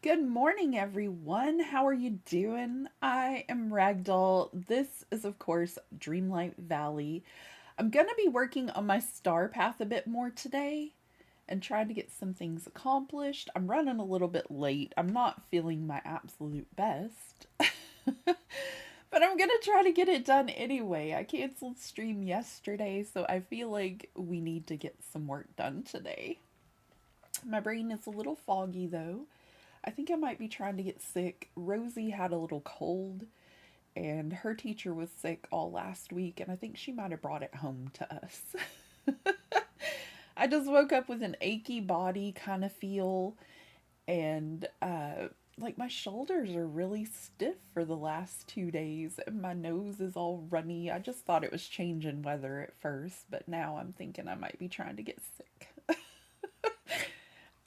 Good morning, everyone. How are you doing? I am Ragdoll. This is, of course, Dreamlight Valley. I'm going to be working on my star path a bit more today and trying to get some things accomplished. I'm running a little bit late. I'm not feeling my absolute best. But I'm going to try to get it done anyway. I canceled stream yesterday, so I feel like we need to get some work done today. My brain is a little foggy though. I think I might be trying to get sick. Rosie had a little cold, and her teacher was sick all last week, and I think she might have brought it home to us. I just woke up with an achy body kind of feel, and like my shoulders are really stiff for the last 2 days, and my nose is all runny. I just thought it was changing weather at first, but now I'm thinking I might be trying to get sick.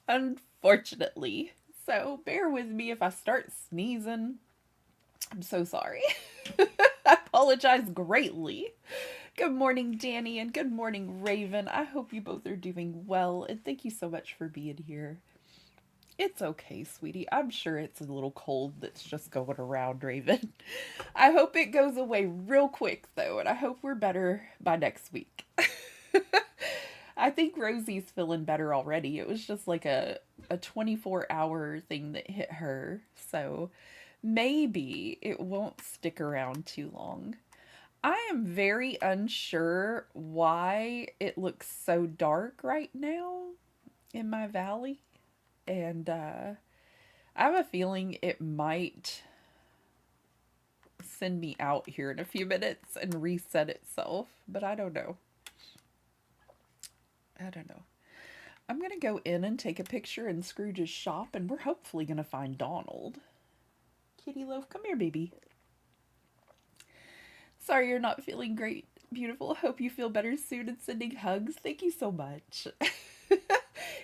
Unfortunately. So bear with me if I start sneezing. I'm so sorry. I apologize greatly. Good morning, Danny, and good morning, Raven. I hope you both are doing well, and thank you so much for being here. It's okay, sweetie. I'm sure it's a little cold that's just going around, Raven. I hope it goes away real quick, though, and I hope we're better by next week. I think Rosie's feeling better already. It was just like a 24-hour thing that hit her. So maybe it won't stick around too long. I am very unsure why it looks so dark right now in my valley. And I have a feeling it might send me out here in a few minutes and reset itself. But I don't know. I don't know. I'm going to go in and take a picture in Scrooge's shop, and we're hopefully going to find Donald. Kitty Loaf, come here, baby. Sorry you're not feeling great, beautiful. Hope you feel better soon and sending hugs. Thank you so much.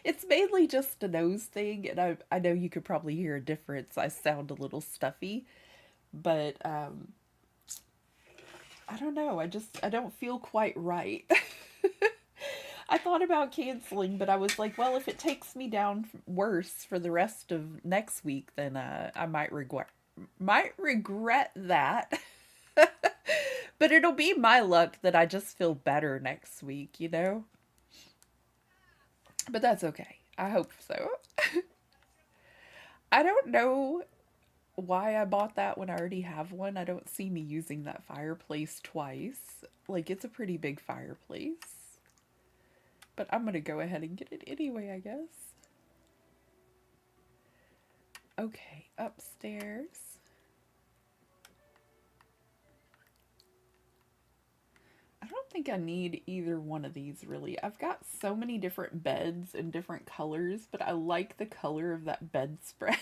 It's mainly just a nose thing, and I know you could probably hear a difference. I sound a little stuffy, but I don't know. I don't feel quite right. I thought about canceling, but I was like, well, if it takes me down worse for the rest of next week, then I might regret that. But it'll be my luck that I just feel better next week, you know? But that's okay. I hope so. I don't know why I bought that when I already have one. I don't see me using that fireplace twice. Like, it's a pretty big fireplace. But I'm gonna go ahead and get it anyway, I guess. Okay, upstairs. I don't think I need either one of these really. I've got so many different beds in different colors, but I like the color of that bedspread.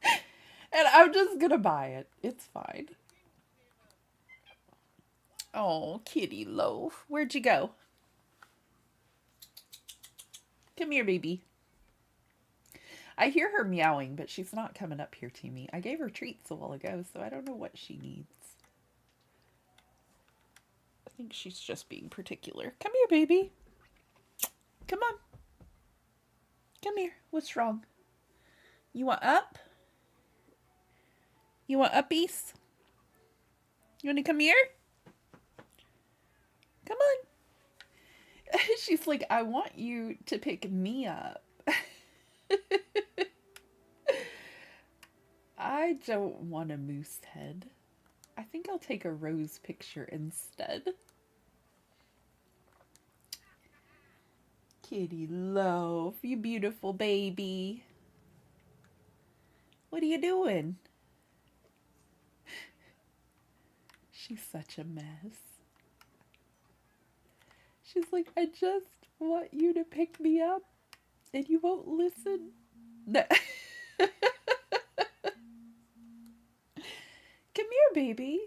And I'm just gonna buy it. It's fine. Oh, kitty loaf. Where'd you go? Come here, baby. I hear her meowing, but she's not coming up here to me. I gave her treats a while ago, so I don't know what she needs. I think she's just being particular. Come here, baby. Come on. Come here. What's wrong? You want up? You want uppies? You want to come here? Come on. She's like, I want you to pick me up. I don't want a moose head. I think I'll take a rose picture instead. Kitty Loaf, you beautiful baby. What are you doing? She's such a mess. She's like, I just want you to pick me up, and you won't listen. No. Come here, baby.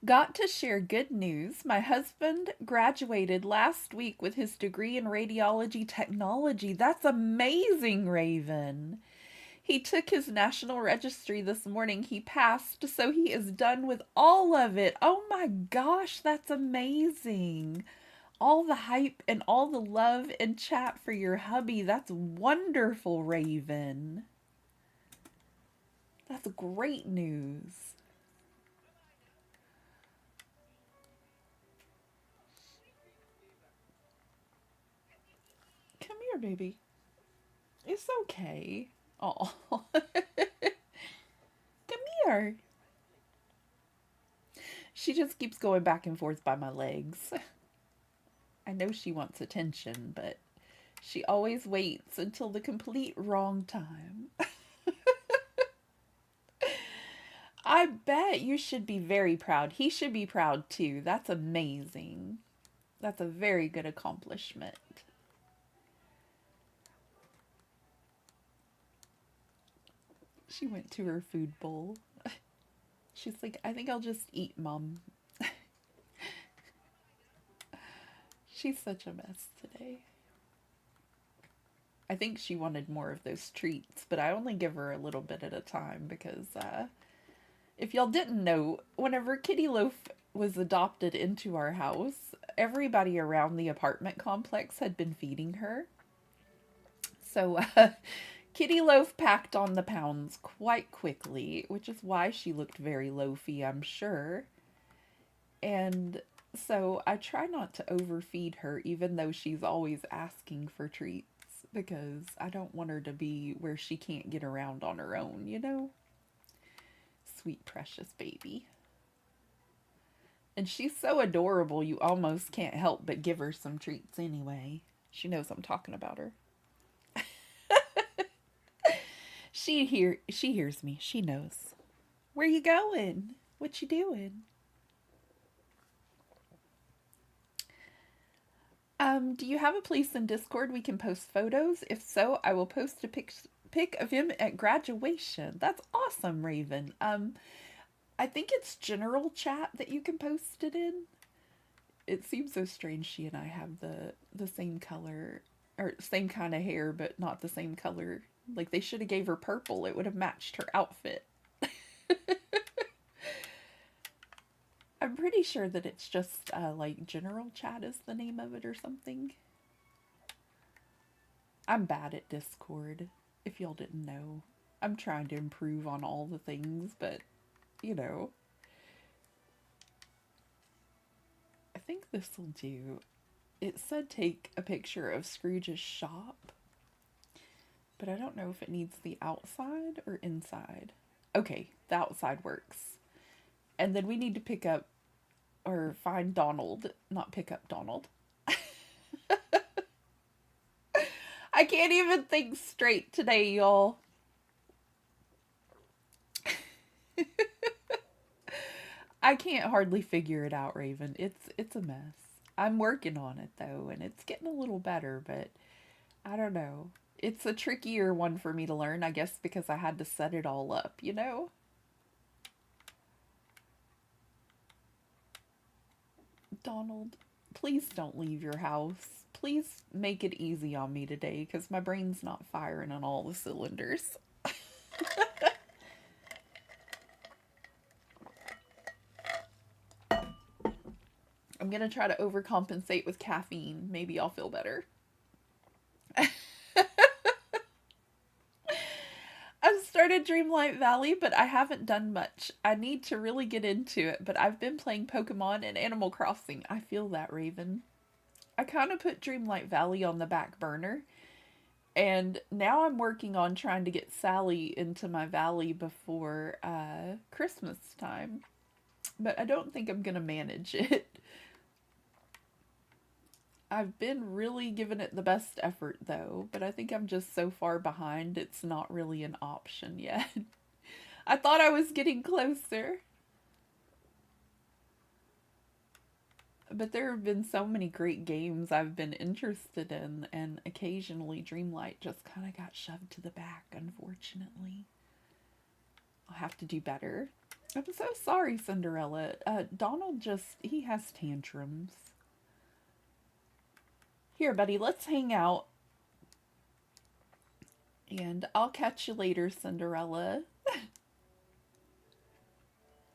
Got to share good news. My husband graduated last week with his degree in radiology technology. That's amazing, Raven. He took his national registry this morning. He passed, so he is done with all of it. Oh my gosh, that's amazing. all the hype and all the love and chat for your hubby. That's wonderful, Raven. That's great news. Come here, baby. It's okay. Oh. Come here. She just keeps going back and forth by my legs. I know she wants attention, but she always waits until the complete wrong time. I bet you should be very proud. He should be proud too. That's amazing. That's a very good accomplishment. She went to her food bowl. She's like, I think I'll just eat, Mom. She's such a mess today. I think she wanted more of those treats, but I only give her a little bit at a time because if y'all didn't know, whenever Kitty Loaf was adopted into our house, everybody around the apartment complex had been feeding her. So Kitty Loaf packed on the pounds quite quickly, which is why she looked very loafy, I'm sure. And so I try not to overfeed her, even though she's always asking for treats, because I don't want her to be where she can't get around on her own, you know? Sweet, precious baby. And she's so adorable, you almost can't help but give her some treats anyway. She knows I'm talking about her. She hears me. She knows. Where you going? What you doing? Do you have a place in Discord we can post photos? If so, I will post a pic of him at graduation. That's awesome, Raven. I think it's general chat that you can post it in. It seems so strange she and I have the same color, or same kind of hair, but not the same color. Like, they should have gave her purple. It would have matched her outfit. I'm pretty sure that it's just, like, general chat is the name of it or something. I'm bad at Discord, if y'all didn't know. I'm trying to improve on all the things, but, you know. I think this will do. It said take a picture of Scrooge's shop, but I don't know if it needs the outside or inside. Okay, the outside works. And then we need to pick up or find Donald, not pick up Donald. I can't even think straight today, y'all. I can't hardly figure it out, Raven. It's a mess. I'm working on it though, and it's getting a little better, but I don't know. It's a trickier one for me to learn, I guess, because I had to set it all up, you know? Donald, please don't leave your house. Please make it easy on me today, because my brain's not firing on all the cylinders. I'm going to try to overcompensate with caffeine. Maybe I'll feel better. I've started Dreamlight Valley, but I haven't done much. I need to really get into it, but I've been playing Pokemon and Animal Crossing. I feel that, Raven. I kind of put Dreamlight Valley on the back burner, and now I'm working on trying to get Sally into my valley before Christmas time. But I don't think I'm going to manage it. I've been really giving it the best effort, though, but I think I'm just so far behind, it's not really an option yet. I thought I was getting closer. But there have been so many great games I've been interested in, and occasionally Dreamlight just kind of got shoved to the back, unfortunately. I'll have to do better. I'm so sorry, Cindrelle. Donald he has tantrums. Here, buddy, let's hang out. And I'll catch you later, Cindrelle.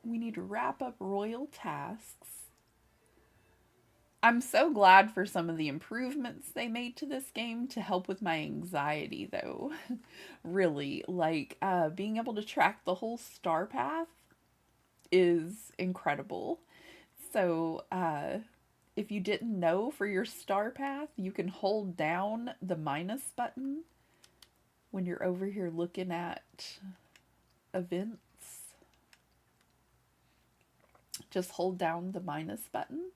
We need to wrap up royal tasks. I'm so glad for some of the improvements they made to this game to help with my anxiety, though. Really, like being able to track the whole star path is incredible. So, if you didn't know, for your star path, you can hold down the minus button when you're over here looking at events. Just hold down the minus button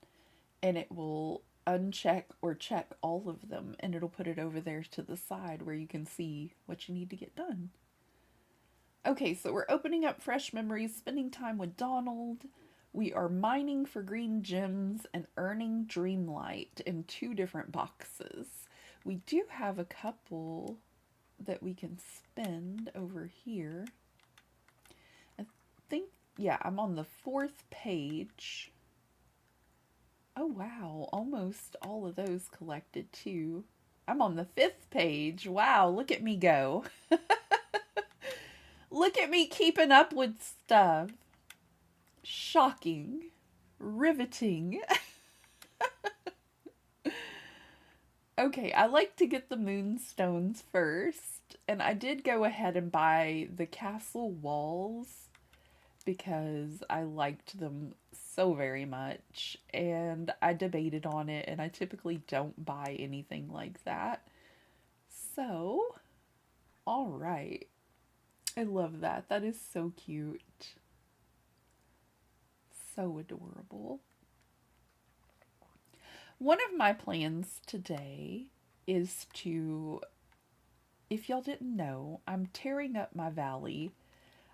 and it will uncheck or check all of them, and it'll put it over there to the side where you can see what you need to get done. Okay, so we're opening up fresh memories, spending time with Donald. We are mining for green gems and earning Dreamlight in 2 different boxes. We do have a couple that we can spend over here. I think, yeah, I'm on the 4th page. Oh wow, almost all of those collected too. I'm on the 5th page. Wow, look at me go. Look at me keeping up with stuff. Shocking. Riveting. Okay, I like to get the moonstones first, and I did go ahead and buy the castle walls because I liked them so very much, and I debated on it, and I typically don't buy anything like that. So, all right. I love that. That is so cute. So adorable. One of my plans today is to, if y'all didn't know, I'm tearing up my valley.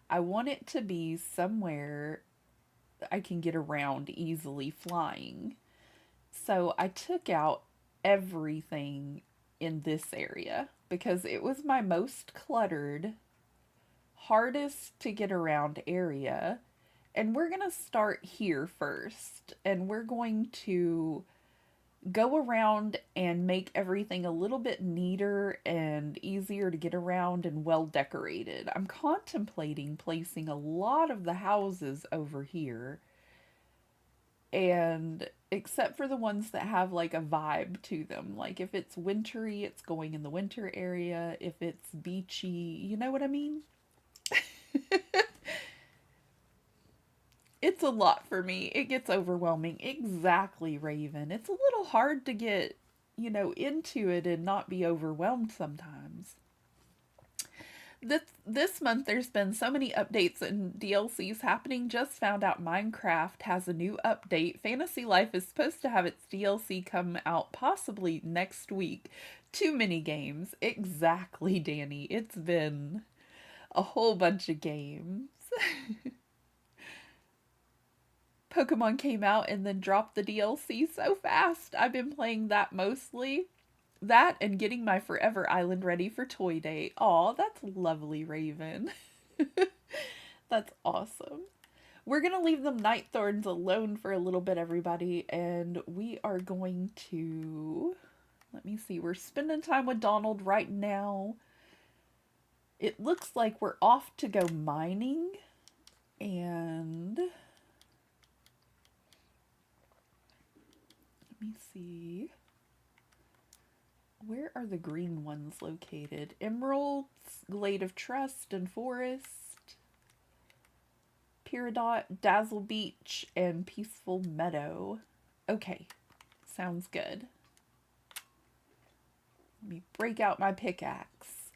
I want it to be somewhere I can get around easily flying. So I took out everything in this area because it was my most cluttered, hardest to get around area. And we're going to start here first. And we're going to go around and make everything a little bit neater and easier to get around and well decorated. I'm contemplating placing a lot of the houses over here, and except for the ones that have like a vibe to them. Like if it's wintry, it's going in the winter area. If it's beachy, you know what I mean? It's a lot for me. It gets overwhelming. Exactly, Raven. It's a little hard to get, into it and not be overwhelmed sometimes. This month there's been so many updates and DLCs happening. Just found out Minecraft has a new update. Fantasy Life is supposed to have its DLC come out possibly next week. Too many games. Exactly, Danny. It's been a whole bunch of games. Pokemon came out and then dropped the DLC so fast. I've been playing that mostly. That and getting my Forever Island ready for Toy Day. Aw, that's lovely, Raven. That's awesome. We're going to leave them Nightthorns alone for a little bit, everybody. And we are going to... Let me see. We're spending time with Donald right now. It looks like we're off to go mining. And... Let me see. Where are the green ones located? Emeralds, Glade of Trust and Forest, Peridot, Dazzle Beach, and Peaceful Meadow. Okay, sounds good. Let me break out my pickaxe.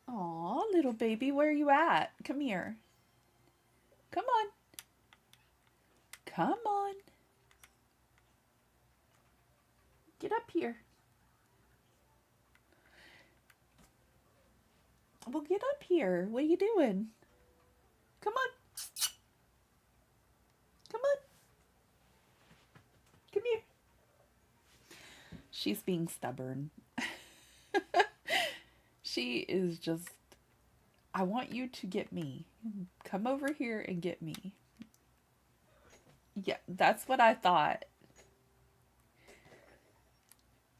Aw, little baby, where are you at? Come here. Come on. Come on. Get up here. Well, get up here. What are you doing? Come on. Come on. Come here. She's being stubborn. She is just, I want you to get me. Come over here and get me. Yeah, that's what I thought.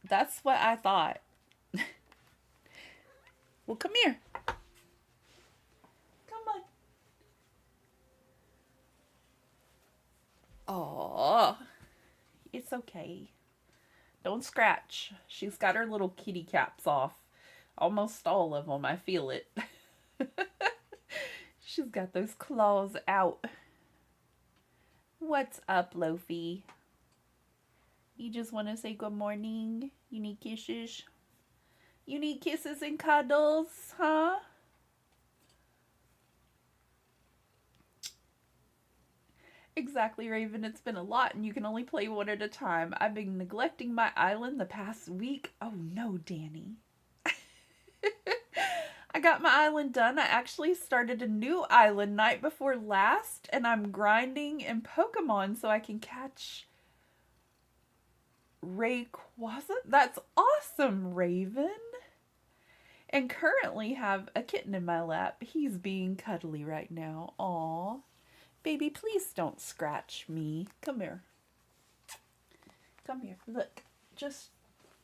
That's what I thought. Well, come here. Come Oh, it's okay. Don't scratch. She's got her little kitty caps off. Almost all of them. I feel it. She's got those claws out. What's up, Lofi? You just want to say good morning? You need kisses? You need kisses and cuddles, huh? Exactly, Raven. It's been a lot and you can only play one at a time. I've been neglecting my island the past week. Oh no, Danny. I got my island done. I actually started a new island night before last, and I'm grinding in Pokemon so I can catch Rayquaza. That's awesome, Raven. And currently have a kitten in my lap. He's being cuddly right now. Aw. Baby, please don't scratch me. Come here. Come here. Look. Just,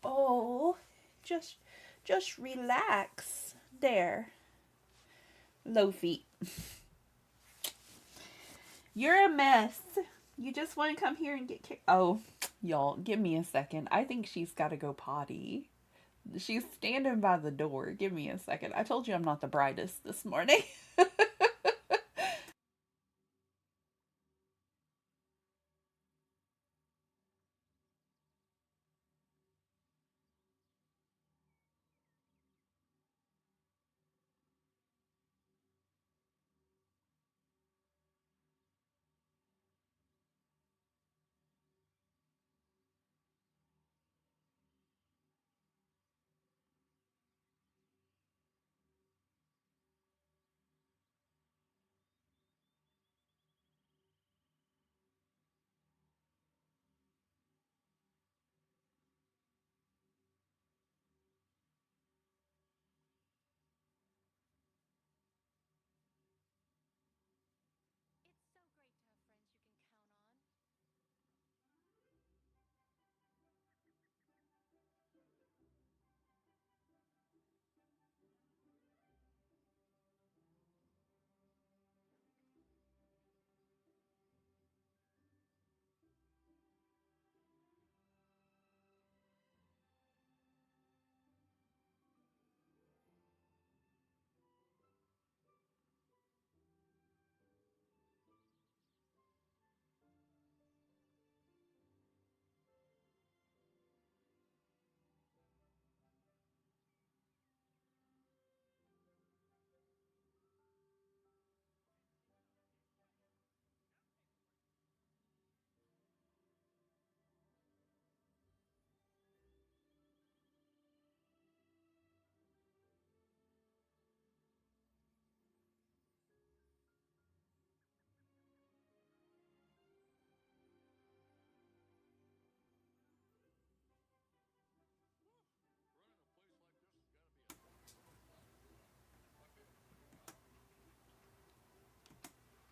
oh, just relax. There. Low feet. You're a mess. You just want to come here and get kicked. Oh, y'all, give me a second. I think she's got to go potty. She's standing by the door. Give me a second. I told you I'm not the brightest this morning.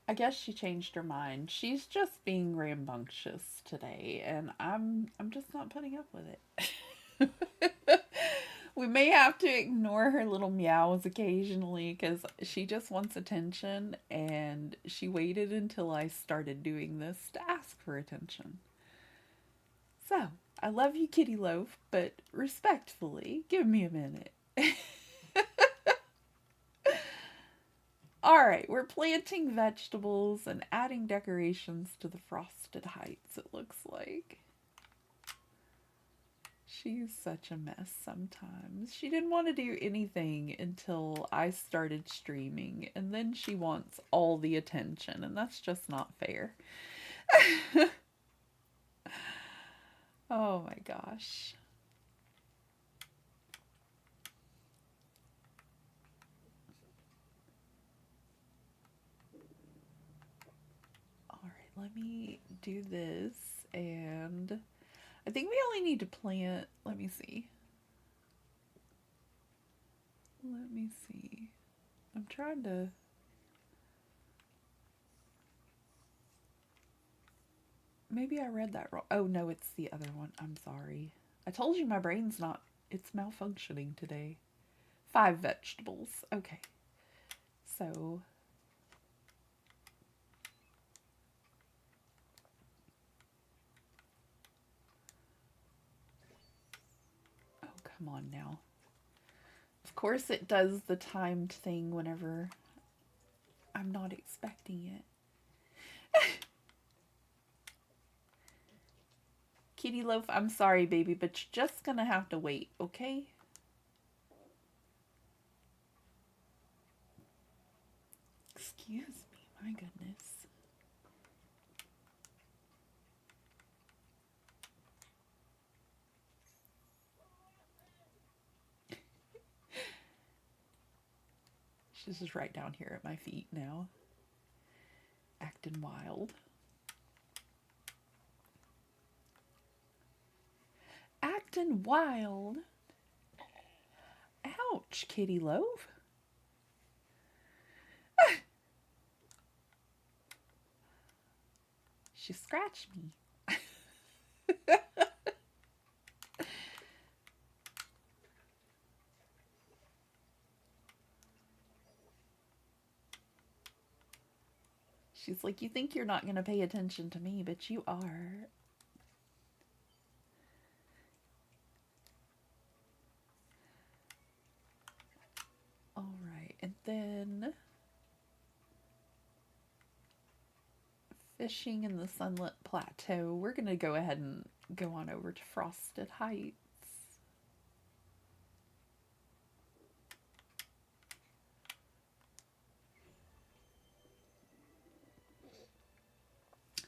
I guess she changed her mind. She's just being rambunctious today, and I'm just not putting up with it. We may have to ignore her little meows occasionally because she just wants attention, and she waited until I started doing this to ask for attention. So, I love you, Kitty Loaf, but respectfully, give me a minute. Alright, we're planting vegetables and adding decorations to the frosted heights, it looks like. She's such a mess sometimes. She didn't want to do anything until I started streaming, and then she wants all the attention, and that's just not fair. Oh my gosh. Alright, let me do this, and I think we only need to plant, let me see. Let me see. I'm trying to... Maybe I read that wrong. Oh, no, it's the other one. I'm sorry. I told you my brain's not... It's malfunctioning today. 5 vegetables. Okay. So... come on now. Of course it does the timed thing whenever I'm not expecting it. Kitty Loaf, I'm sorry, baby, but you're just gonna have to wait, okay? Excuse me, my goodness. She's just right down here at my feet now. Acting wild. Acting wild? Ouch, Kitty Loaf. She scratched me. She's like, you think you're not going to pay attention to me, but you are. All right, and then fishing in the Sunlit Plateau. We're going to go ahead and go on over to Frosted Heights.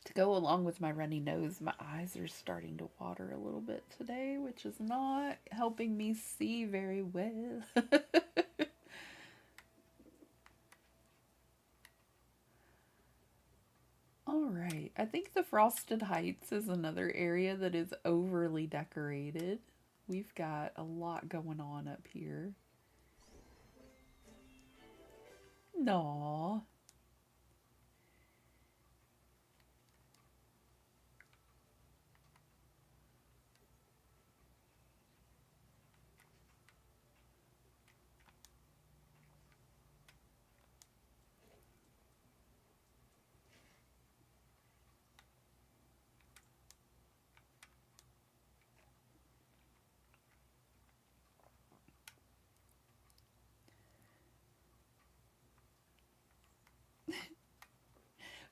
To go along with my runny nose, my eyes are starting to water a little bit today, which is not helping me see very well. All right, I think the Frosted Heights is another area that is overly decorated. We've got a lot going on up here. No.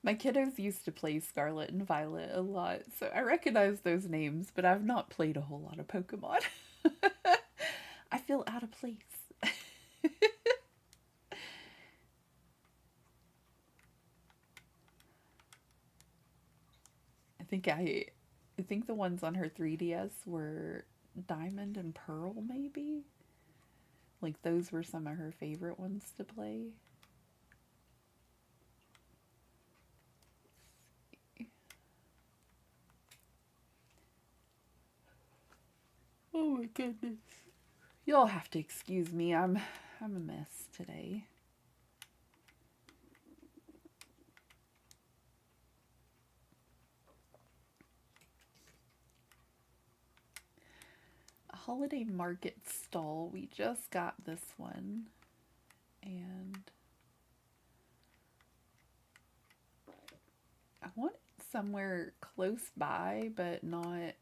My kiddos used to play Scarlet and Violet a lot, so I recognize those names, but I've not played a whole lot of Pokemon. I feel out of place. I think the ones on her 3DS were Diamond and Pearl, maybe? Like, those were some of her favorite ones to play. Oh my goodness. You'll have to excuse me. I'm a mess today. A holiday market stall. We just got this one. And I want it somewhere close by, but not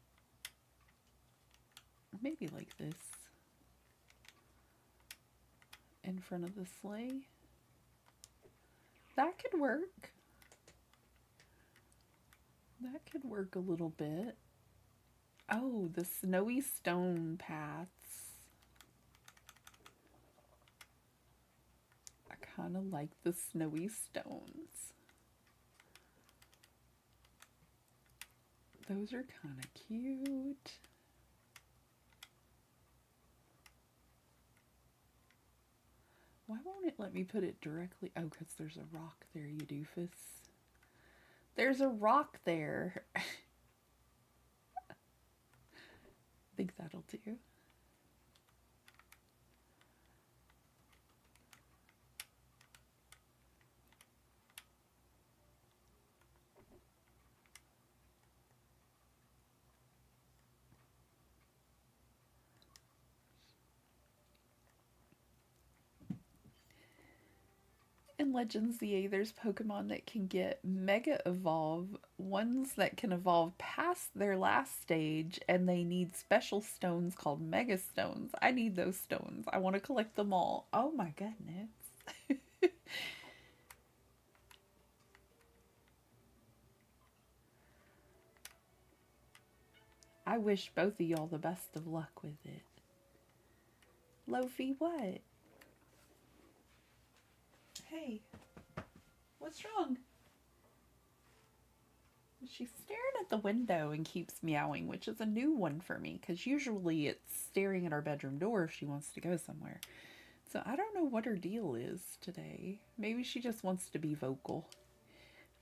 maybe like this. In front of the sleigh. That could work. That could work a little bit. Oh, the snowy stone paths. I kind of like the snowy stones. Those are kind of cute. Why won't it let me put it directly? Oh, because there's a rock there, you doofus. There's a rock there. I think that'll do. In Legends ZA, there's Pokemon that can get Mega Evolve, ones that can evolve past their last stage, and they need special stones called Mega Stones. I need those stones. I want to collect them all. Oh my goodness. I wish both of y'all the best of luck with it. Lofi, what? Hey, what's wrong? She's staring at the window and keeps meowing, which is a new one for me, because usually it's staring at our bedroom door if she wants to go somewhere. So I don't know what her deal is today. Maybe she just wants to be vocal.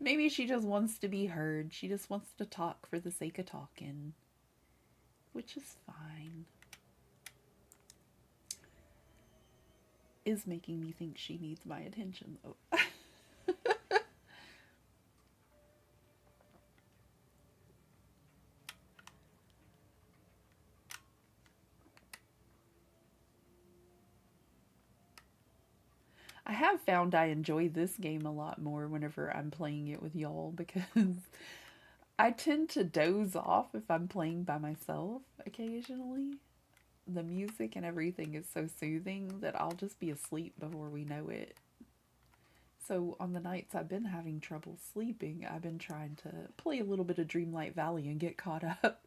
Maybe she just wants to be heard. She just wants to talk for the sake of talking, which is fine. Is making me think she needs my attention, though. I have found I enjoy this game a lot more whenever I'm playing it with y'all, because I tend to doze off if I'm playing by myself occasionally. The music and everything is so soothing that I'll just be asleep before we know it. So on the nights I've been having trouble sleeping, I've been trying to play a little bit of Dreamlight Valley and get caught up.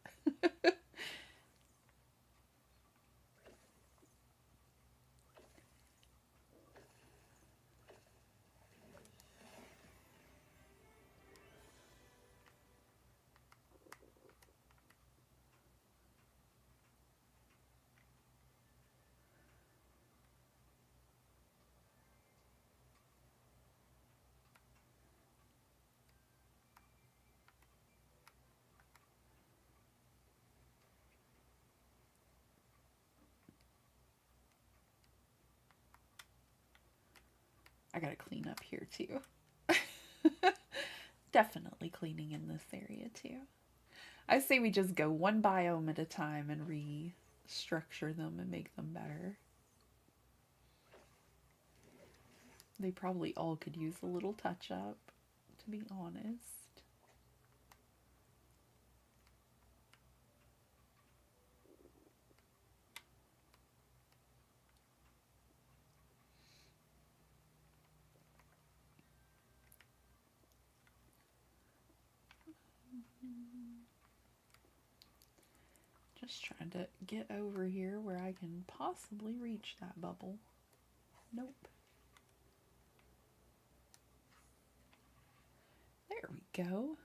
I gotta clean up here too. Definitely cleaning in this area too. I say we just go one biome at a time and restructure them and make them better. They probably all could use a little touch up, to be honest. Just trying to get over here where I can possibly reach that bubble. Nope. There we go.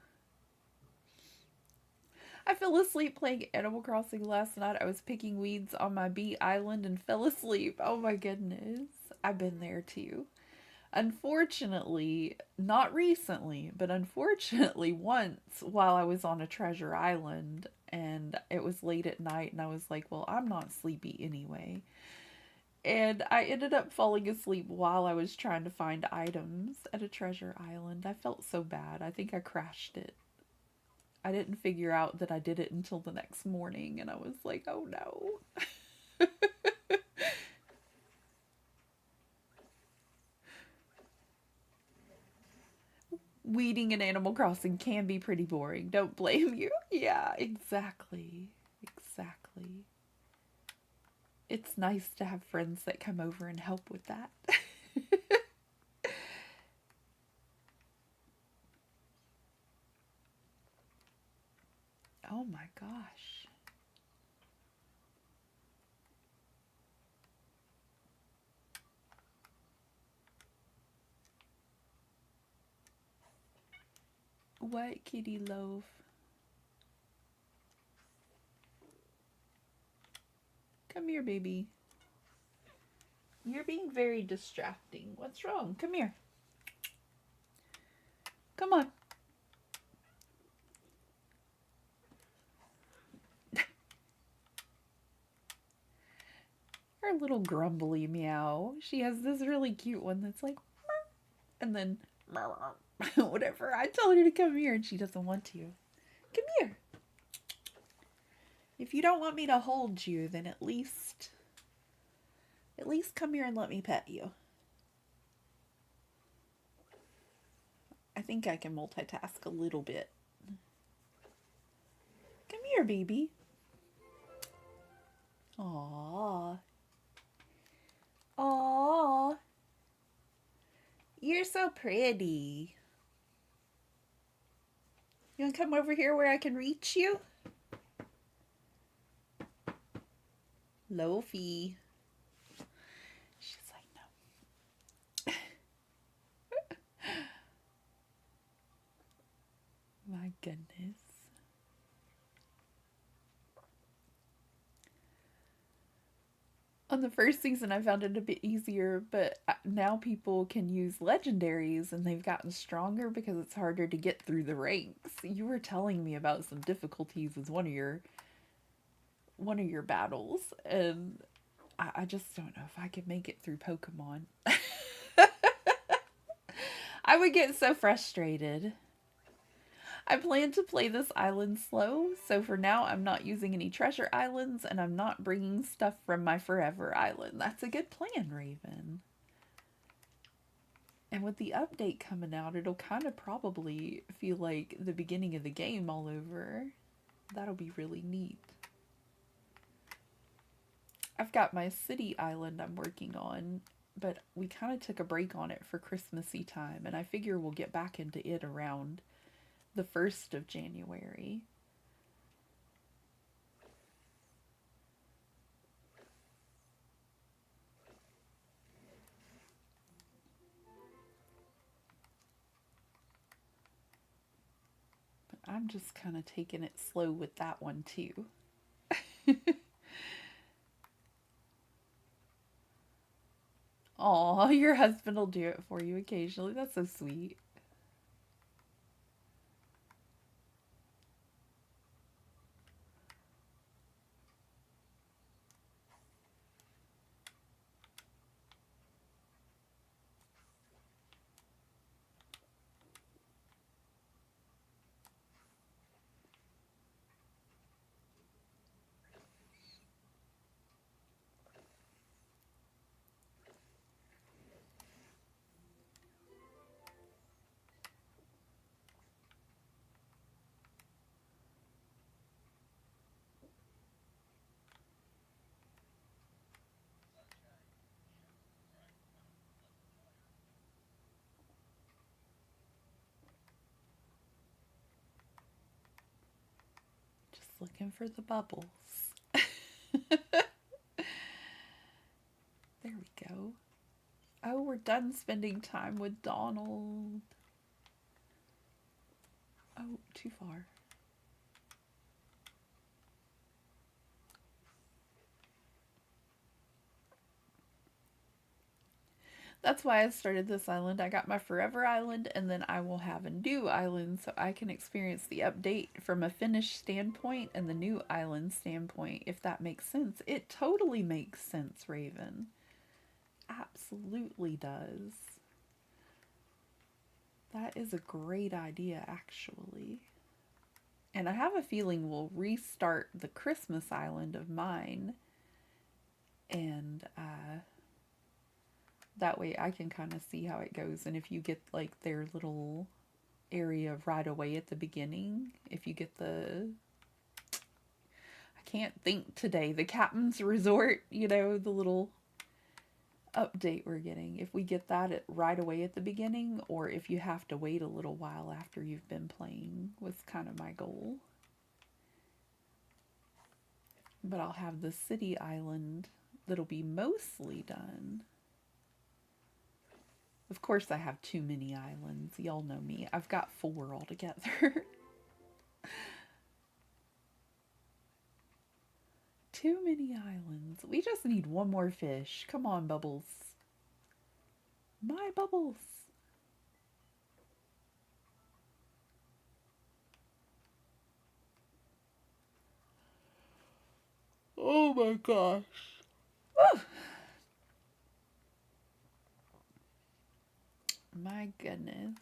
I fell asleep playing Animal Crossing last night. I was picking weeds on my bee island and fell asleep. Oh my goodness. I've been there too. Unfortunately, not recently, but unfortunately once while I was on a treasure island and it was late at night and I was like, well, I'm not sleepy anyway. And I ended up falling asleep while I was trying to find items at a treasure island. I felt so bad. I think I crashed it. I didn't figure out that I did it until the next morning, and I was like, oh no. Weeding in Animal Crossing can be pretty boring. Don't blame you. Yeah, exactly. Exactly. It's nice to have friends that come over and help with that. Oh my gosh. What, kitty loaf? Come here, baby. You're being very distracting. What's wrong? Come here. Come on. Her little grumbly meow. She has this really cute one that's like, and then whatever. I tell her to come here and she doesn't want to. Come here. If you don't want me to hold you, then at least come here and let me pet you. think I can multitask a little bit. Come here, baby. Aww. Aww. You're so pretty. You want to come over here where I can reach you? Lofi. She's like, no. My goodness. On the first season, I found it a bit easier, but now people can use legendaries and they've gotten stronger because it's harder to get through the ranks. You were telling me about some difficulties with one of your battles, and I just don't know if I could make it through Pokemon. I would get so frustrated. I plan to play this island slow, so for now I'm not using any treasure islands and I'm not bringing stuff from my forever island. That's a good plan, Raven. And with the update coming out, it'll kind of probably feel like the beginning of the game all over. That'll be really neat. I've got my city island I'm working on, but we kind of took a break on it for Christmassy time, and I figure we'll get back into it around the 1st of January. But I'm just kind of taking it slow with that one too. Aw, your husband will do it for you occasionally. That's so sweet. Just looking for the bubbles. There we go. Oh, we're done spending time with Donald. Oh, too far. That's why I started this island. I got my forever island, and then I will have a new island so I can experience the update from a finished standpoint and the new island standpoint, if that makes sense. It totally makes sense, Raven. Absolutely does. That is a great idea, actually. And I have a feeling we'll restart the Christmas island of mine, and that way I can kind of see how it goes. And if you get like their little area right away at the beginning, if you get the, I can't think today, the Captain's Resort, you know, the little update we're getting, if we get that right away at the beginning, or if you have to wait a little while after you've been playing, was kind of my goal. But I'll have the city island that'll be mostly done. Of course I have too many islands. Y'all know me. I've got 4 altogether. Too many islands. We just need one more fish. Come on, Bubbles. My Bubbles. Oh my gosh. Woo! My goodness.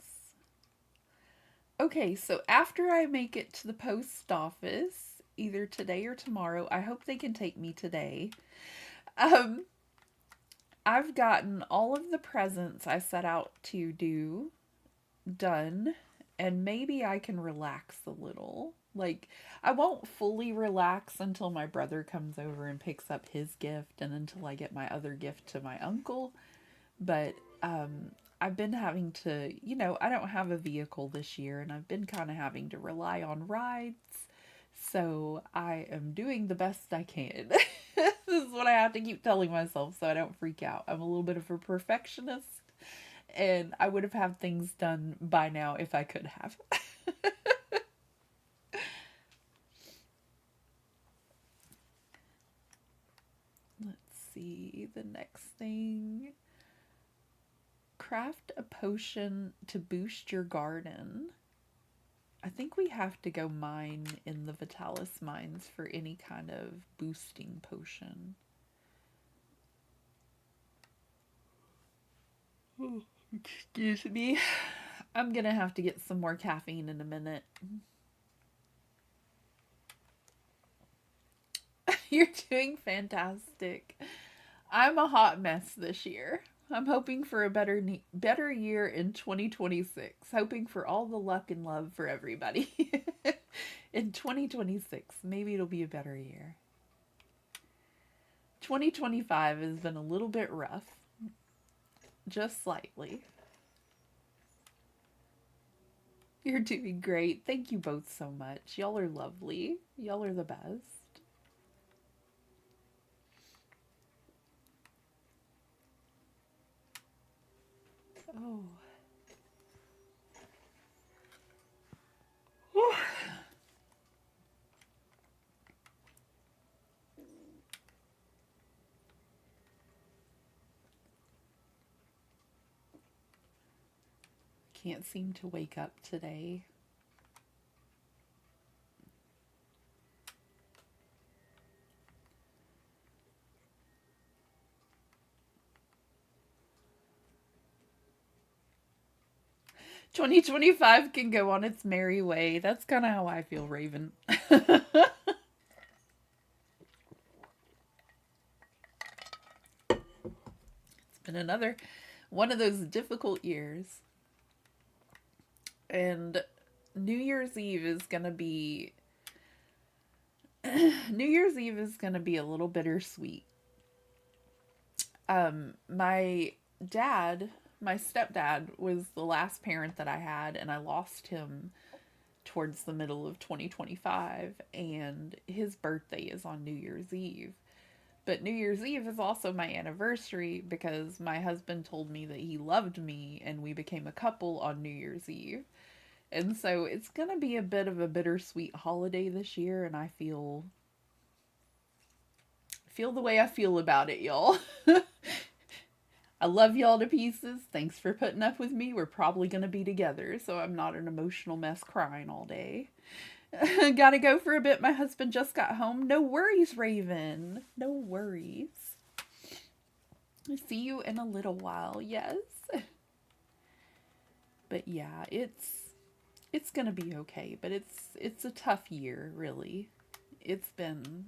Okay, so after I make it to the post office, either today or tomorrow, I hope they can take me today. I've gotten all of the presents I set out to do done, and maybe I can relax a little. Like, I won't fully relax until my brother comes over and picks up his gift and until I get my other gift to my uncle. But I've been having to, I don't have a vehicle this year and I've been kind of having to rely on rides. So I am doing the best I can. This is what I have to keep telling myself so I don't freak out. I'm a little bit of a perfectionist and I would have had things done by now if I could have. Let's see the next thing. Craft a potion to boost your garden. I think we have to go mine in the Vitalis mines for any kind of boosting potion. Oh, excuse me. I'm gonna have to get some more caffeine in a minute. You're doing fantastic. I'm a hot mess this year. I'm hoping for a better year in 2026. Hoping for all the luck and love for everybody. In 2026, maybe it'll be a better year. 2025 has been a little bit rough. Just slightly. You're doing great. Thank you both so much. Y'all are lovely. Y'all are the best. Oh. Can't seem to wake up today. "2025 can go on its merry way." That's kind of how I feel, Raven. It's been another one of those difficult years. And New Year's Eve is going to be New Year's Eve is going to be a little bittersweet. My dad, my stepdad, was the last parent that I had, and I lost him towards the middle of 2025, and his birthday is on New Year's Eve. But New Year's Eve is also my anniversary because my husband told me that he loved me and we became a couple on New Year's Eve. And so it's going to be a bit of a bittersweet holiday this year, and I feel the way I feel about it, y'all. I love y'all to pieces. Thanks for putting up with me. We're probably going to be together, so I'm not an emotional mess crying all day. Gotta go for a bit. My husband just got home. No worries, Raven. No worries. See you in a little while. Yes. But yeah, it's gonna be okay. But it's a tough year, really. It's been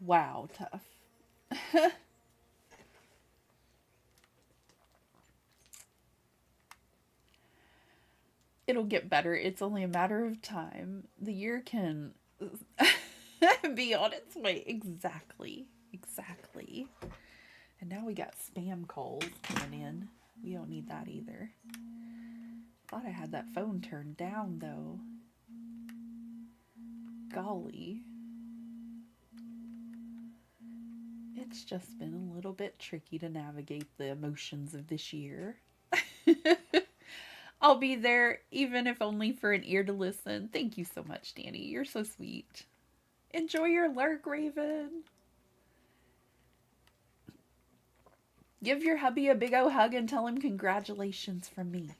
wow tough. It'll get better. It's only a matter of time. The year can be on its way. Exactly. Exactly. And now we got spam calls coming in. We don't need that either. Thought I had that phone turned down, though. Golly. It's just been a little bit tricky to navigate the emotions of this year. I'll be there, even if only for an ear to listen. Thank you so much, Danny. You're so sweet. Enjoy your lurk, Raven. Give your hubby a big O hug and tell him congratulations from me.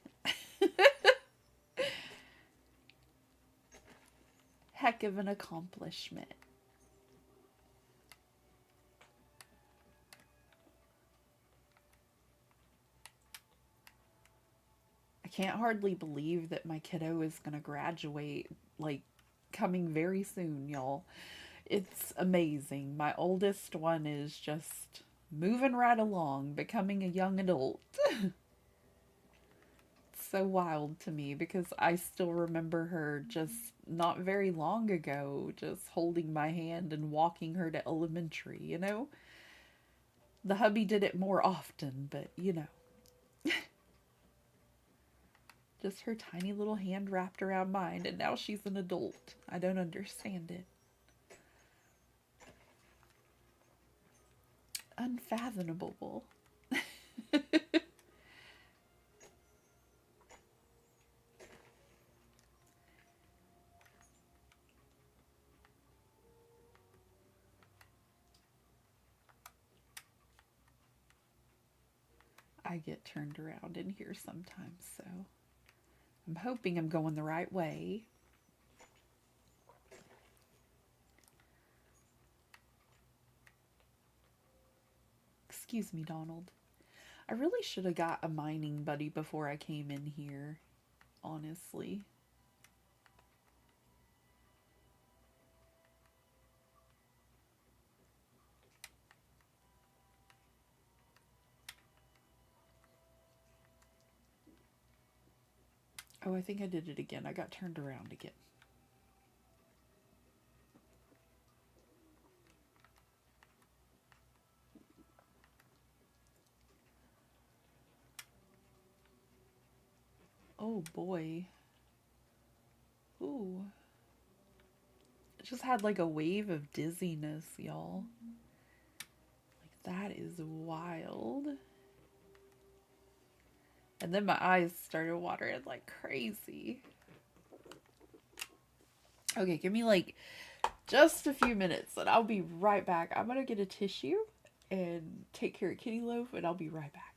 Heck of an accomplishment. I can't hardly believe that my kiddo is going to graduate, like, coming very soon, y'all. It's amazing. My oldest one is just moving right along, becoming a young adult. so wild to me because I still remember her just not very long ago just holding my hand and walking her to elementary, you know? The hubby did it more often, but just her tiny little hand wrapped around mine, and now she's an adult. I don't understand it. Unfathomable. I get turned around in here sometimes, so I'm hoping I'm going the right way. Excuse me, Donald. I really should have got a mining buddy before I came in here, honestly. Oh, I think I did it again. I got turned around again. Oh boy. Ooh. It just had like a wave of dizziness, y'all. Like, that is wild. And then my eyes started watering like crazy. Okay, give me like just a few minutes and I'll be right back. I'm gonna get a tissue and take care of Kitty Loaf, and I'll be right back.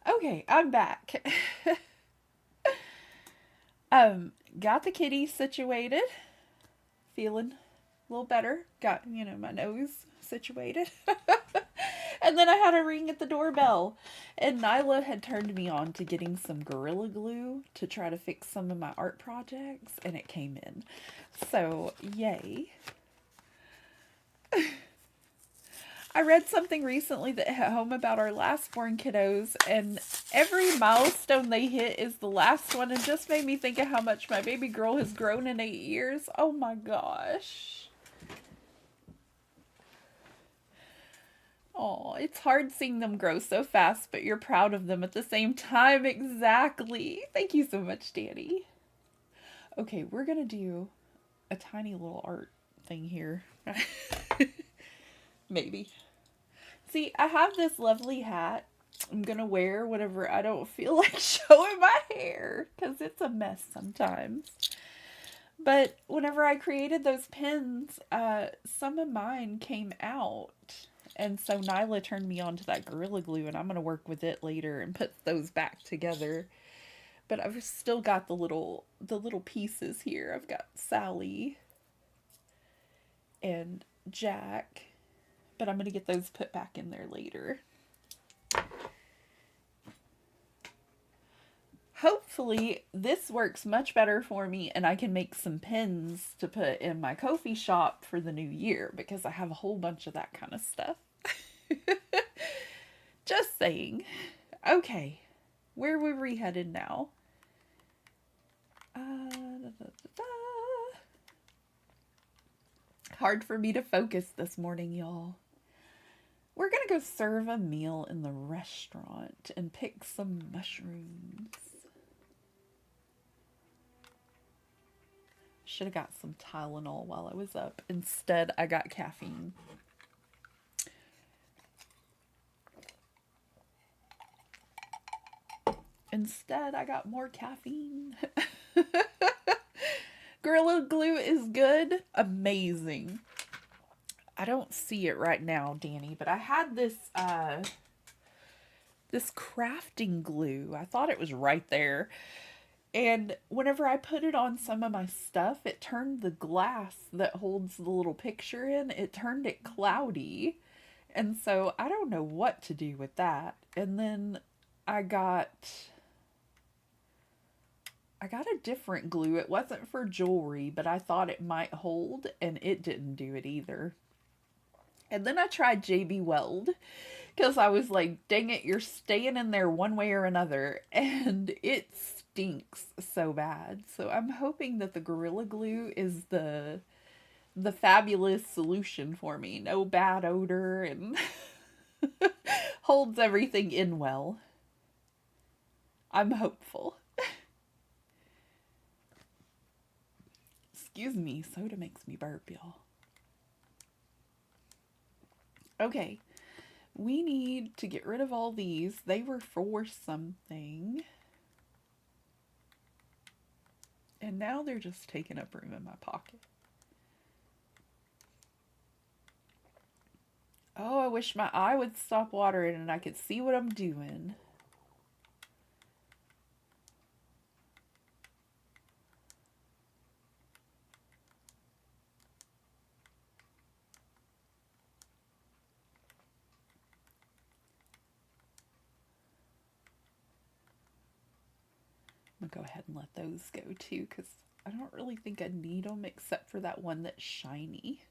Okay, I'm back. Got the kitty situated, feeling a little better. Got, my nose situated. And then I had a ring at the doorbell. And Nyla had turned me on to getting some Gorilla Glue to try to fix some of my art projects, and it came in. So, yay. I read something recently that hit home about our last born kiddos, and every milestone they hit is the last one, and just made me think of how much my baby girl has grown in 8 years. Oh my gosh. Oh, it's hard seeing them grow so fast, but you're proud of them at the same time. Exactly. Thank you so much, Danny. Okay, we're gonna do a tiny little art thing here. Maybe. See, I have this lovely hat I'm gonna wear whenever I don't feel like showing my hair, because it's a mess sometimes. But whenever I created those pins, some of mine came out. And so Nyla turned me on to that Gorilla Glue, and I'm going to work with it later and put those back together. But I've still got the little pieces here. I've got Sally and Jack, but I'm going to get those put back in there later. Hopefully this works much better for me and I can make some pins to put in my Ko-fi shop for the new year, because I have a whole bunch of that kind of stuff. Just saying. Okay, where were we headed now? Hard for me to focus this morning, y'all. We're gonna go serve a meal in the restaurant and pick some mushrooms. Should have got some Tylenol while I was up. Instead, I got caffeine. Instead, I got more caffeine. Gorilla Glue is good. Amazing. I don't see it right now, Danny, but I had this this crafting glue. I thought it was right there. And whenever I put it on some of my stuff, it turned the glass that holds the little picture in, it turned it cloudy. And so I don't know what to do with that. And then I got a different glue. It wasn't for jewelry, but I thought it might hold, and it didn't do it either. And then I tried JB Weld, because I was like, dang it, you're staying in there one way or another. And it stinks so bad. So I'm hoping that the Gorilla Glue is the fabulous solution for me. No bad odor and holds everything in well. I'm hopeful. Excuse me, soda makes me burp, y'all. Okay, we need to get rid of all these. They were for something. And now they're just taking up room in my pocket. Oh, I wish my eye would stop watering and I could see what I'm doing. I'm gonna go ahead and let those go too, because I don't really think I need them except for that one that's shiny.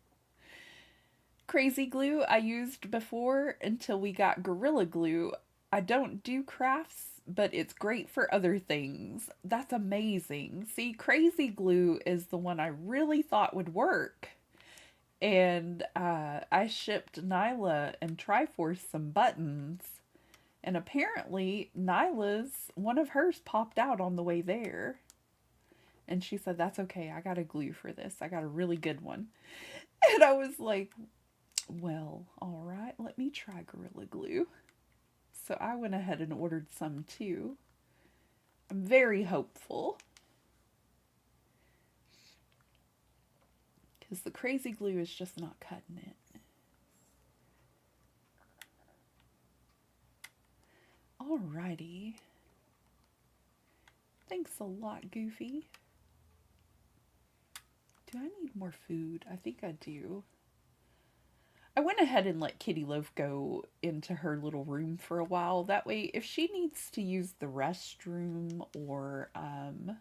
Crazy glue I used before until we got Gorilla Glue. I don't do crafts, but it's great for other things. That's amazing. See, Crazy Glue is the one I really thought would work. And I shipped Nyla and Triforce some buttons. And apparently Nyla's, one of hers popped out on the way there. And she said, that's okay, I got a glue for this. I got a really good one. And I was like, well, all right, let me try Gorilla Glue. So I went ahead and ordered some too. I'm very hopeful, because the Crazy Glue is just not cutting it. Alrighty. Thanks a lot, Goofy. Do I need more food? I think I do. I went ahead and let Kitty Loaf go into her little room for a while. That way, if she needs to use the restroom or, oh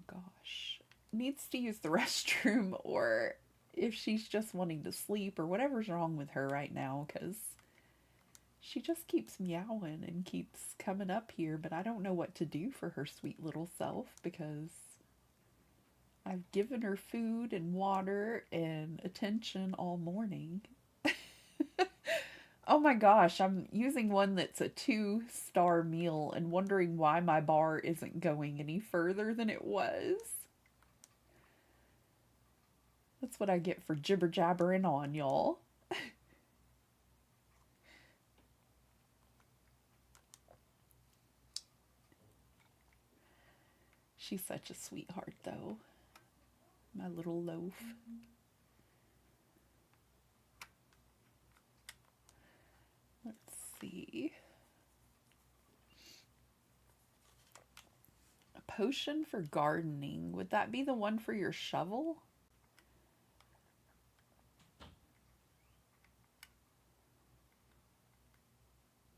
gosh, needs to use the restroom or if she's just wanting to sleep or whatever's wrong with her right now, because she just keeps meowing and keeps coming up here, but I don't know what to do for her sweet little self because I've given her food and water and attention all morning. Oh my gosh, I'm using one that's a 2-star meal and wondering why my bar isn't going any further than it was. That's what I get for jibber jabbering on, y'all. She's such a sweetheart, though. My little loaf. Let's see. A potion for gardening. Would that be the one for your shovel?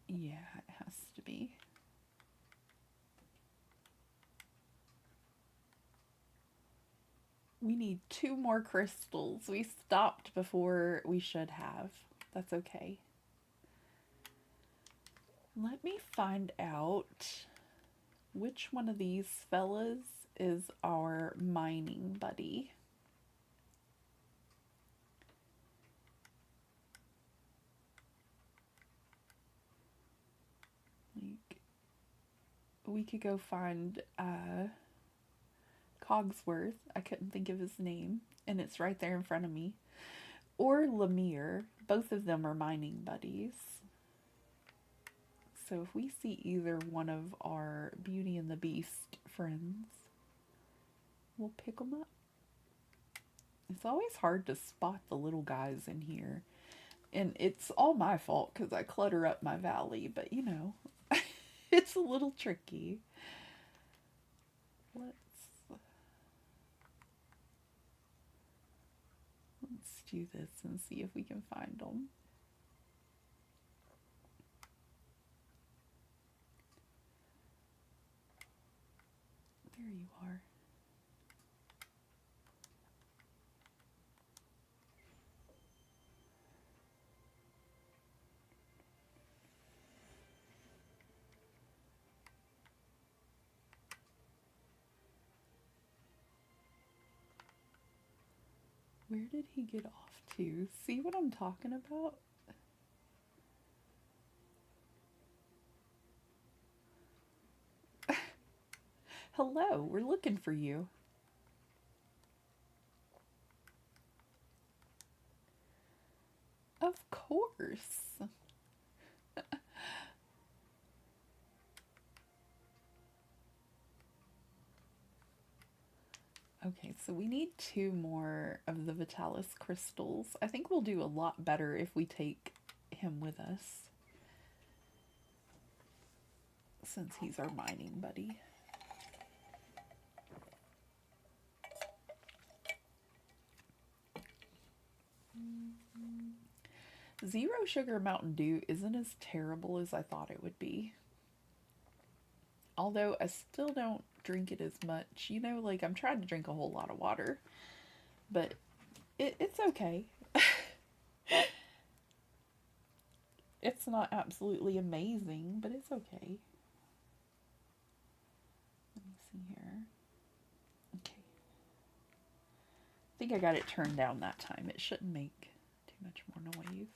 Yeah, it has to be. We need 2 more crystals. We stopped before we should have. That's okay. Let me find out which one of these fellas is our mining buddy. We could go find Cogsworth. I couldn't think of his name, and it's right there in front of me. Or Lemire. Both of them are mining buddies. So if we see either one of our Beauty and the Beast friends, we'll pick them up. It's always hard to spot the little guys in here. And it's all my fault because I clutter up my valley, but you know, it's a little tricky. Let's do this and see if we can find them. There you are. Where did he get off to? See what I'm talking about? Hello, we're looking for you. Of course. Okay, so we need 2 more of the Vitalis crystals. I think we'll do a lot better if we take him with us, since he's our mining buddy. Zero Sugar Mountain Dew isn't as terrible as I thought it would be. Although I still don't drink it as much. You know, like I'm trying to drink a whole lot of water. But it's okay. It's not absolutely amazing, but it's okay. Let me see here. Okay. I think I got it turned down that time. It shouldn't make too much more noise.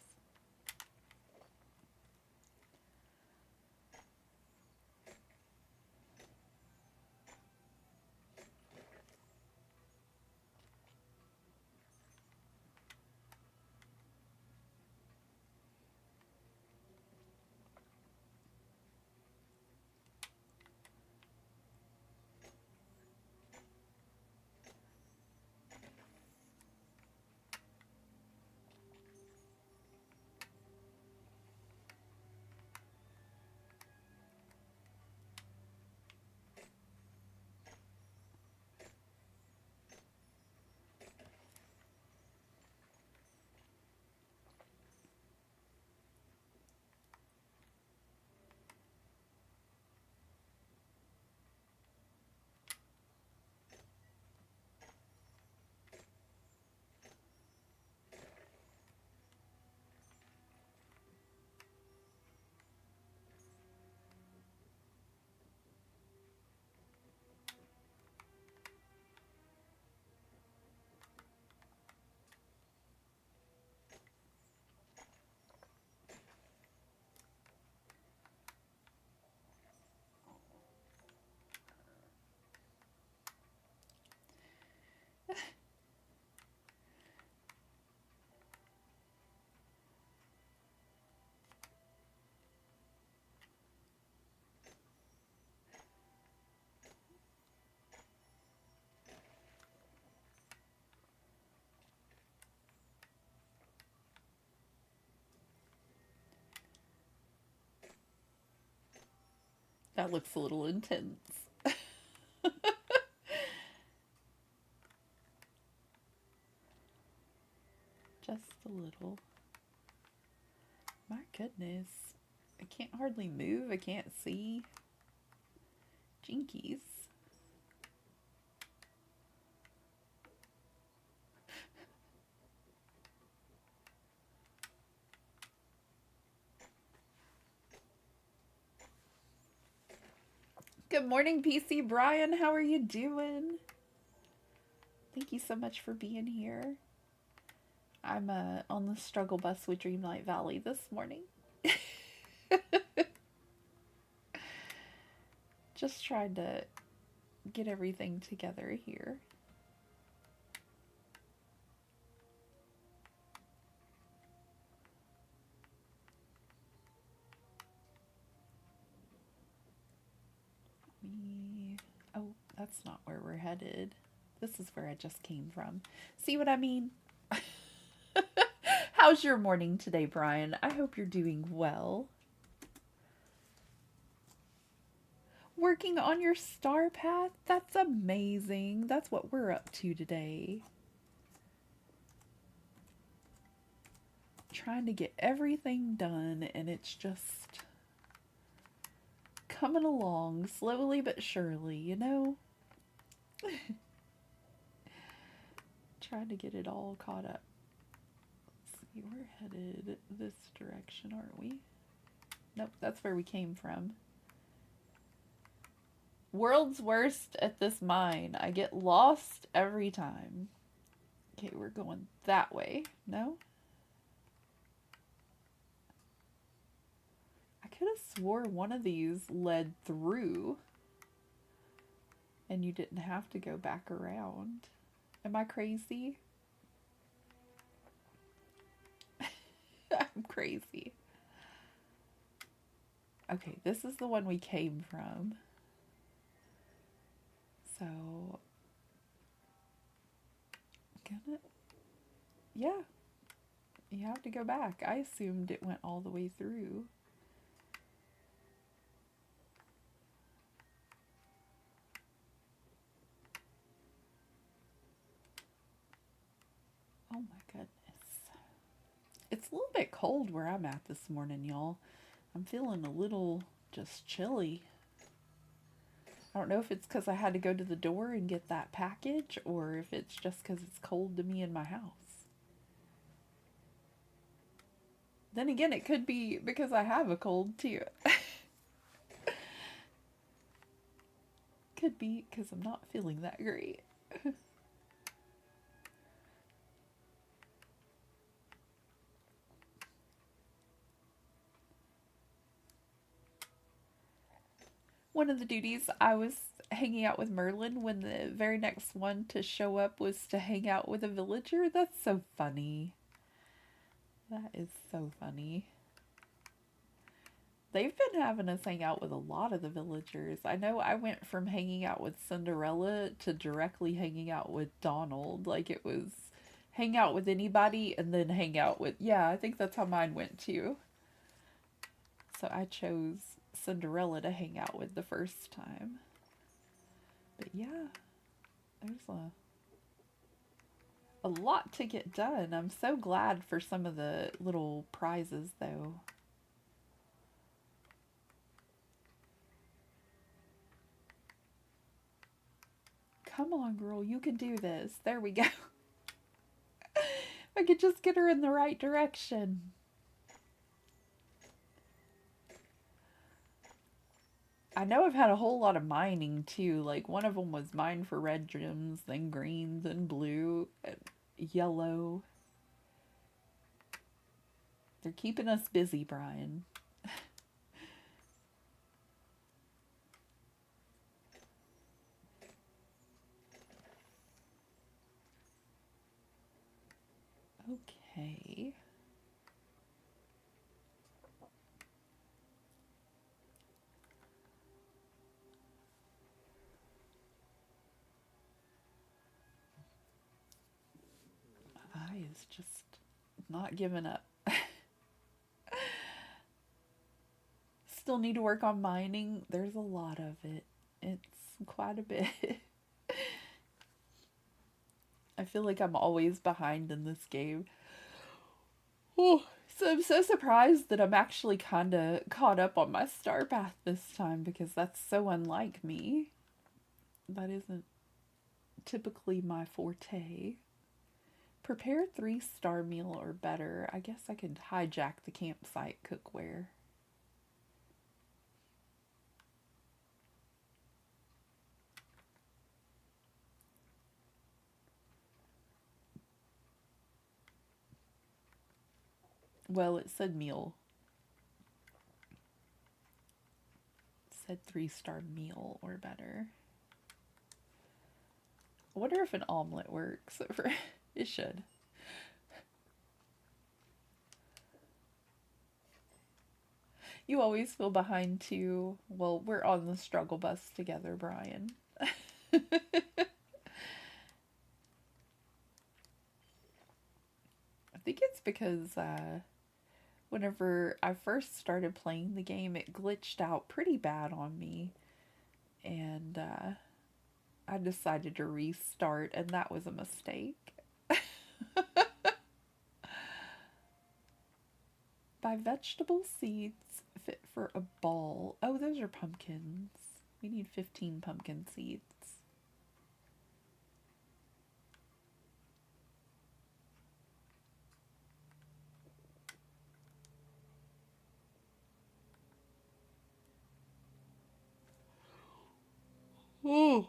That looks a little intense. Just a little. My goodness. I can't hardly move. I can't see. Jinkies. Good morning, PC Brian. How are you doing? Thank you so much for being here. I'm on the struggle bus with Dreamlight Valley this morning. Just trying to get everything together here. Oh, that's not where we're headed. This is where I just came from. See what I mean? How's your morning today, Brian? I hope you're doing well. Working on your star path? That's amazing. That's what we're up to today. Trying to get everything done, and it's just coming along slowly but surely, you know? Trying to get it all caught up. Let's see, we're headed this direction, aren't we? Nope, that's where we came from. World's worst at this mine. I get lost every time. Okay, we're going that way. No? I could have swore one of these led through and you didn't have to go back around. Am I crazy? I'm crazy. Okay, this is the one we came from. So, yeah, you have to go back. I assumed it went all the way through. Oh my goodness. It's a little bit cold where I'm at this morning, y'all. I'm feeling a little just chilly. I don't know if it's because I had to go to the door and get that package, or if it's just because it's cold to me in my house. Then again, it could be because I have a cold too. Could be because I'm not feeling that great. One of the duties, I was hanging out with Merlin when the very next one to show up was to hang out with a villager. That's so funny. That is so funny. They've been having us hang out with a lot of the villagers. I know I went from hanging out with Cindrelle to directly hanging out with Donald. Like it was hang out with anybody and then hang out with... Yeah, I think that's how mine went too. So I chose Cindrelle to hang out with the first time. But yeah, there's a lot to get done. I'm so glad for some of the little prizes though. Come on, girl, you can do this. There we go. I could just get her in the right direction. I know I've had a whole lot of mining too. Like one of them was mine for red gems, then greens and blue and yellow. They're keeping us busy, Brian. Okay. My eye is just not giving up. still need to work on mining. There's a lot of it. It's quite a bit. I feel like I'm always behind in this game. Oh, so I'm so surprised that I'm actually kind of caught up on my star path this time because that's so unlike me. That isn't typically my forte. Prepare 3-star meal or better. I guess I could hijack the campsite cookware. Well, it said meal. It said 3-star meal or better. I wonder if an omelet works. It should. You always feel behind too. Well, we're on the struggle bus together, Brian. I think it's because whenever I first started playing the game, it glitched out pretty bad on me. And I decided to restart, and that was a mistake. Buy vegetable seeds fit for a ball. Oh, those are pumpkins. We need 15 pumpkin seeds. Oh,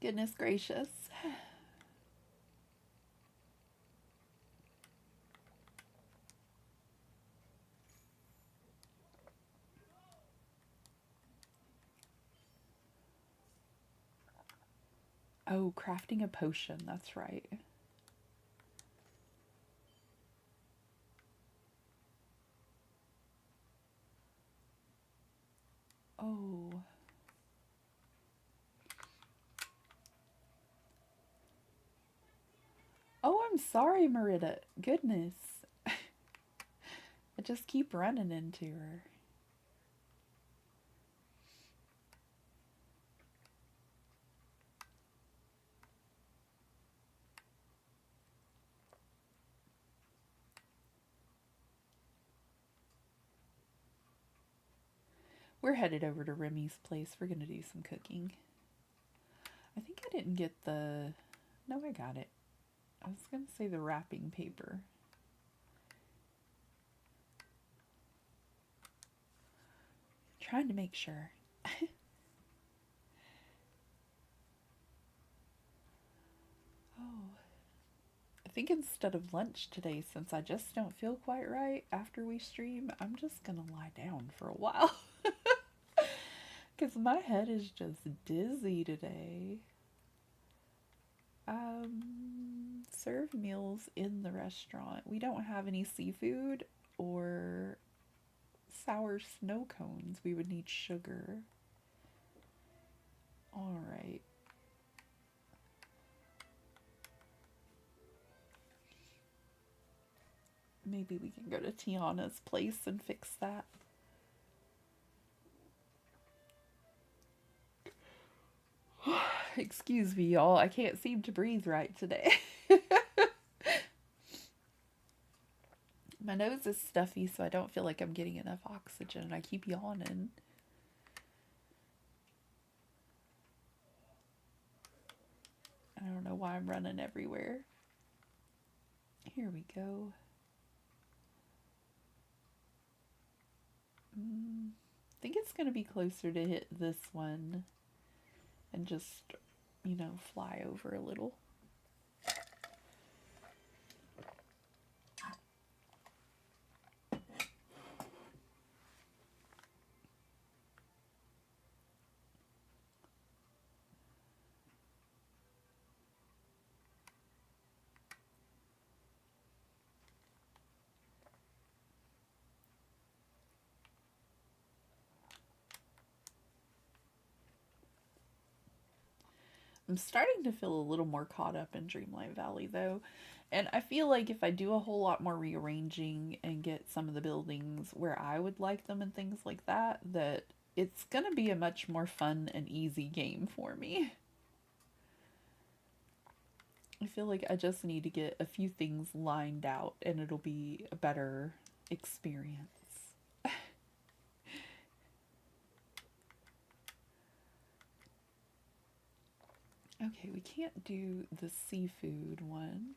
goodness gracious. Oh, crafting a potion, that's right. Oh. Oh, I'm sorry, Merida. Goodness. I just keep running into her. We're headed over to Remy's place. We're going to do some cooking. I think I didn't get the... No, I got it. I was going to say the wrapping paper. Trying to make sure. Oh. I think instead of lunch today, since I just don't feel quite right after we stream, I'm just going to lie down for a while. Because my head is just dizzy today. Serve meals in the restaurant. We don't have any seafood or sour snow cones. We would need sugar. Alright. Maybe we can go to Tiana's place and fix that. Excuse me, y'all. I can't seem to breathe right today. My nose is stuffy, so I don't feel like I'm getting enough oxygen. I keep yawning. I don't know why I'm running everywhere. Here we go. I think it's going to be closer to hit this one and just, you know, fly over a little. I'm starting to feel a little more caught up in Dreamlight Valley though. And I feel like if I do a whole lot more rearranging and get some of the buildings where I would like them and things like that, that it's going to be a much more fun and easy game for me. I feel like I just need to get a few things lined out and it'll be a better experience. Okay, we can't do the seafood one.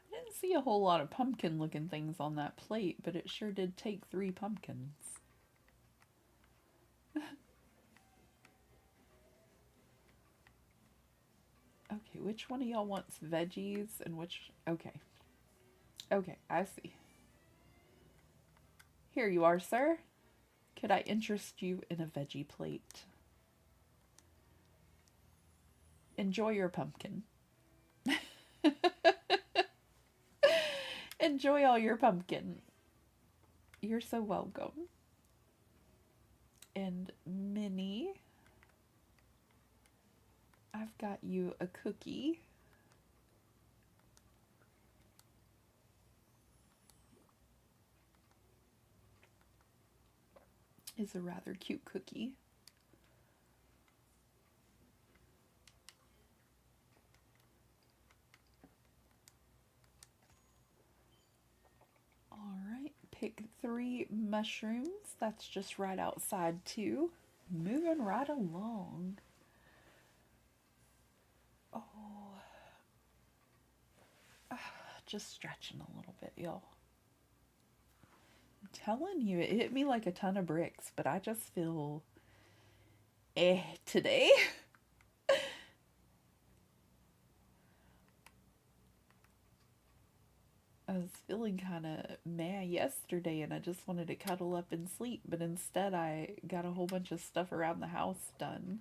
I didn't see a whole lot of pumpkin looking things on that plate, but it sure did take 3 pumpkins. Okay, which one of y'all wants veggies and which... Okay. Okay, I see. Here you are, sir. Could I interest you in a veggie plate? Enjoy your pumpkin. Enjoy all your pumpkin. You're so welcome. And Minnie, I've got you a cookie. Is a rather cute cookie. Alright, pick 3 mushrooms. That's just right outside too. Moving right along. Oh. Just stretching a little bit, y'all. I'm telling you, it hit me like a ton of bricks, but I just feel today. I was feeling kind of meh yesterday and I just wanted to cuddle up and sleep, but instead I got a whole bunch of stuff around the house done.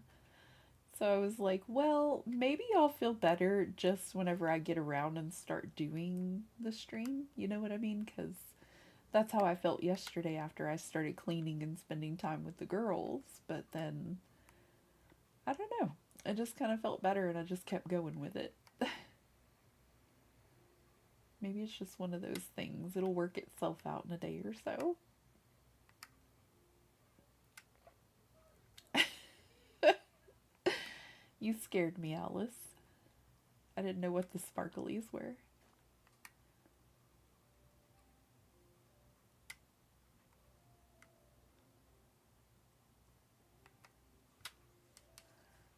So I was like, well, maybe I'll feel better just whenever I get around and start doing the stream. You know what I mean? Because that's how I felt yesterday after I started cleaning and spending time with the girls. But then, I don't know. I just kind of felt better and I just kept going with it. Maybe it's just one of those things. It'll work itself out in a day or so. You scared me, Alice. I didn't know what the sparklies were.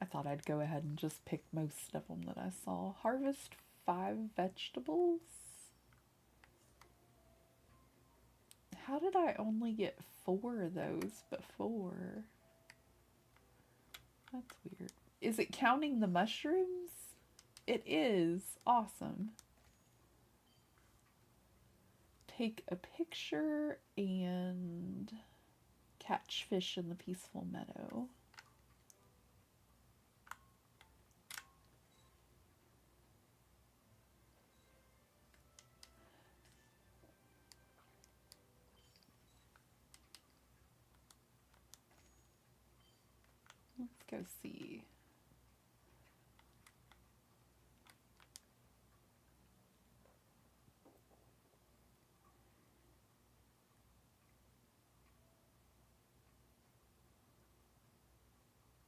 I thought I'd go ahead and just pick most of them that I saw. Harvest 5 vegetables? How did I only get 4 of those before? That's weird. Is it counting the mushrooms? It is. Awesome. Take a picture and catch fish in the peaceful meadow. Let's go see.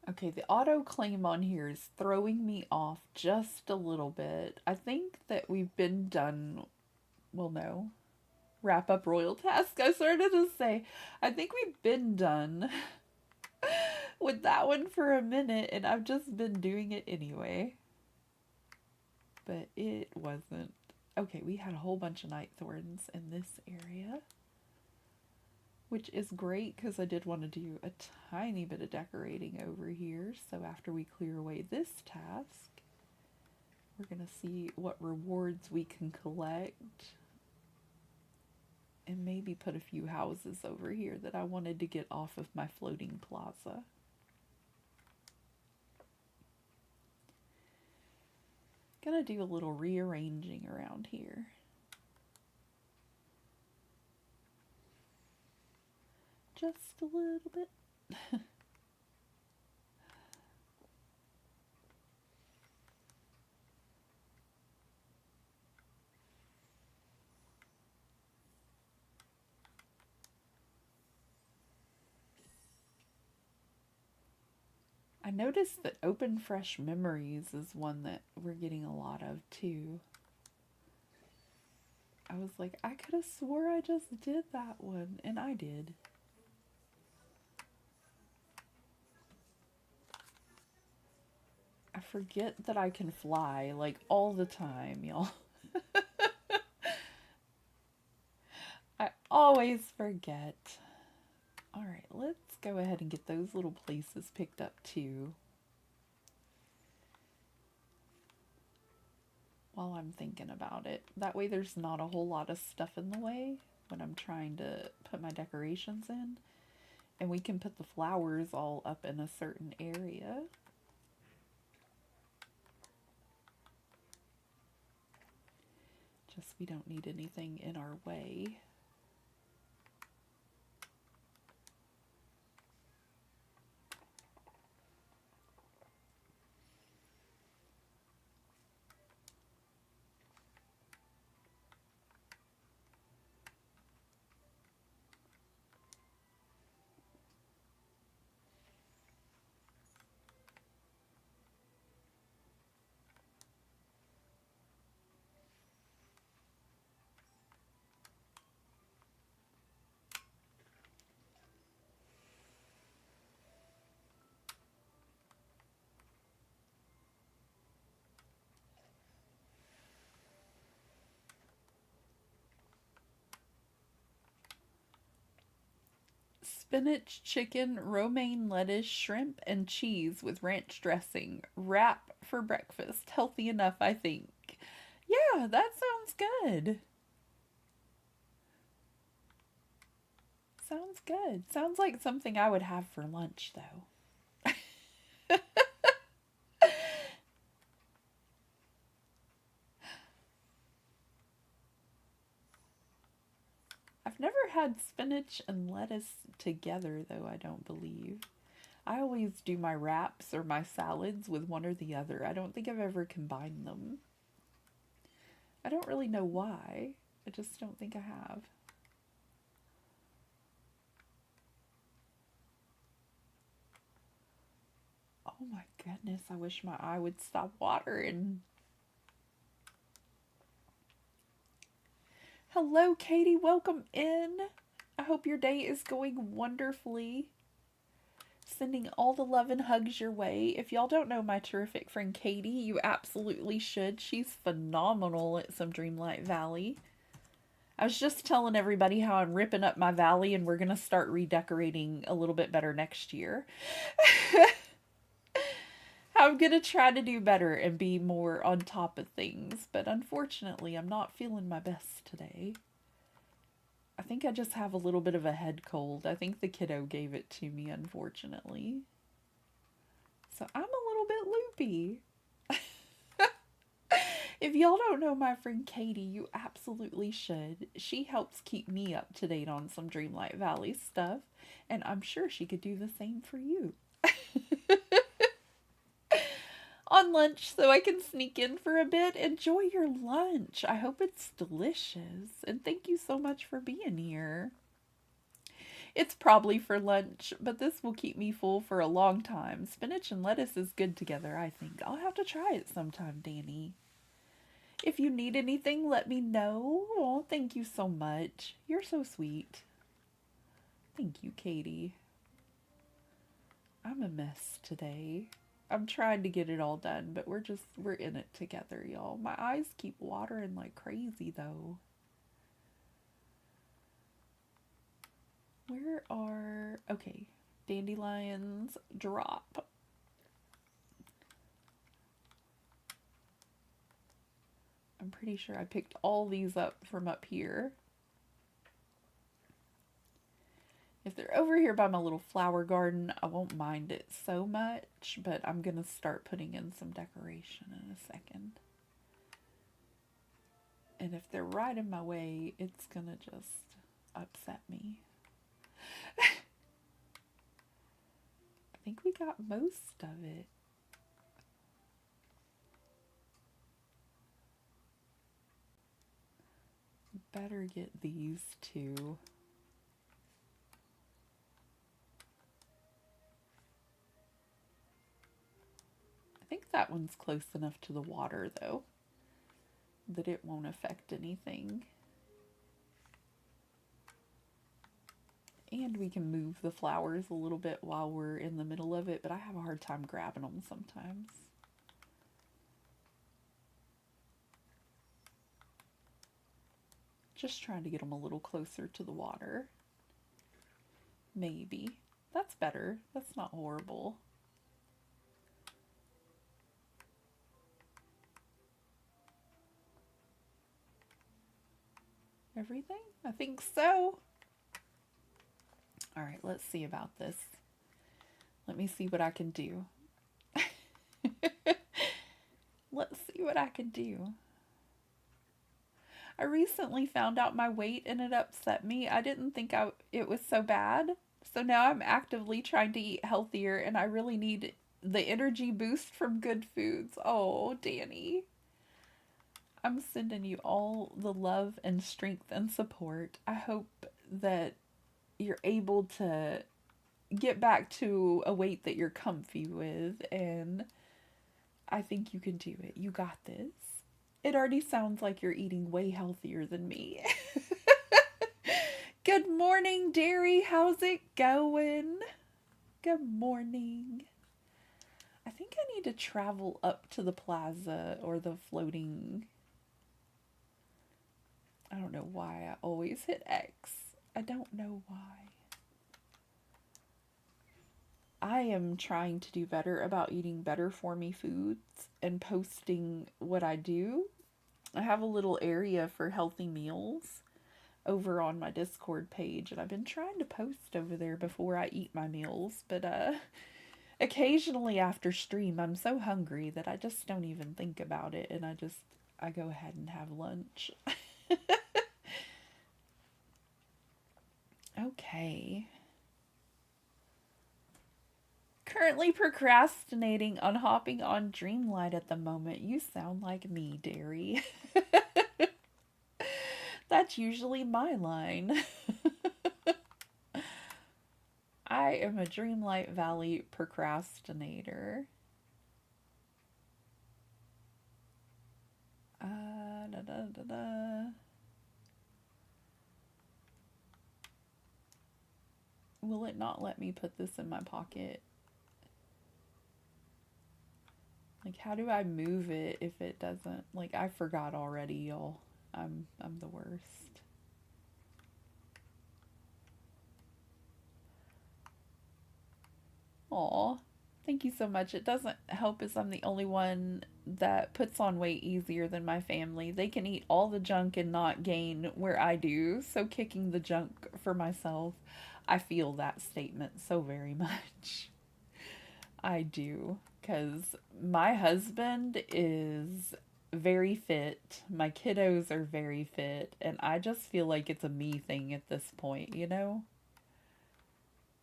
Okay, the auto claim on here is throwing me off just a little bit. I think that we've been done. Well, no. Wrap up royal task. I started to say, I think we've been done with that one for a minute, and I've just been doing it anyway. But it wasn't. Okay, we had a whole bunch of night thorns in this area, which is great because I did want to do a tiny bit of decorating over here. So after we clear away this task, we're going to see what rewards we can collect and maybe put a few houses over here that I wanted to get off of my floating plaza. Gonna do a little rearranging around here. Just a little bit. I noticed that Open Fresh Memories is one that we're getting a lot of too. I was like, I could have swore I just did that one, and I did. I forget that I can fly, like, all the time, y'all. I always forget. Alright, let's go ahead and get those little places picked up too. While I'm thinking about it. That way there's not a whole lot of stuff in the way when I'm trying to put my decorations in. And we can put the flowers all up in a certain area. Just we don't need anything in our way. Spinach, chicken, romaine lettuce, shrimp, and cheese with ranch dressing. Wrap for breakfast. Healthy enough, I think. Yeah, that sounds good. Sounds good. Sounds like something I would have for lunch, though. I've never had spinach and lettuce together, though, I don't believe. I always do my wraps or my salads with one or the other. I don't think I've ever combined them. I don't really know why. I just don't think I have. Oh my goodness, I wish my eye would stop watering. Hello, Katie. Welcome in. I hope your day is going wonderfully. Sending all the love and hugs your way. If y'all don't know my terrific friend Katie, you absolutely should. She's phenomenal at some Dreamlight Valley. I was just telling everybody how I'm ripping up my valley and we're going to start redecorating a little bit better next year. I'm going to try to do better and be more on top of things, but unfortunately, I'm not feeling my best today. I think I just have a little bit of a head cold. I think the kiddo gave it to me, unfortunately. So I'm a little bit loopy. If y'all don't know my friend Katie, you absolutely should. She helps keep me up to date on some Dreamlight Valley stuff, and I'm sure she could do the same for you. On lunch, so I can sneak in for a bit. Enjoy your lunch. I hope it's delicious. And thank you so much for being here. It's probably for lunch, but this will keep me full for a long time. Spinach and lettuce is good together, I think. I'll have to try it sometime, Danny. If you need anything, let me know. Oh, thank you so much. You're so sweet. Thank you, Katie. I'm a mess today. I'm trying to get it all done, but we're in it together, y'all. My eyes keep watering like crazy, though. Okay, dandelions drop. I'm pretty sure I picked all these up from up here. If they're over here by my little flower garden, I won't mind it so much, but I'm going to start putting in some decoration in a second. And if they're right in my way, it's going to just upset me. I think we got most of it. Better get these two. that one's close enough to the water, though, that it won't affect anything. And we can move the flowers a little bit while we're in the middle of it, but I have a hard time grabbing them sometimes. Just trying to get them a little closer to the water. Maybe. That's better. That's not horrible. Everything? I think so. All right, let's see about this. Let me see what I can do. Let's see what I can do. I recently found out my weight and it upset me. I didn't think it was so bad. So now I'm actively trying to eat healthier and I really need the energy boost from good foods. Oh, Danny. I'm sending you all the love and strength and support. I hope that you're able to get back to a weight that you're comfy with, and I think you can do it. You got this. It already sounds like you're eating way healthier than me. Good morning, Derry. How's it going? Good morning. I think I need to travel up to the plaza or the floating. I don't know why I always hit X. I don't know why. I am trying to do better about eating better for me foods and posting what I do. I have a little area for healthy meals over on my Discord page, and I've been trying to post over there before I eat my meals, but occasionally after stream I'm so hungry that I just don't even think about it, and I go ahead and have lunch. Okay. Currently procrastinating on hopping on Dreamlight at the moment. You sound like me, Derry. That's usually my line. I am a Dreamlight Valley procrastinator. Da, da, da, da. Will it not let me put this in my pocket? Like, how do I move it if it doesn't? Like, I forgot already, y'all. I'm the worst. Aw, thank you so much. It doesn't help as I'm the only one that puts on weight easier than my family. They can eat all the junk and not gain where I do. So kicking the junk for myself, I feel that statement so very much. I do, because my husband is very fit. My kiddos are very fit, and I just feel like it's a me thing at this point, you know?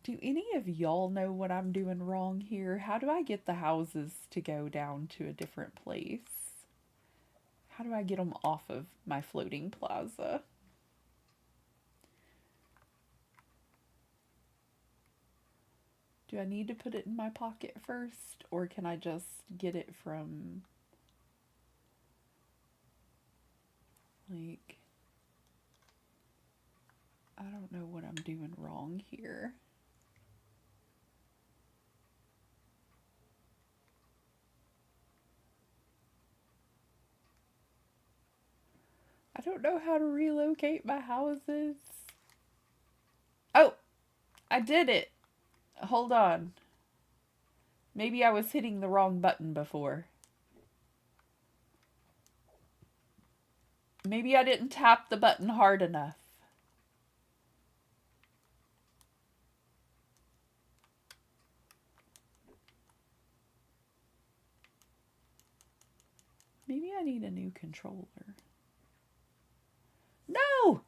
Do any of y'all know what I'm doing wrong here? How do I get the houses to go down to a different place? How do I get them off of my floating plaza? Do I need to put it in my pocket first, or can I just get it from, like, I don't know what I'm doing wrong here. I don't know how to relocate my houses. Oh, I did it. Hold on. Maybe I was hitting the wrong button before. Maybe I didn't tap the button hard enough. Maybe I need a new controller. No!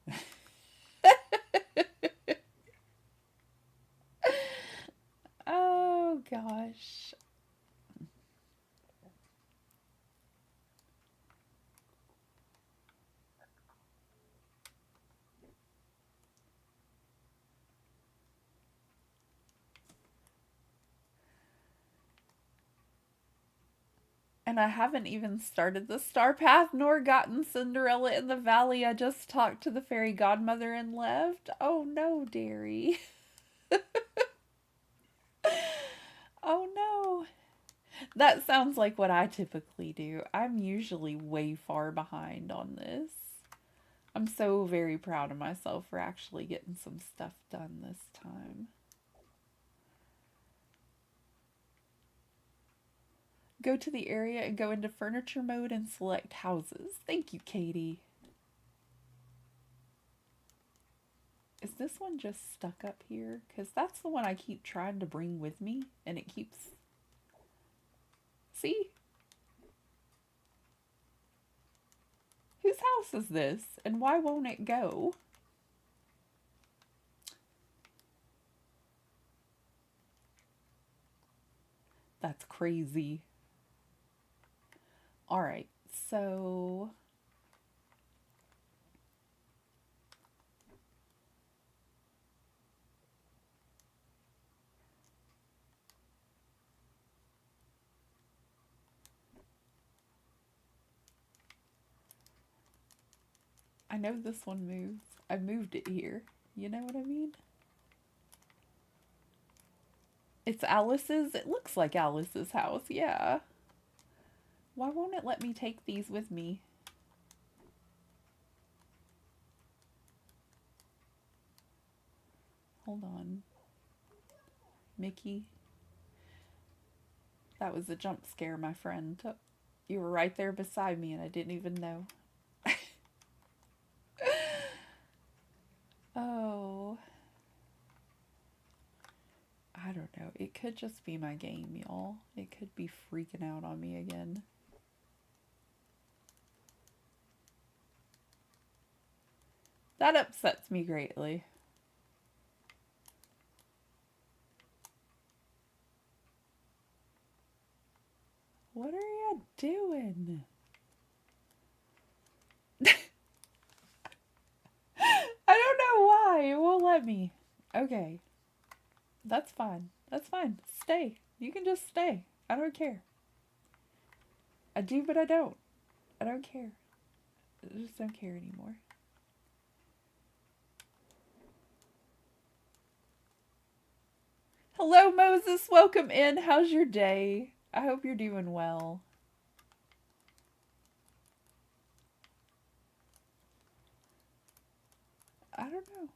Oh gosh. And I haven't even started the star path nor gotten Cinderella in the valley. I just talked to the fairy godmother and left. Oh no, dearie. Oh no. That sounds like what I typically do. I'm usually way far behind on this. I'm so very proud of myself for actually getting some stuff done this time. Go to the area and go into furniture mode and select houses. Thank you, Katie. Is this one just stuck up here? Because that's the one I keep trying to bring with me, and it keeps... See? Whose house is this? And why won't it go? That's crazy. Alright, so... I know this one moves. I moved it here. You know what I mean? It's Alice's? It looks like Alice's house, yeah. Why won't it let me take these with me? Hold on. Mickey. That was a jump scare, my friend. You were right there beside me and I didn't even know. Oh. I don't know. It could just be my game, y'all. It could be freaking out on me again. That upsets me greatly. What are you doing? I don't know why. It won't let me. Okay. That's fine. That's fine. Stay. You can just stay. I don't care. I do, but I don't. I don't care. I just don't care anymore. Hello, Moses. Welcome in. How's your day? I hope you're doing well. I don't know.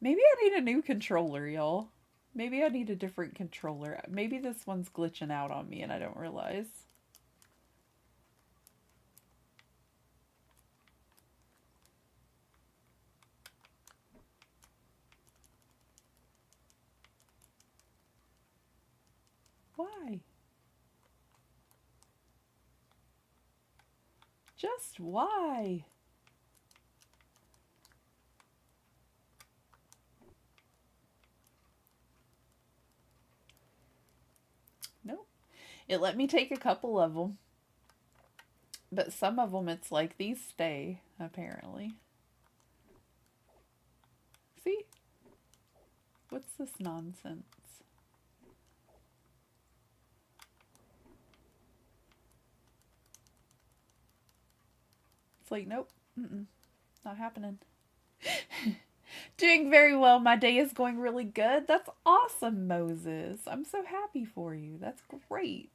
Maybe I need a new controller, y'all. Maybe I need a different controller. Maybe this one's glitching out on me and I don't realize. Why? Just why? Nope. It let me take a couple of them. But some of them, it's like, these stay, apparently. See? What's this nonsense? It's like, nope. Not happening. Doing very well. My day is going really good. That's awesome, Moses. I'm so happy for you. That's great.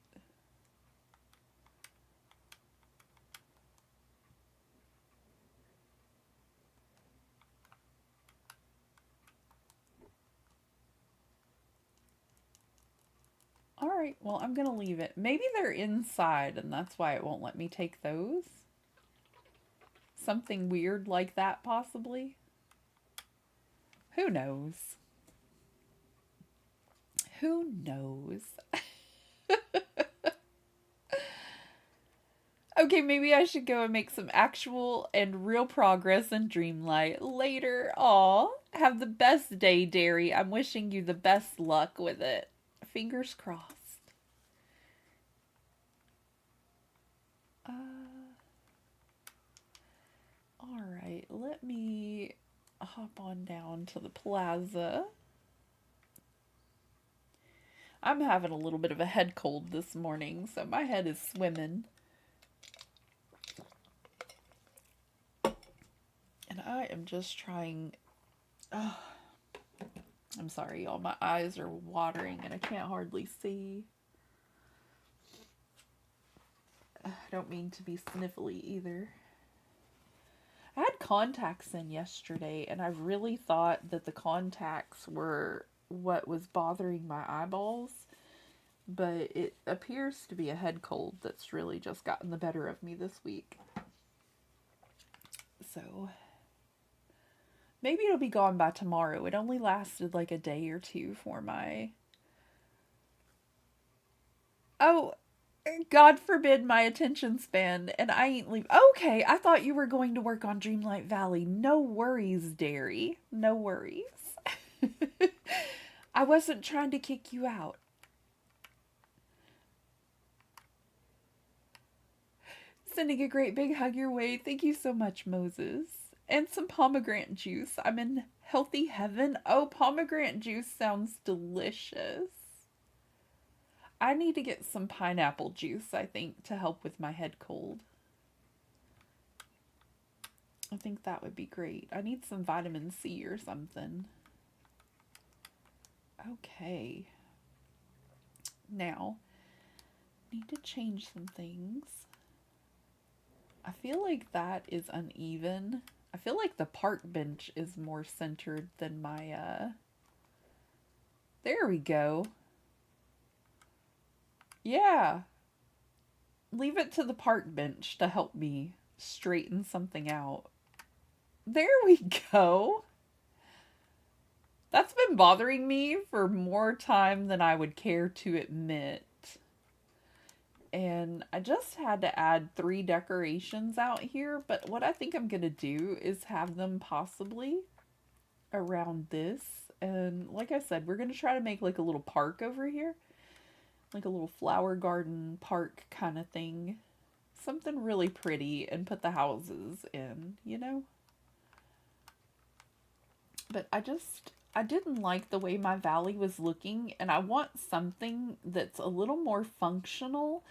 Alright, well, I'm going to leave it. Maybe they're inside, and that's why it won't let me take those. Something weird like that, possibly. Who knows? Who knows? Okay, maybe I should go and make some actual and real progress in Dreamlight later. Aw, have the best day, Derry. I'm wishing you the best luck with it. Fingers crossed. Alright, let me hop on down to the plaza. I'm having a little bit of a head cold this morning, so my head is swimming. And I am just trying. Oh, I'm sorry, y'all. My eyes are watering and I can't hardly see. I don't mean to be sniffly either. I had contacts in yesterday, and I really thought that the contacts were what was bothering my eyeballs, but it appears to be a head cold that's really just gotten the better of me this week. So, maybe it'll be gone by tomorrow. It only lasted like a day or two for my... Oh, God forbid my attention span, and I ain't leave. Okay, I thought you were going to work on Dreamlight Valley. No worries, Derry. No worries. I wasn't trying to kick you out. Sending a great big hug your way. Thank you so much, Moses. And some pomegranate juice. I'm in healthy heaven. Oh, pomegranate juice sounds delicious. I need to get some pineapple juice, I think, to help with my head cold. I think that would be great. I need some vitamin C or something. Okay. Now, need to change some things. I feel like that is uneven. I feel like the park bench is more centered than my, There we go. Yeah. Leave it to the park bench to help me straighten something out. There we go. That's been bothering me for more time than I would care to admit. And I just had to add 3 decorations out here, but what I think I'm going to do is have them possibly around this. And like I said, we're going to try to make like a little park over here. Like a little flower garden park kind of thing. Something really pretty and put the houses in, you know? But I didn't like the way my valley was looking, and I want something that's a little more functional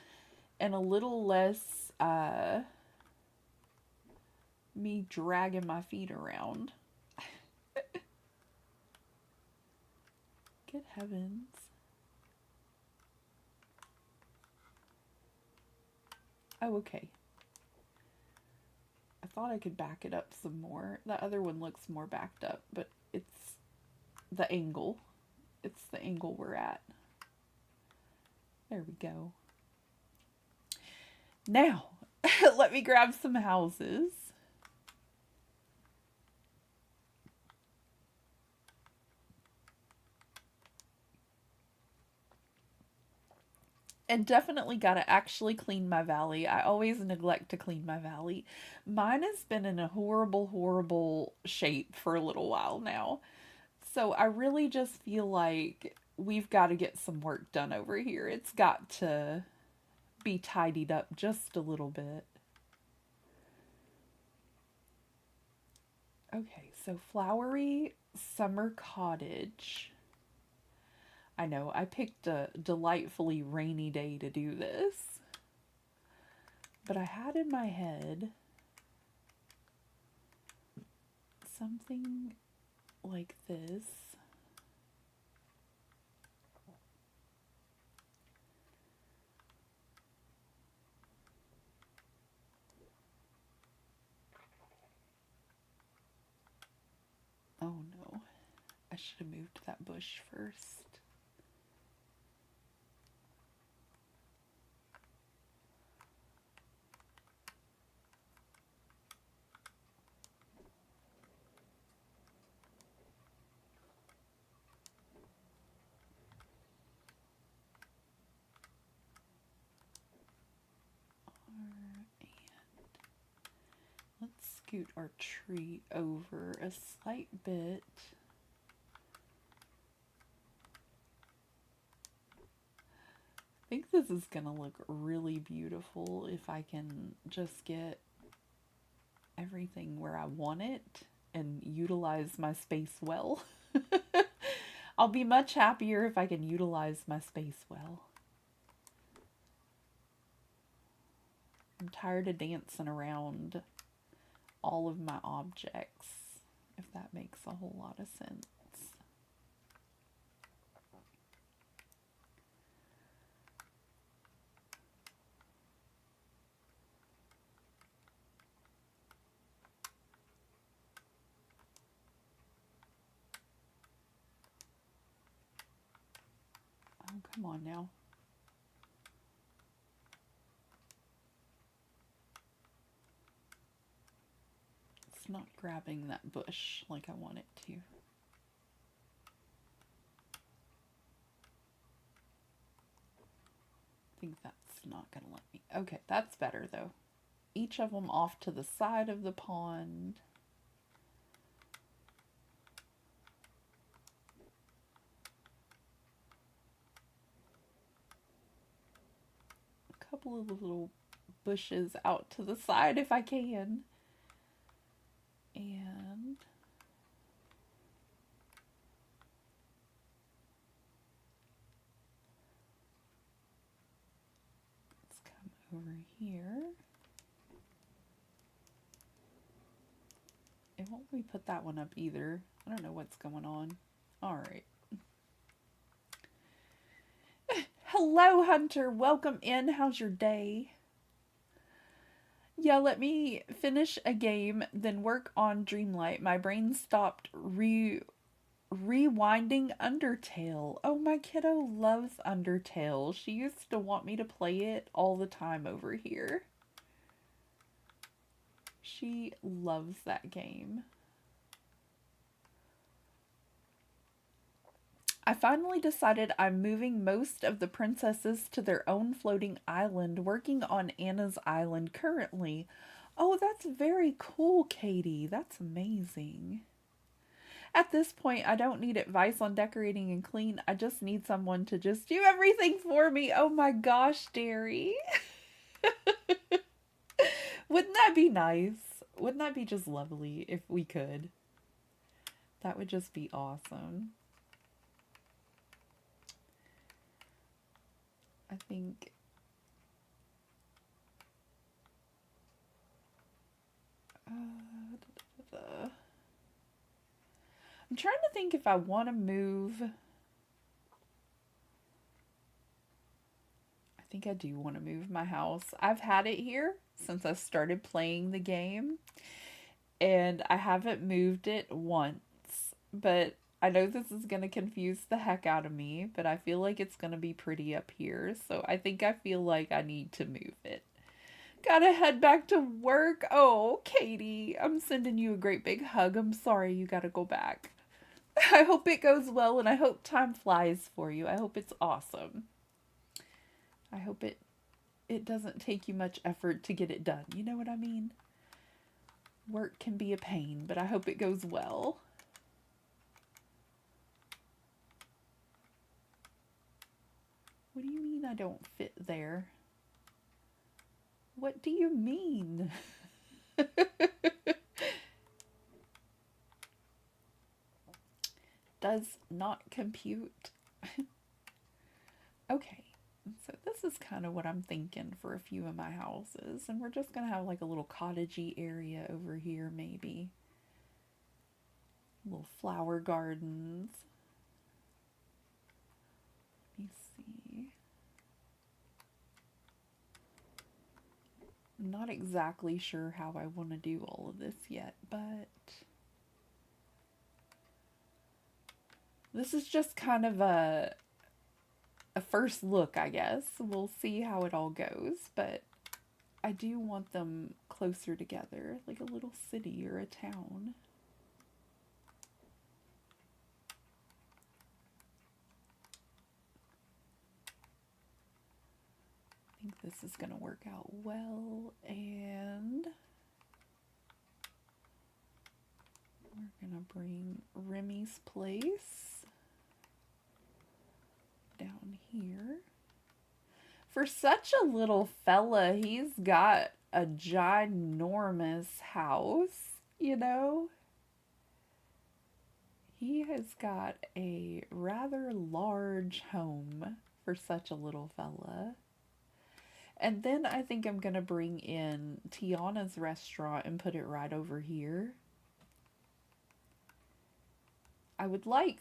and a little less me dragging my feet around. Good heavens. Oh, okay. I thought I could back it up some more. The other one looks more backed up, but it's the angle. It's the angle we're at. There we go. Now, let me grab some houses. And definitely got to actually clean my valley. I always neglect to clean my valley. Mine has been in a horrible, horrible shape for a little while now. So I really just feel like we've got to get some work done over here. It's got to be tidied up just a little bit. Okay, so flowery summer cottage. I know, I picked a delightfully rainy day to do this. But I had in my head something like this. Oh no, I should have moved that bush first. Let's scoot our tree over a slight bit. I think this is gonna look really beautiful if I can just get everything where I want it and utilize my space well. I'll be much happier if I can utilize my space well. I'm tired of dancing around all of my objects, if that makes a whole lot of sense. Oh, come on now. It's not grabbing that bush like I want it to. I think that's not going to let me. Okay, that's better though. Each of them off to the side of the pond. A couple of little bushes out to the side if I can. And let's come over here. It won't let me put that one up either. I don't know what's going on. All right. Hello, Hunter. Welcome in. How's your day? Yeah, let me finish a game, then work on Dreamlight. My brain stopped rewinding Undertale. Oh, my kiddo loves Undertale. She used to want me to play it all the time over here. She loves that game. I finally decided I'm moving most of the princesses to their own floating island, working on Anna's island currently. Oh, that's very cool, Katie. That's amazing. At this point, I don't need advice on decorating and clean. I just need someone to just do everything for me. Oh my gosh, Derry. Wouldn't that be nice? Wouldn't that be just lovely if we could? That would just be awesome. I think I'm trying to think if I want to move. I think I do want to move my house. I've had it here since I started playing the game, and I haven't moved it once, but I know this is going to confuse the heck out of me, but I feel like it's going to be pretty up here, so I think I feel like I need to move it. Gotta head back to work. Oh, Katie, I'm sending you a great big hug. I'm sorry you gotta go back. I hope it goes well, and I hope time flies for you. I hope it's awesome. I hope it doesn't take you much effort to get it done. You know what I mean? Work can be a pain, but I hope it goes well. What do you mean I don't fit there? What do you mean? Does not compute. Okay, so this is kind of what I'm thinking for a few of my houses. And we're just going to have like a little cottagey area over here maybe. Little flower gardens. Let me see. I'm not exactly sure how I want to do all of this yet, but this is just kind of a first look, I guess. We'll see how it all goes, but I do want them closer together, like a little city or a town. I think this is going to work out well, and we're going to bring Remy's place down here. For such a little fella, he's got a ginormous house, you know? He has got a rather large home for such a little fella. And then I think I'm going to bring in Tiana's restaurant and put it right over here. I would like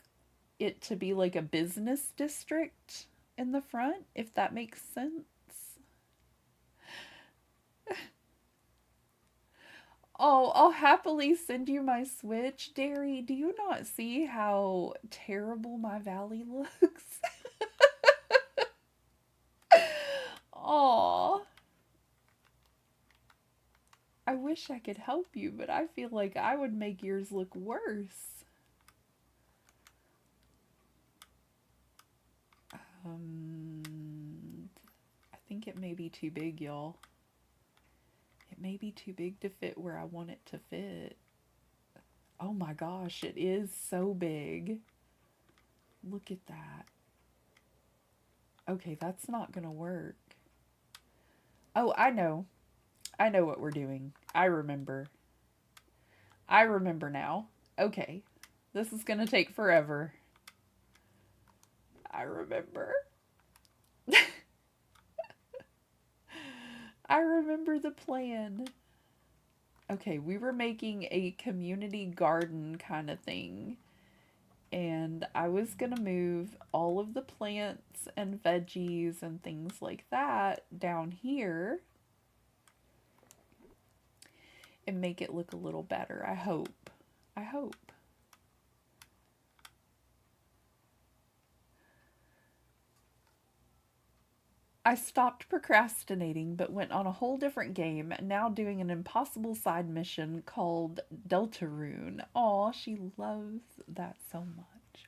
it to be like a business district in the front, if that makes sense. Oh, I'll happily send you my Switch, Derry. Do you not see how terrible my valley looks? Aw. I wish I could help you, but I feel like I would make yours look worse. I think it may be too big, y'all. It may be too big to fit where I want it to fit. Oh my gosh, it is so big. Look at that. Okay, that's not gonna work. Oh, I know. I know what we're doing. I remember. I remember now. Okay. This is gonna take forever. I remember. I remember the plan. Okay, we were making a community garden kind of thing. And I was gonna move all of the plants and veggies and things like that down here and make it look a little better. I hope. I hope. I stopped procrastinating but went on a whole different game, now doing an impossible side mission called Deltarune. Aw, she loves that so much.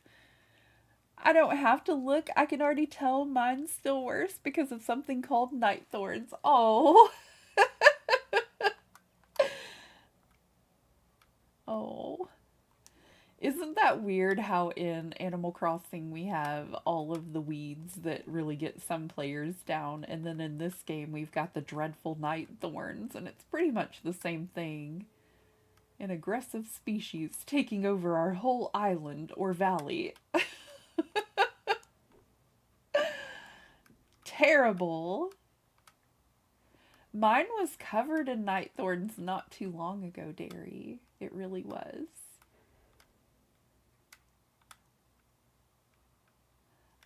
I don't have to look. I can already tell mine's still worse because of something called night thorns. Oh. Oh. Isn't that weird how in Animal Crossing we have all of the weeds that really get some players down, and then in this game we've got the dreadful night thorns, and it's pretty much the same thing. An aggressive species taking over our whole island or valley. Terrible. Mine was covered in night thorns not too long ago, Derry. It really was.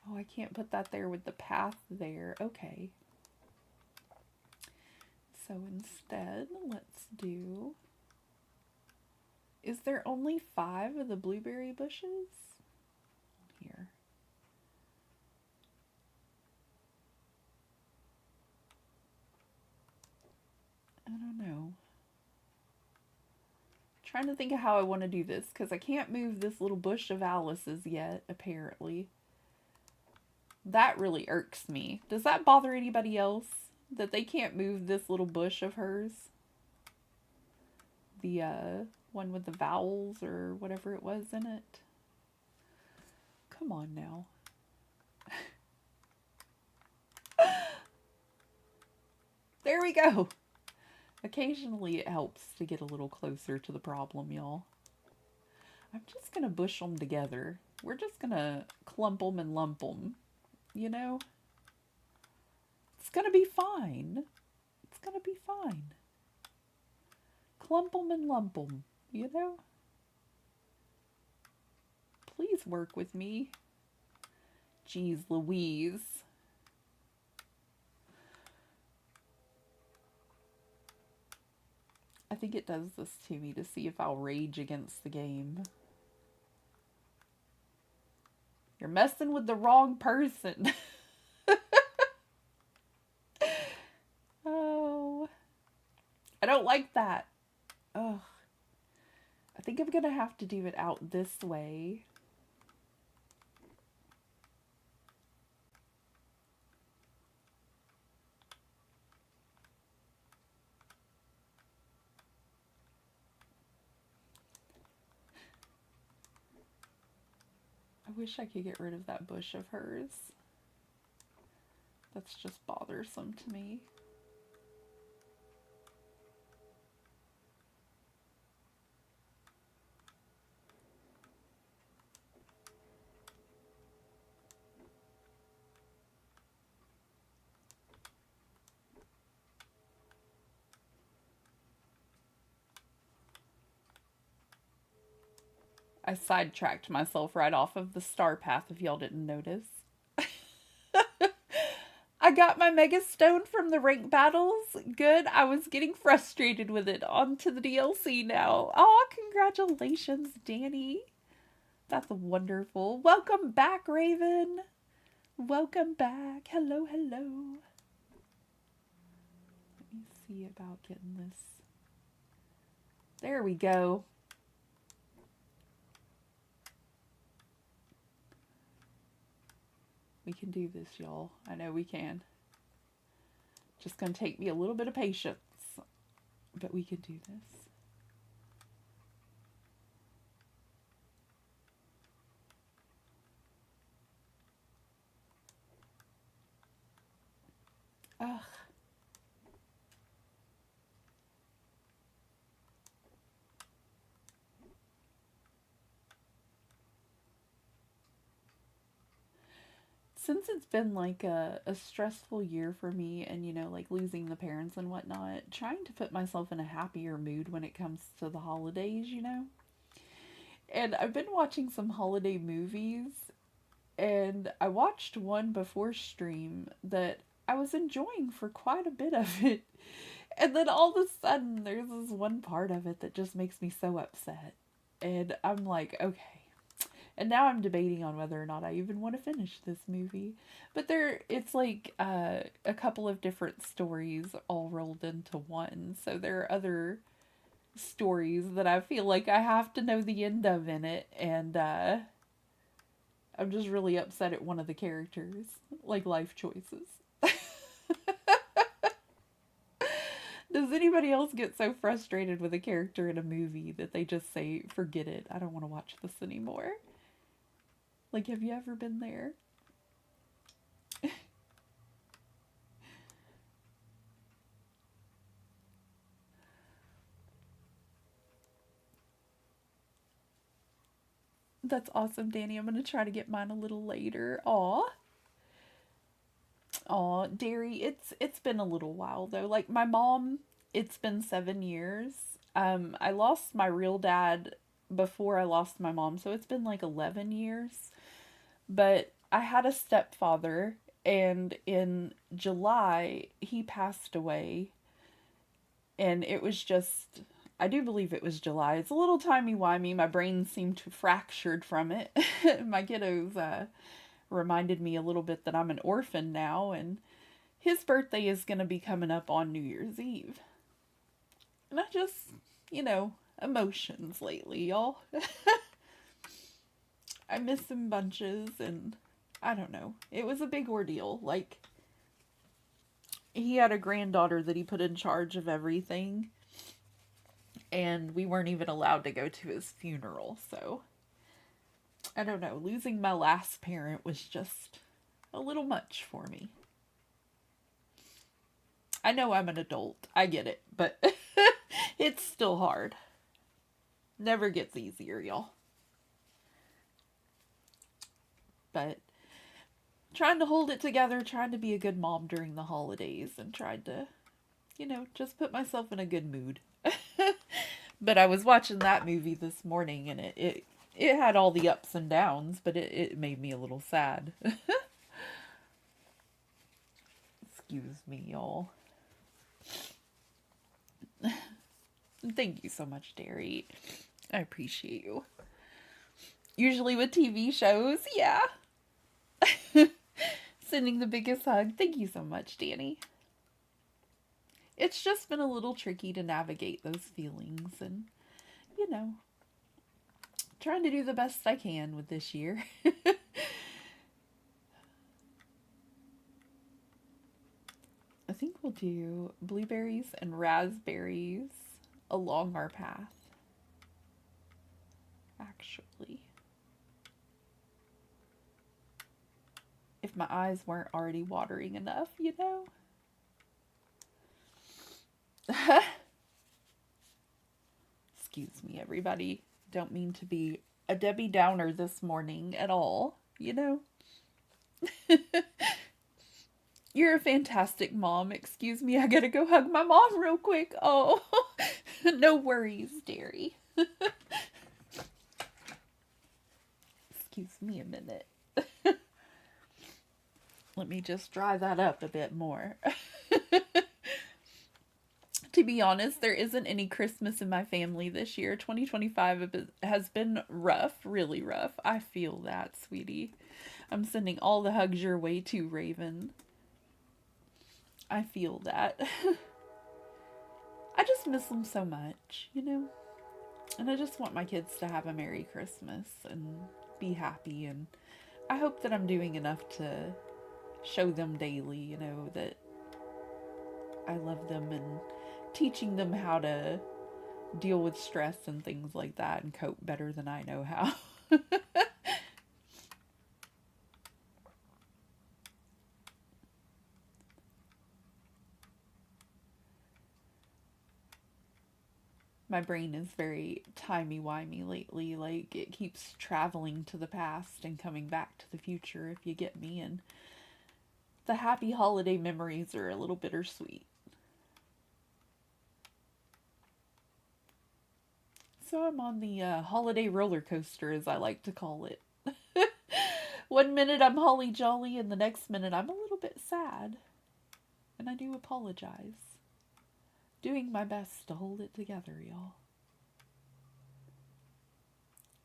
Oh, I can't put that there with the path there. Okay. So instead, let's do... Is there only 5 of the blueberry bushes? Here. I don't know. Trying to think of how I want to do this, because I can't move this little bush of Alice's yet, apparently. That really irks me. Does that bother anybody else? That they can't move this little bush of hers? The, one with the vowels or whatever it was in it? Come on now. There we go. Occasionally it helps to get a little closer to the problem, y'all. I'm just going to bush them together. We're just going to clump them and lump them. You know? It's going to be fine. It's going to be fine. Clump them and lump them. You know? Please work with me. Jeez Louise. I think it does this to me to see if I'll rage against the game. You're messing with the wrong person. Oh. I don't like that. Ugh. I think I'm gonna have to do it out this way. I wish I could get rid of that bush of hers. That's just bothersome to me. I sidetracked myself right off of the star path if y'all didn't notice. I got my Mega Stone from the rank battles. Good. I was getting frustrated with it. On to the DLC now. Oh, congratulations, Danny. That's wonderful. Welcome back, Raven. Welcome back. Hello, hello. Let me see about getting this. There we go. We can do this, y'all. I know we can. Just gonna take me a little bit of patience, but we can do this. Ugh. Since it's been like a stressful year for me and, you know, like losing the parents and whatnot, trying to put myself in a happier mood when it comes to the holidays, you know? And I've been watching some holiday movies, and I watched one before stream that I was enjoying for quite a bit of it. And then all of a sudden, there's this one part of it that just makes me so upset. And I'm like, okay. And now I'm debating on whether or not I even want to finish this movie. But it's like a couple of different stories all rolled into one. So there are other stories that I feel like I have to know the end of in it. And I'm just really upset at one of the characters. Like life choices. Does anybody else get so frustrated with a character in a movie that they just say, forget it, I don't want to watch this anymore? Like, have you ever been there? That's awesome, Danny. I'm going to try to get mine a little later. Aw. Aw, Derry, it's been a little while, though. Like, my mom, it's been 7 years. I lost my real dad before I lost my mom, so it's been like 11 years. But I had a stepfather, and in July, he passed away. And it was just, I do believe it was July. It's a little timey-wimey. My brain seemed to fractured from it. My kiddos reminded me a little bit that I'm an orphan now, and his birthday is going to be coming up on New Year's Eve. And I just, you know, emotions lately, y'all. I miss him bunches, and I don't know. It was a big ordeal. Like, he had a granddaughter that he put in charge of everything, and we weren't even allowed to go to his funeral, so I don't know. Losing my last parent was just a little much for me. I know I'm an adult. I get it, but it's still hard. Never gets easier, y'all. But trying to hold it together, trying to be a good mom during the holidays, and trying to, you know, just put myself in a good mood. But I was watching that movie this morning, and it had all the ups and downs, but it made me a little sad. Excuse me, y'all. Thank you so much, Derry. I appreciate you. Usually with TV shows, yeah. Sending the biggest hug. Thank you so much, Danny. It's just been a little tricky to navigate those feelings, and, you know, trying to do the best I can with this year. I think we'll do blueberries and raspberries along our path. Actually, if my eyes weren't already watering enough, you know? Excuse me, everybody. Don't mean to be a Debbie Downer this morning at all, you know? You're a fantastic mom. Excuse me, I gotta go hug my mom real quick. Oh, no worries, Derry. Excuse me a minute. Let me just dry that up a bit more. To be honest, there isn't any Christmas in my family this year. 2025 has been rough, really rough. I feel that, sweetie. I'm sending all the hugs your way too, Raven. I feel that. I just miss them so much, you know? And I just want my kids to have a Merry Christmas and be happy. And I hope that I'm doing enough to show them daily, you know, that I love them and teaching them how to deal with stress and things like that and cope better than I know how. My brain is very timey-wimey lately. Like, it keeps traveling to the past and coming back to the future, if you get me. And the happy holiday memories are a little bittersweet. So I'm on the holiday roller coaster, as I like to call it. One minute I'm holly jolly, and the next minute I'm a little bit sad. And I do apologize. Doing my best to hold it together, y'all.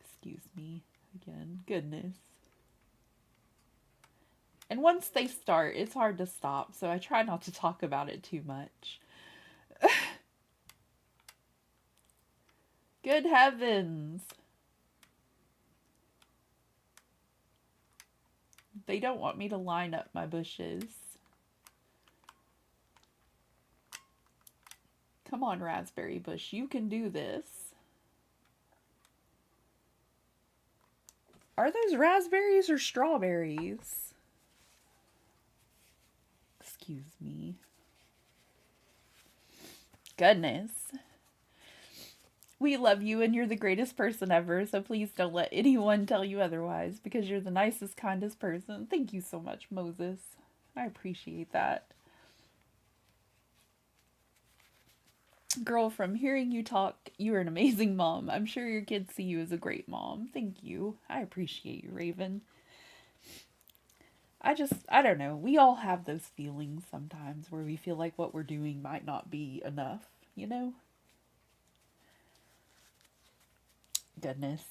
Excuse me again. Goodness. And once they start, it's hard to stop, so I try not to talk about it too much. Good heavens. They don't want me to line up my bushes. Come on, raspberry bush, you can do this. Are those raspberries or strawberries? Excuse me. Goodness. We love you and you're the greatest person ever, so please don't let anyone tell you otherwise, because you're the nicest, kindest person. Thank you so much, Moses. I appreciate that. Girl, from hearing you talk, you're an amazing mom. I'm sure your kids see you as a great mom. Thank you. I appreciate you, Raven. I don't know. We all have those feelings sometimes where we feel like what we're doing might not be enough, you know? Goodness.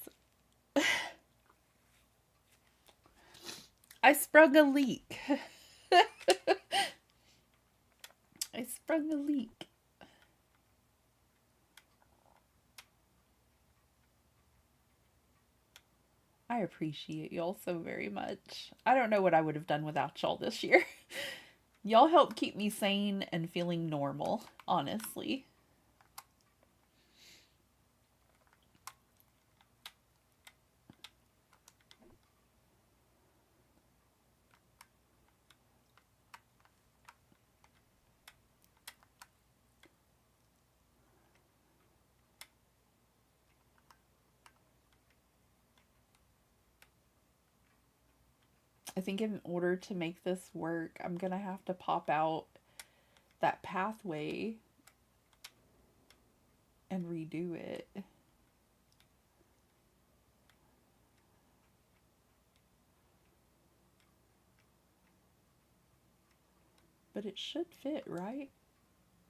I sprung a leak. I sprung a leak. I appreciate y'all so very much. I don't know what I would have done without y'all this year. Y'all help keep me sane and feeling normal, honestly. I think in order to make this work, I'm gonna have to pop out that pathway and redo it. But it should fit, right?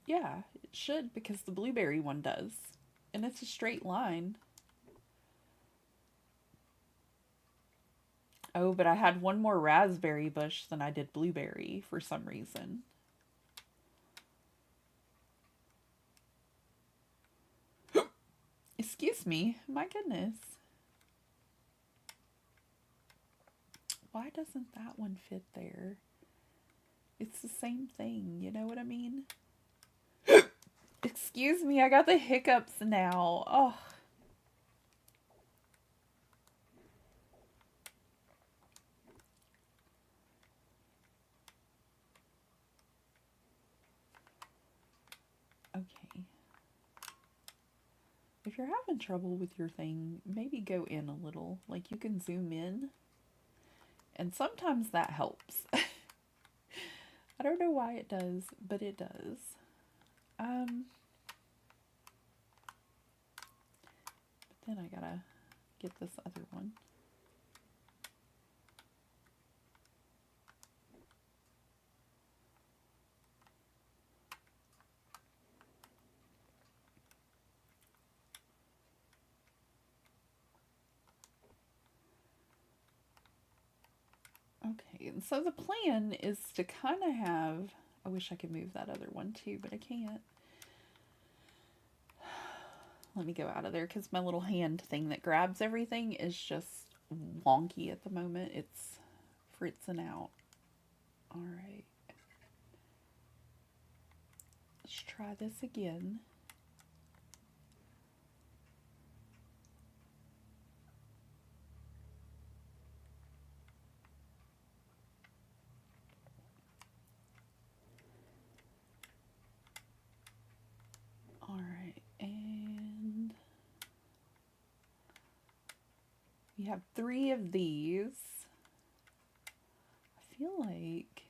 Yeah, it should, because the blueberry one does. And it's a straight line. Oh, but I had one more raspberry bush than I did blueberry for some reason. Excuse me. My goodness. Why doesn't that one fit there? It's the same thing, you know what I mean? Excuse me, I got the hiccups now. Oh. Okay. If you're having trouble with your thing, maybe go in a little. Like, you can zoom in. And sometimes that helps. I don't know why it does, but it does. But then I gotta get this other one. Okay, and so the plan is to kind of have. I wish I could move that other one too, but I can't. Let me go out of there because my little hand thing that grabs everything is just wonky at the moment. It's fritzing out. Alright. Let's try this again. Alright, and we have 3 of these. I feel like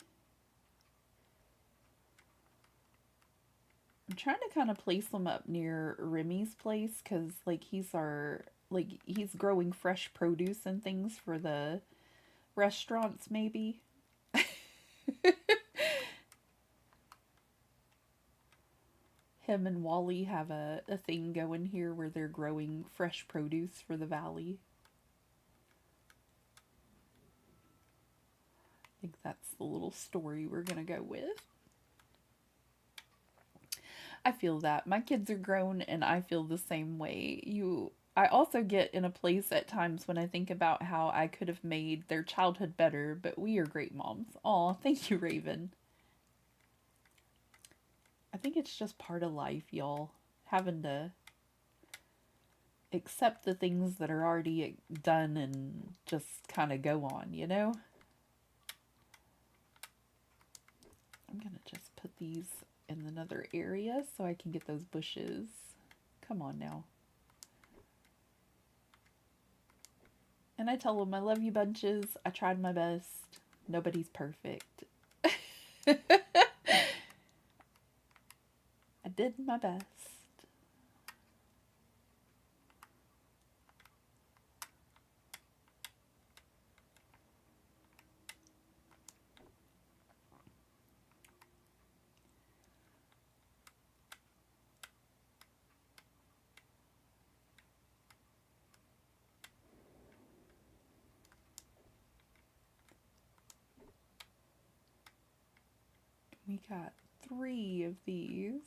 I'm trying to kind of place them up near Remy's place because, like, he's growing fresh produce and things for the restaurants, maybe. Him and Wally have a thing going here where they're growing fresh produce for the valley. I think that's the little story we're gonna go with. I feel that. My kids are grown and I feel the same way. I also get in a place at times when I think about how I could have made their childhood better, but we are great moms. Aw, thank you, Raven. I think it's just part of life, y'all. Having to accept the things that are already done and just kind of go on, you know? I'm gonna just put these in another area so I can get those bushes. Come on now. And I tell them, I love you bunches. I tried my best. Nobody's perfect. I did my best. We got 3 of these.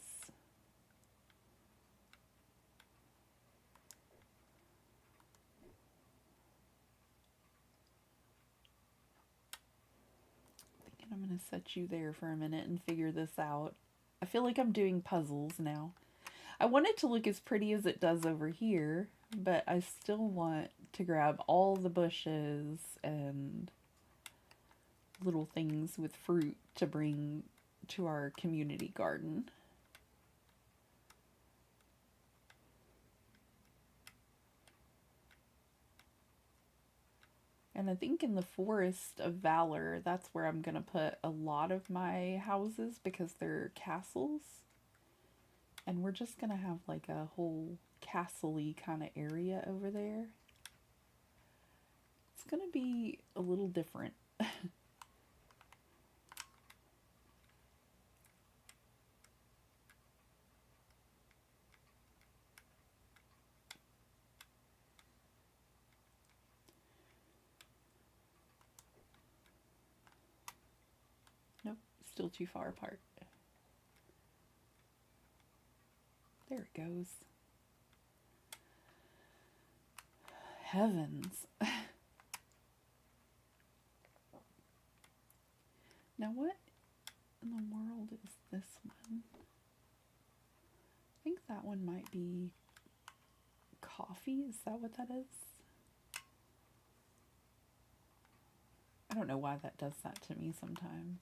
I think I'm going to set you there for a minute and figure this out. I feel like I'm doing puzzles now. I want it to look as pretty as it does over here, but I still want to grab all the bushes and little things with fruit to bring to our community garden. And I think in the Forest of Valor, that's where I'm going to put a lot of my houses because they're castles. And we're just going to have like a whole castle-y kind of area over there. It's going to be a little different. Nope, still too far apart. There it goes. Heavens. Now what in the world is this one? I think that one might be coffee. Is that what that is? I don't know why that does that to me sometimes.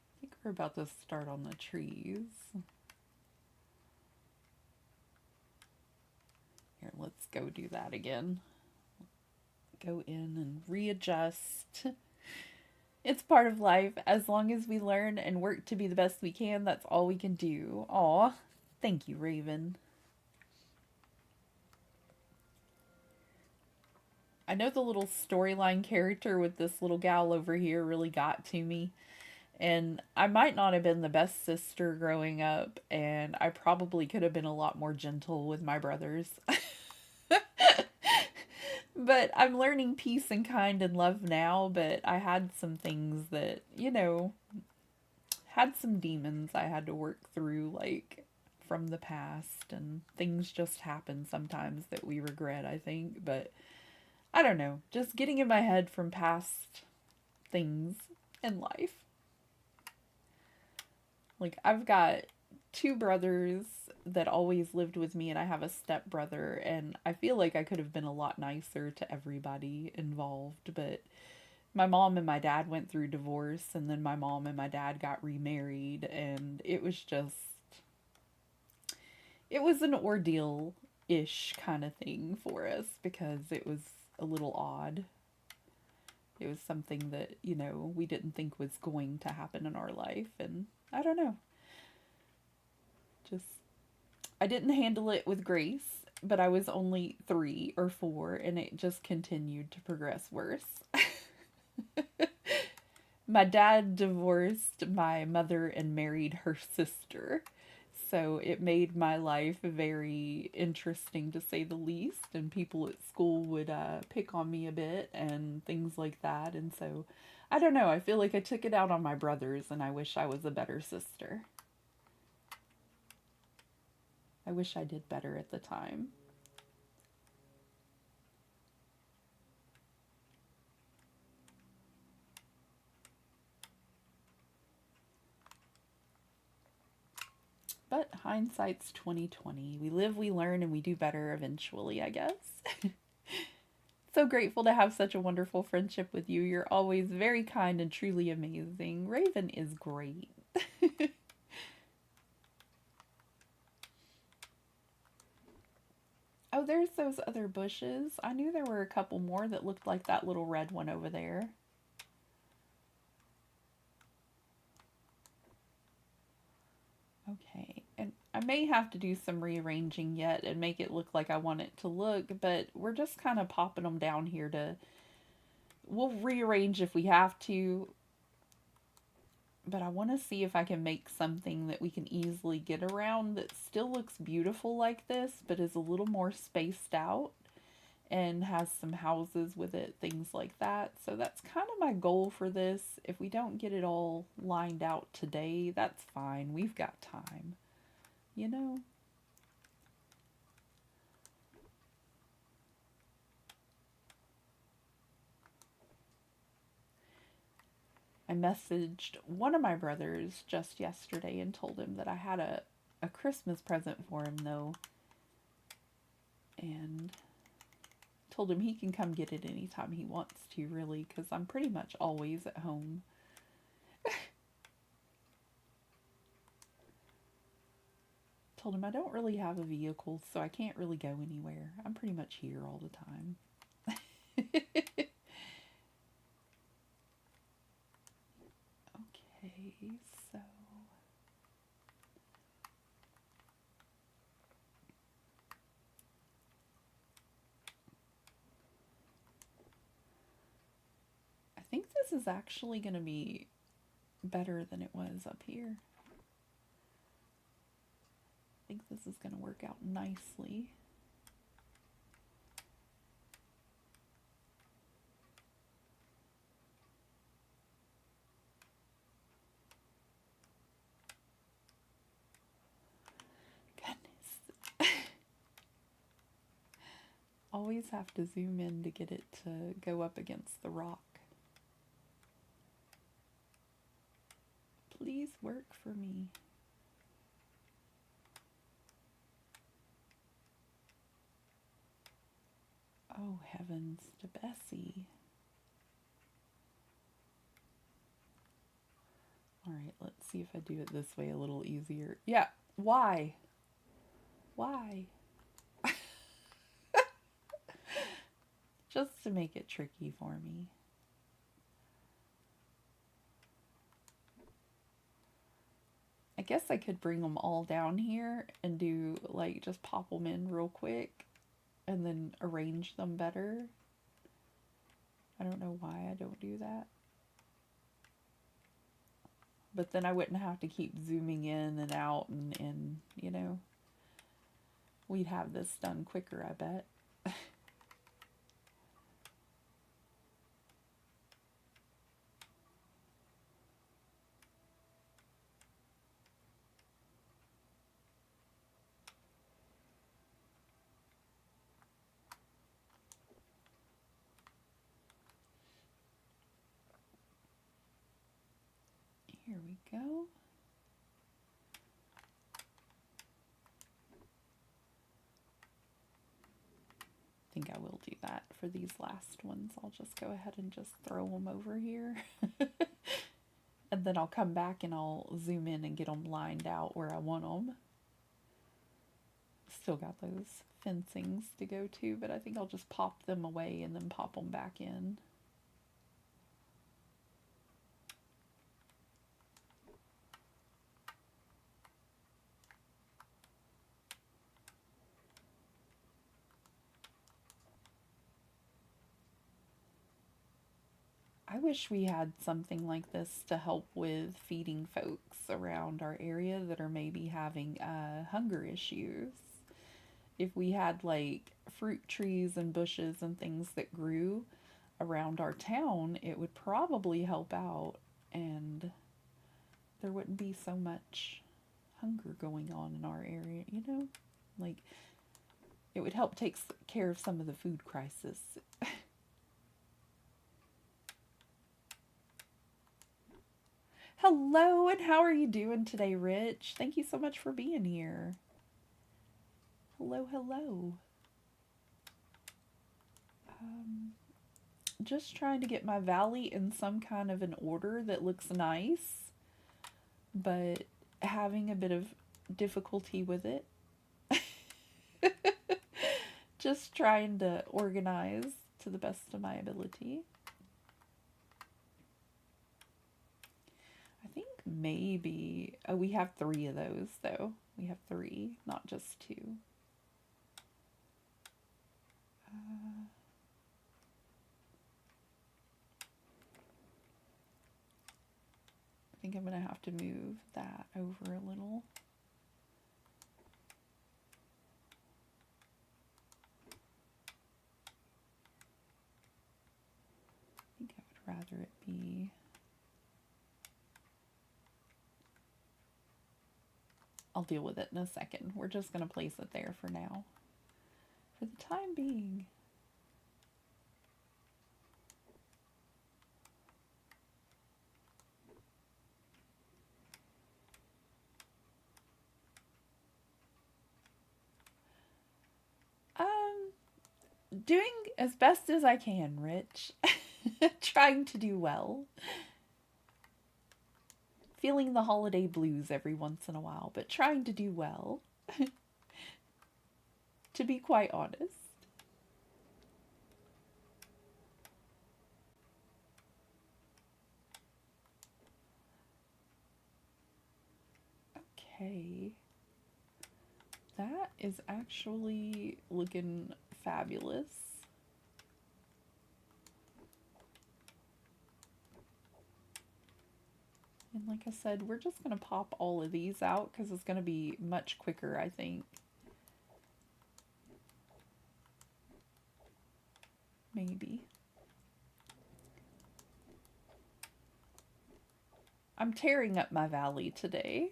I think we're about to start on the trees. Here, let's go do that again. Go in and readjust. It's part of life. As long as we learn and work to be the best we can, that's all we can do. Aw, thank you, Raven. I know the little storyline character with this little gal over here really got to me. And I might not have been the best sister growing up, and I probably could have been a lot more gentle with my brothers. But I'm learning peace and kind and love now, but I had some things that, had some demons I had to work through, like from the past, and things just happen sometimes that we regret, I think. But I don't know, just getting in my head from past things in life. Like, I've got two brothers that always lived with me, and I have a step brother, and I feel like I could have been a lot nicer to everybody involved, but my mom and my dad went through divorce, and then my mom and my dad got remarried, and it was an ordeal ish kind of thing for us because it was a little odd. It was something that, we didn't think was going to happen in our life, and I don't know. Just, I didn't handle it with grace, but I was only 3 or 4, and it just continued to progress worse. My dad divorced my mother and married her sister. So it made my life very interesting to say the least. And people at school would pick on me a bit and things like that. And so I don't know. I feel like I took it out on my brothers, and I wish I was a better sister. I wish I did better at the time. But hindsight's 2020. We live, we learn, and we do better eventually, I guess. So grateful to have such a wonderful friendship with you. You're always very kind and truly amazing. Raven is great. Oh, there's those other bushes. I knew there were a couple more that looked like that little red one over there. Okay, and I may have to do some rearranging yet and make it look like I want it to look, but we're just kind of popping them down here to... We'll rearrange if we have to, but I want to see if I can make something that we can easily get around that still looks beautiful like this, but is a little more spaced out and has some houses with it, things like that. So that's kind of my goal for this. If we don't get it all lined out today, that's fine. We've got time, you know? I messaged one of my brothers just yesterday and told him that I had a Christmas present for him, though. And told him he can come get it anytime he wants to, really, because I'm pretty much always at home. Told him I don't really have a vehicle, so I can't really go anywhere. I'm pretty much here all the time. Okay, so I think this is actually going to be better than it was up here. I think this is going to work out nicely. Goodness. Always have to zoom in to get it to go up against the rock. Please work for me. Oh, heavens to Bessie. Alright, let's see if I do it this way a little easier. Yeah, why? Why? Just to make it tricky for me. I guess I could bring them all down here and do, like, just pop them in real quick and then arrange them better. I don't know why I don't do that. But then I wouldn't have to keep zooming in and out and you know, we'd have this done quicker, I bet. Here we go. I think I will do that for these last ones. I'll just go ahead and just throw them over here. And then I'll come back and I'll zoom in and get them lined out where I want them. Still got those fencings to go to, but I think I'll just pop them away and then pop them back in. I wish we had something like this to help with feeding folks around our area that are maybe having hunger issues. If we had like fruit trees and bushes and things that grew around our town, it would probably help out and there wouldn't be so much hunger going on in our area, you know? Like, it would help take care of some of the food crisis. Hello, and how are you doing today, Rich? Thank you so much for being here. Hello, hello. Just trying to get my valley in some kind of an order that looks nice, but having a bit of difficulty with it. Just trying to organize to the best of my ability. I think maybe, oh, we have 3 of those though. We have 3, not just 2. I think I'm going to have to move that over a little. I think I would rather it be... I'll deal with it in a second. We're just going to place it there for now. For the time being. Doing as best as I can, Rich. Trying to do well. Feeling the holiday blues every once in a while, but trying to do well. To be quite honest. Okay. That is actually looking fabulous. And like I said, we're just going to pop all of these out because it's going to be much quicker, I think. Maybe. I'm tearing up my valley today.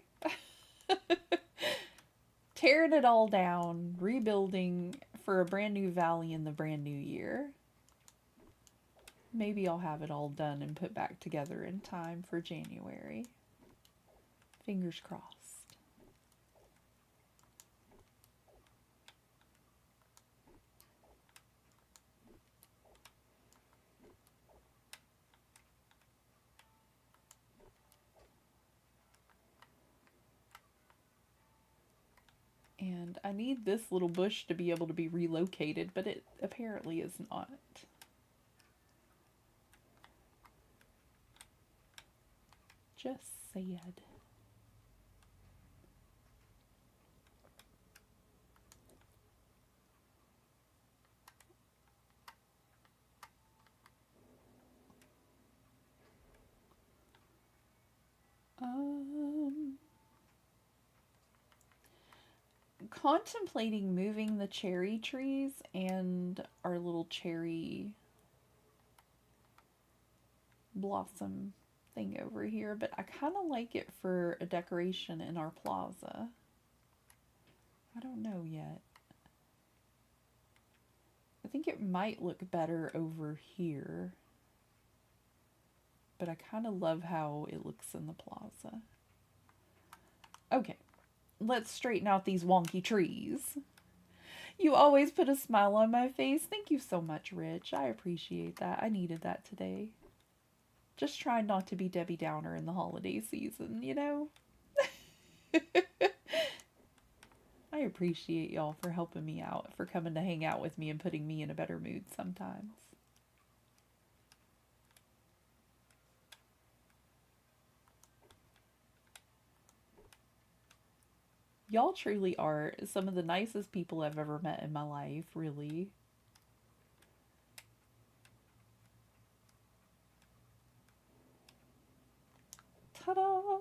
Tearing it all down, rebuilding for a brand new valley in the brand new year. Maybe I'll have it all done and put back together in time for January. Fingers crossed. And I need this little bush to be able to be relocated, but it apparently is not. Just sad. contemplating moving the cherry trees and our little cherry blossom thing over here, but I kind of like it for a decoration in our plaza. I don't know yet. I think it might look better over here, but I kind of love how it looks in the plaza. Okay, let's straighten out these wonky trees. You always put a smile on my face. Thank you so much, Rich. I appreciate that. I needed that today. Just trying not to be Debbie Downer in the holiday season, you know? I appreciate y'all for helping me out, for coming to hang out with me and putting me in a better mood sometimes. Y'all truly are some of the nicest people I've ever met in my life, really. Ta-da!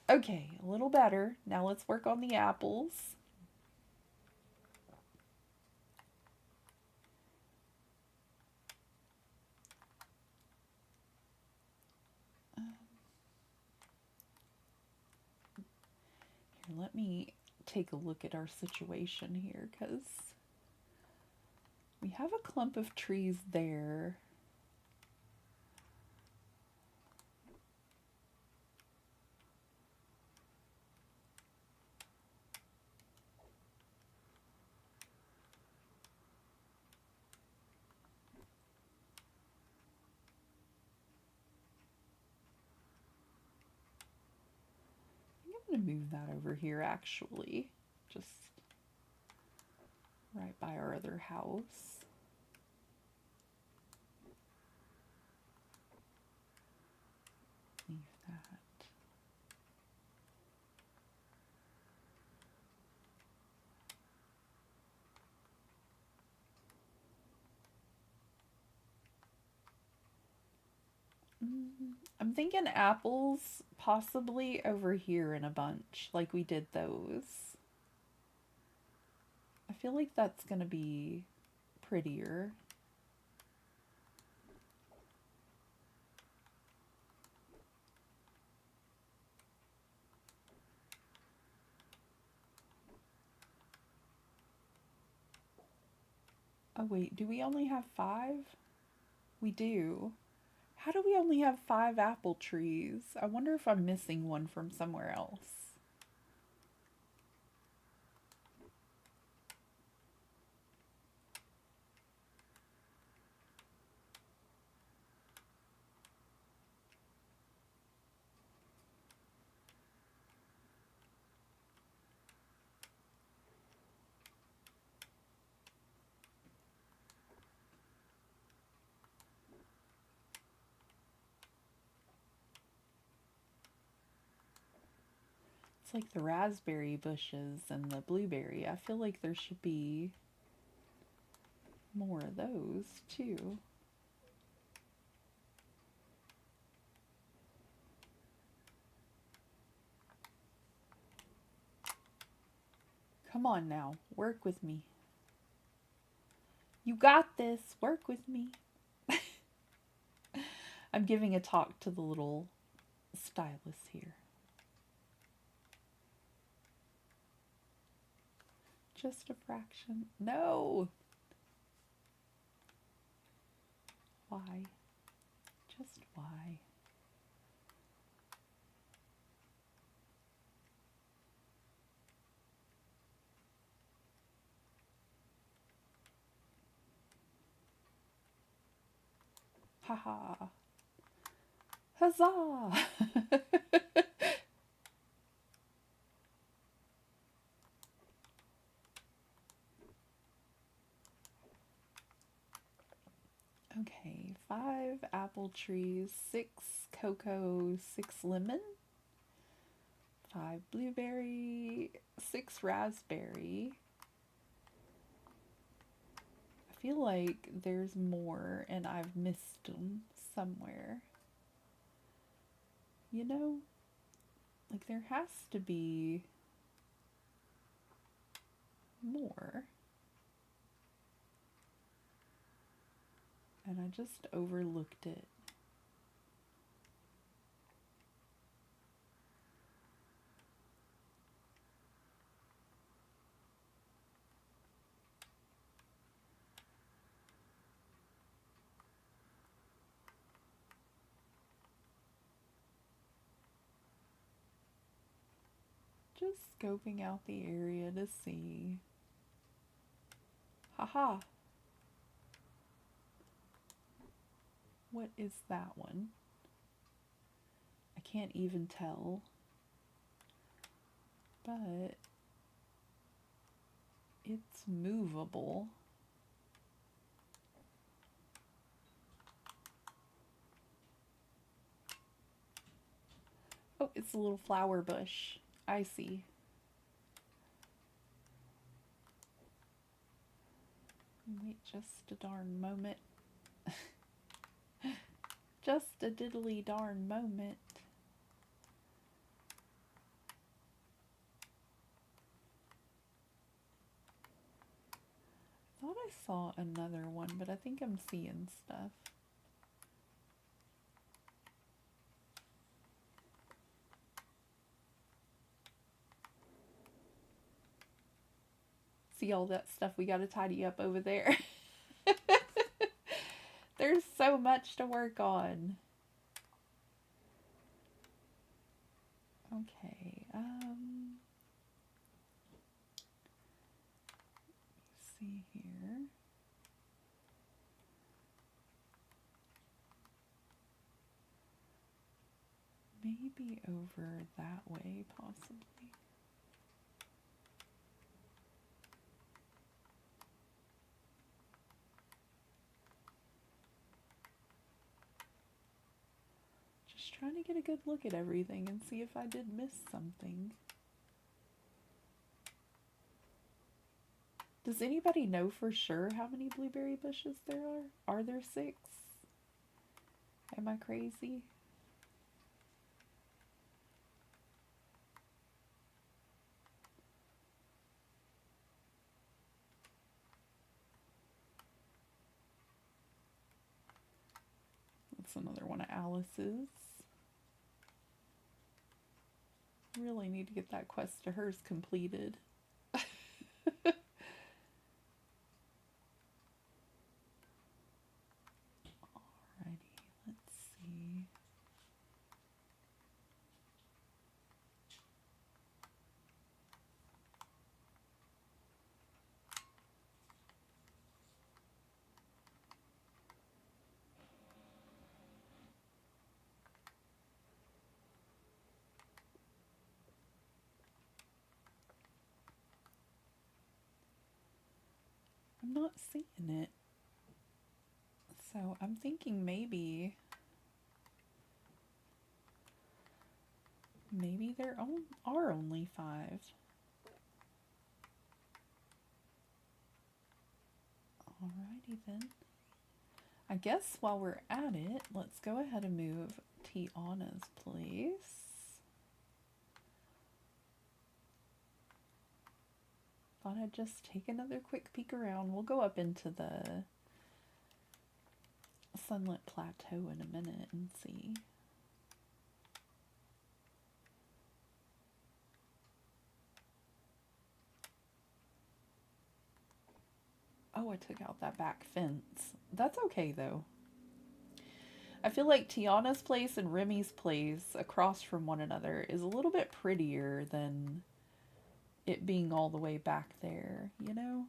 Okay, a little better. Now let's work on the apples. Here, let me take a look at our situation here, because we have a clump of trees there. I'm going to move that over here, actually. Just right by our other house. Leave that. I'm thinking apples possibly over here in a bunch, like we did those. I feel like that's going to be prettier. Oh wait, do we only have 5? We do. How do we only have 5 apple trees? I wonder if I'm missing one from somewhere else. It's like the raspberry bushes and the blueberry. I feel like there should be more of those too. Come on now, work with me. You got this, work with me. I'm giving a talk to the little stylus here. Just a fraction. No! Why? Just why? Haha. Huzzah! Okay, 5 apple trees, 6 cocoa, 6 lemon, 5 blueberry, 6 raspberry. I feel like there's more and I've missed them somewhere. You know? Like there has to be more. And I just overlooked it. Just scoping out the area to see. Haha. What is that one? I can't even tell. But it's movable. Oh, it's a little flower bush. I see. Wait just a darn moment. Just a diddly darn moment. I thought I saw another one, but I think I'm seeing stuff. See all that stuff we gotta tidy up over there. There's so much to work on. Okay, let's see here. Maybe over that way, possibly. Just trying to get a good look at everything and see if I did miss something. Does anybody know for sure how many blueberry bushes there are? Are there 6? Am I crazy? That's another one of Alice's. Really need to get that quest to hers completed. Alrighty, let's see. I'm not seeing it. So I'm thinking maybe there are only 5. Alrighty then. I guess while we're at it, let's go ahead and move Tiana's place. Thought I'd just take another quick peek around. We'll go up into the Sunlit Plateau in a minute and see. Oh, I took out that back fence. That's okay though. I feel like Tiana's place and Remy's place across from one another is a little bit prettier than it being all the way back there, you know?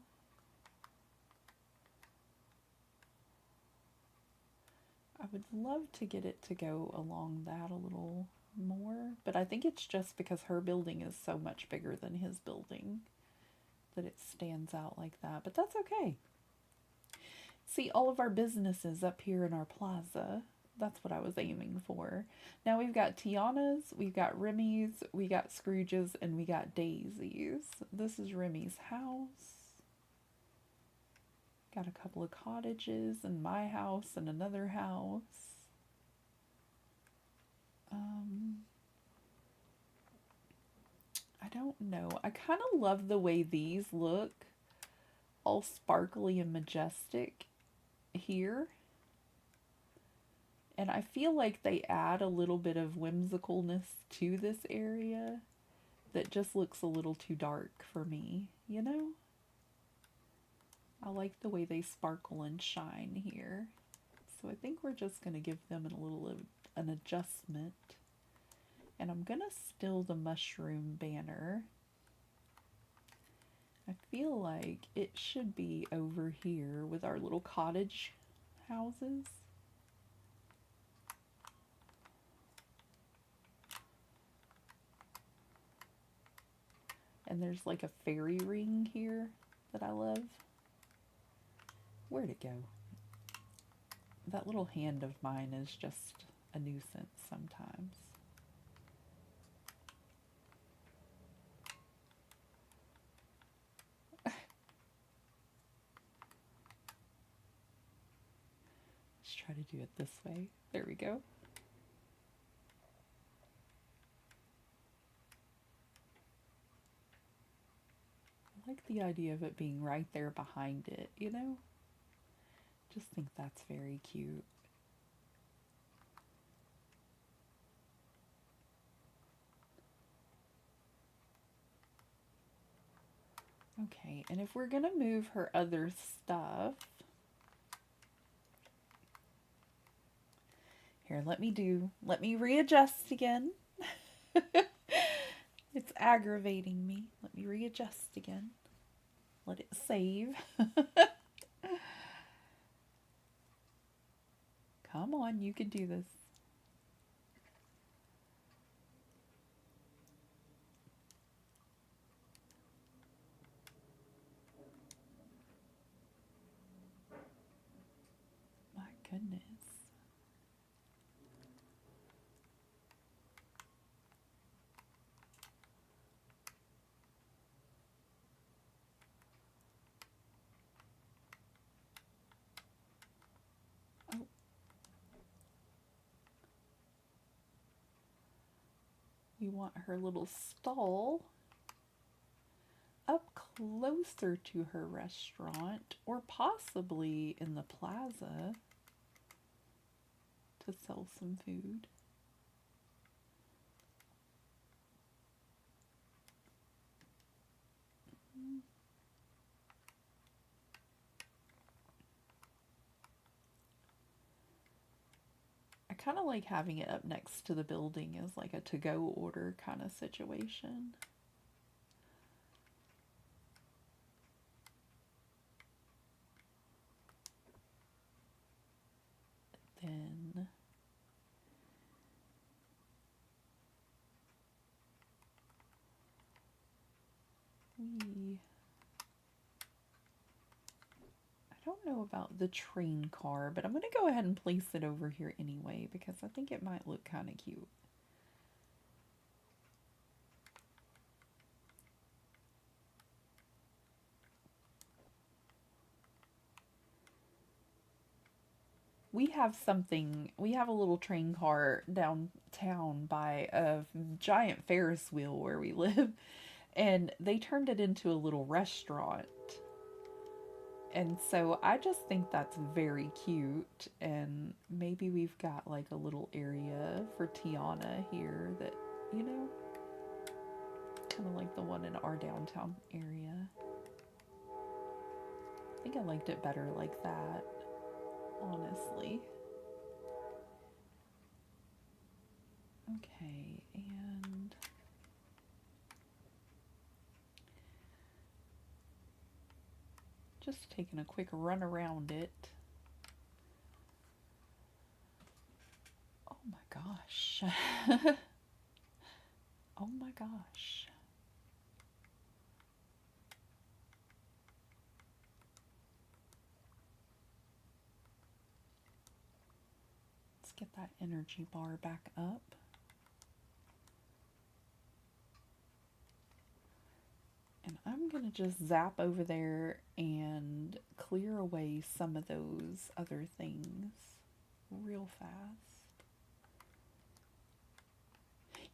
I would love to get it to go along that a little more, but I think it's just because her building is so much bigger than his building that it stands out like that, but that's okay. See all of our businesses up here in our plaza. That's what I was aiming for. Now we've got Tiana's, we've got Remy's, we got Scrooge's, and we got Daisy's. This is Remy's house. Got a couple of cottages and my house and another house. don't know. I kind of love the way these look, all sparkly and majestic here. And I feel like they add a little bit of whimsicalness to this area that just looks a little too dark for me, you know? I like the way they sparkle and shine here. So I think we're just going to give them a little of an adjustment. And I'm going to still the mushroom banner. I feel like it should be over here with our little cottage houses. And there's like a fairy ring here that I love. Where'd it go? That little hand of mine is just a nuisance sometimes. Let's try to do it this way. There we go. I like the idea of it being right there behind it, you know? Just think that's very cute. Okay, and if we're gonna move her other stuff, here, let me readjust again. It's aggravating me. Let me readjust again. Let it save. Come on, you can do this. My goodness. Oh. We want her little stall up closer to her restaurant, or possibly in the plaza to sell some food. I kind of like having it up next to the building as like a to-go order kind of situation. Then I don't know about the train car, but I'm going to go ahead and place it over here anyway because I think it might look kind of cute. We have a little train car downtown by a giant Ferris wheel where we live, and they turned it into a little restaurant. And so I just think that's very cute, and maybe we've got like a little area for Tiana here that, you know, kind of like the one in our downtown area. I think I liked it better like that, honestly. Okay, and just taking a quick run around it. Oh my gosh. Oh my gosh. Let's get that energy bar back up. And I'm going to just zap over there and clear away some of those other things real fast.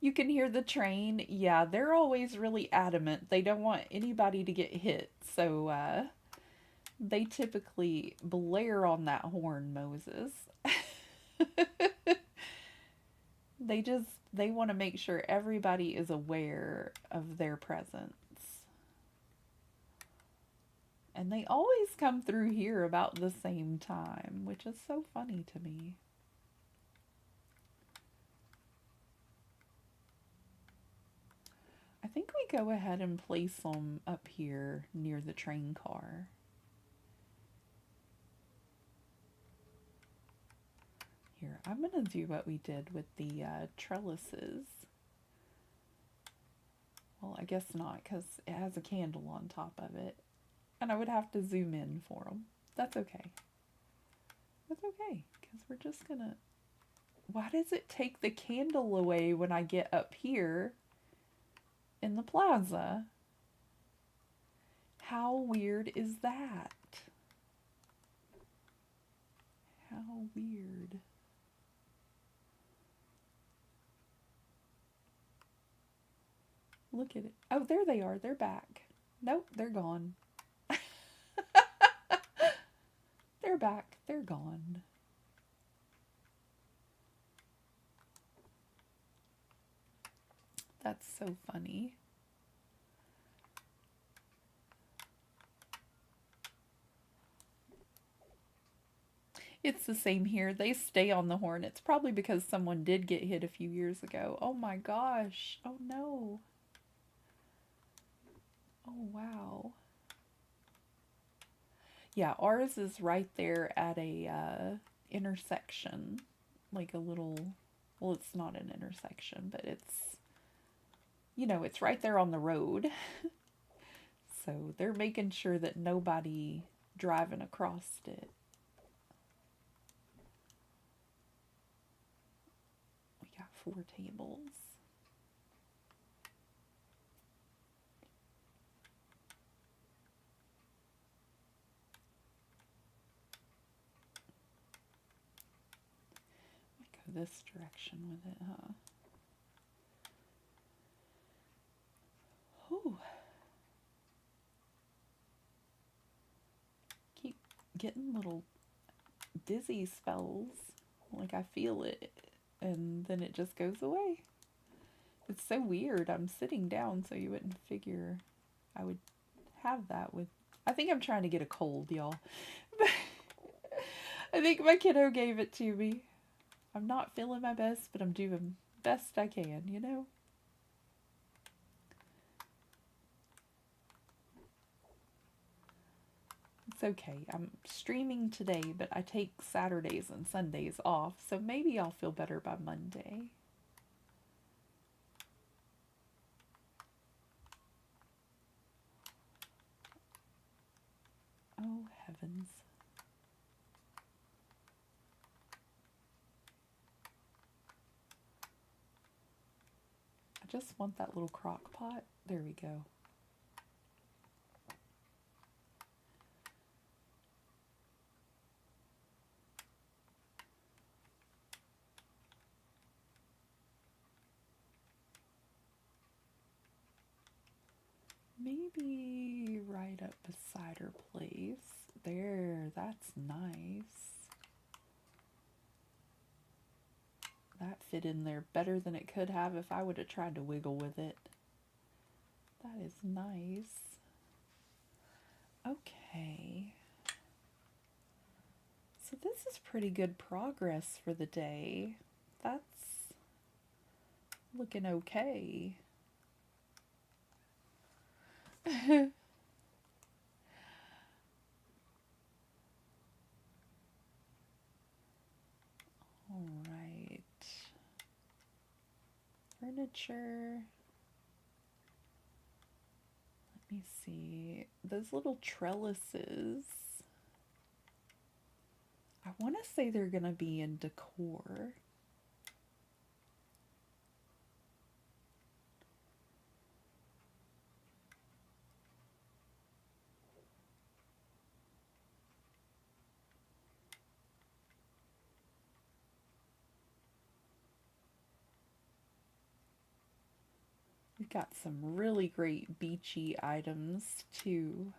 You can hear the train. Yeah, they're always really adamant. They don't want anybody to get hit. So they typically blare on that horn, Moses. They want to make sure everybody is aware of their presence. And they always come through here about the same time, which is so funny to me. I think we go ahead and place them up here near the train car. Here, I'm going to do what we did with the trellises. Well, I guess not, because it has a candle on top of it. And I would have to zoom in for them. That's okay. That's okay, because we're just going to... Why does it take the candle away when I get up here in the plaza? How weird is that? How weird. Look at it. Oh, there they are. They're back. Nope, they're gone. They're back. They're gone. That's so funny. It's the same here. They stay on the horn. It's probably because someone did get hit a few years ago. Oh my gosh. Oh no. Oh wow. Yeah, ours is right there at a intersection. Like a little, well, it's not an intersection, but it's, you know, it's right there on the road. So they're making sure that nobody driving across it. We got 4 tables. Go this direction with it, huh? Whew. Keep getting little dizzy spells. Like I feel it, and then it just goes away. It's so weird. I'm sitting down, so you wouldn't figure I would have that with... I think I'm trying to get a cold, y'all. I think my kiddo gave it to me. I'm not feeling my best, but I'm doing best I can, you know? It's okay. I'm streaming today, but I take Saturdays and Sundays off, so maybe I'll feel better by Monday. Oh, heavens. I just want that little crock pot. There we go. Maybe right up beside her place. There, that's nice. That fit in there better than it could have if I would have tried to wiggle with it. That is nice. Okay. So this is pretty good progress for the day. That's looking okay. All right. Furniture. Let me see. Those little trellises. I want to say they're going to be in decor. Got some really great beachy items too.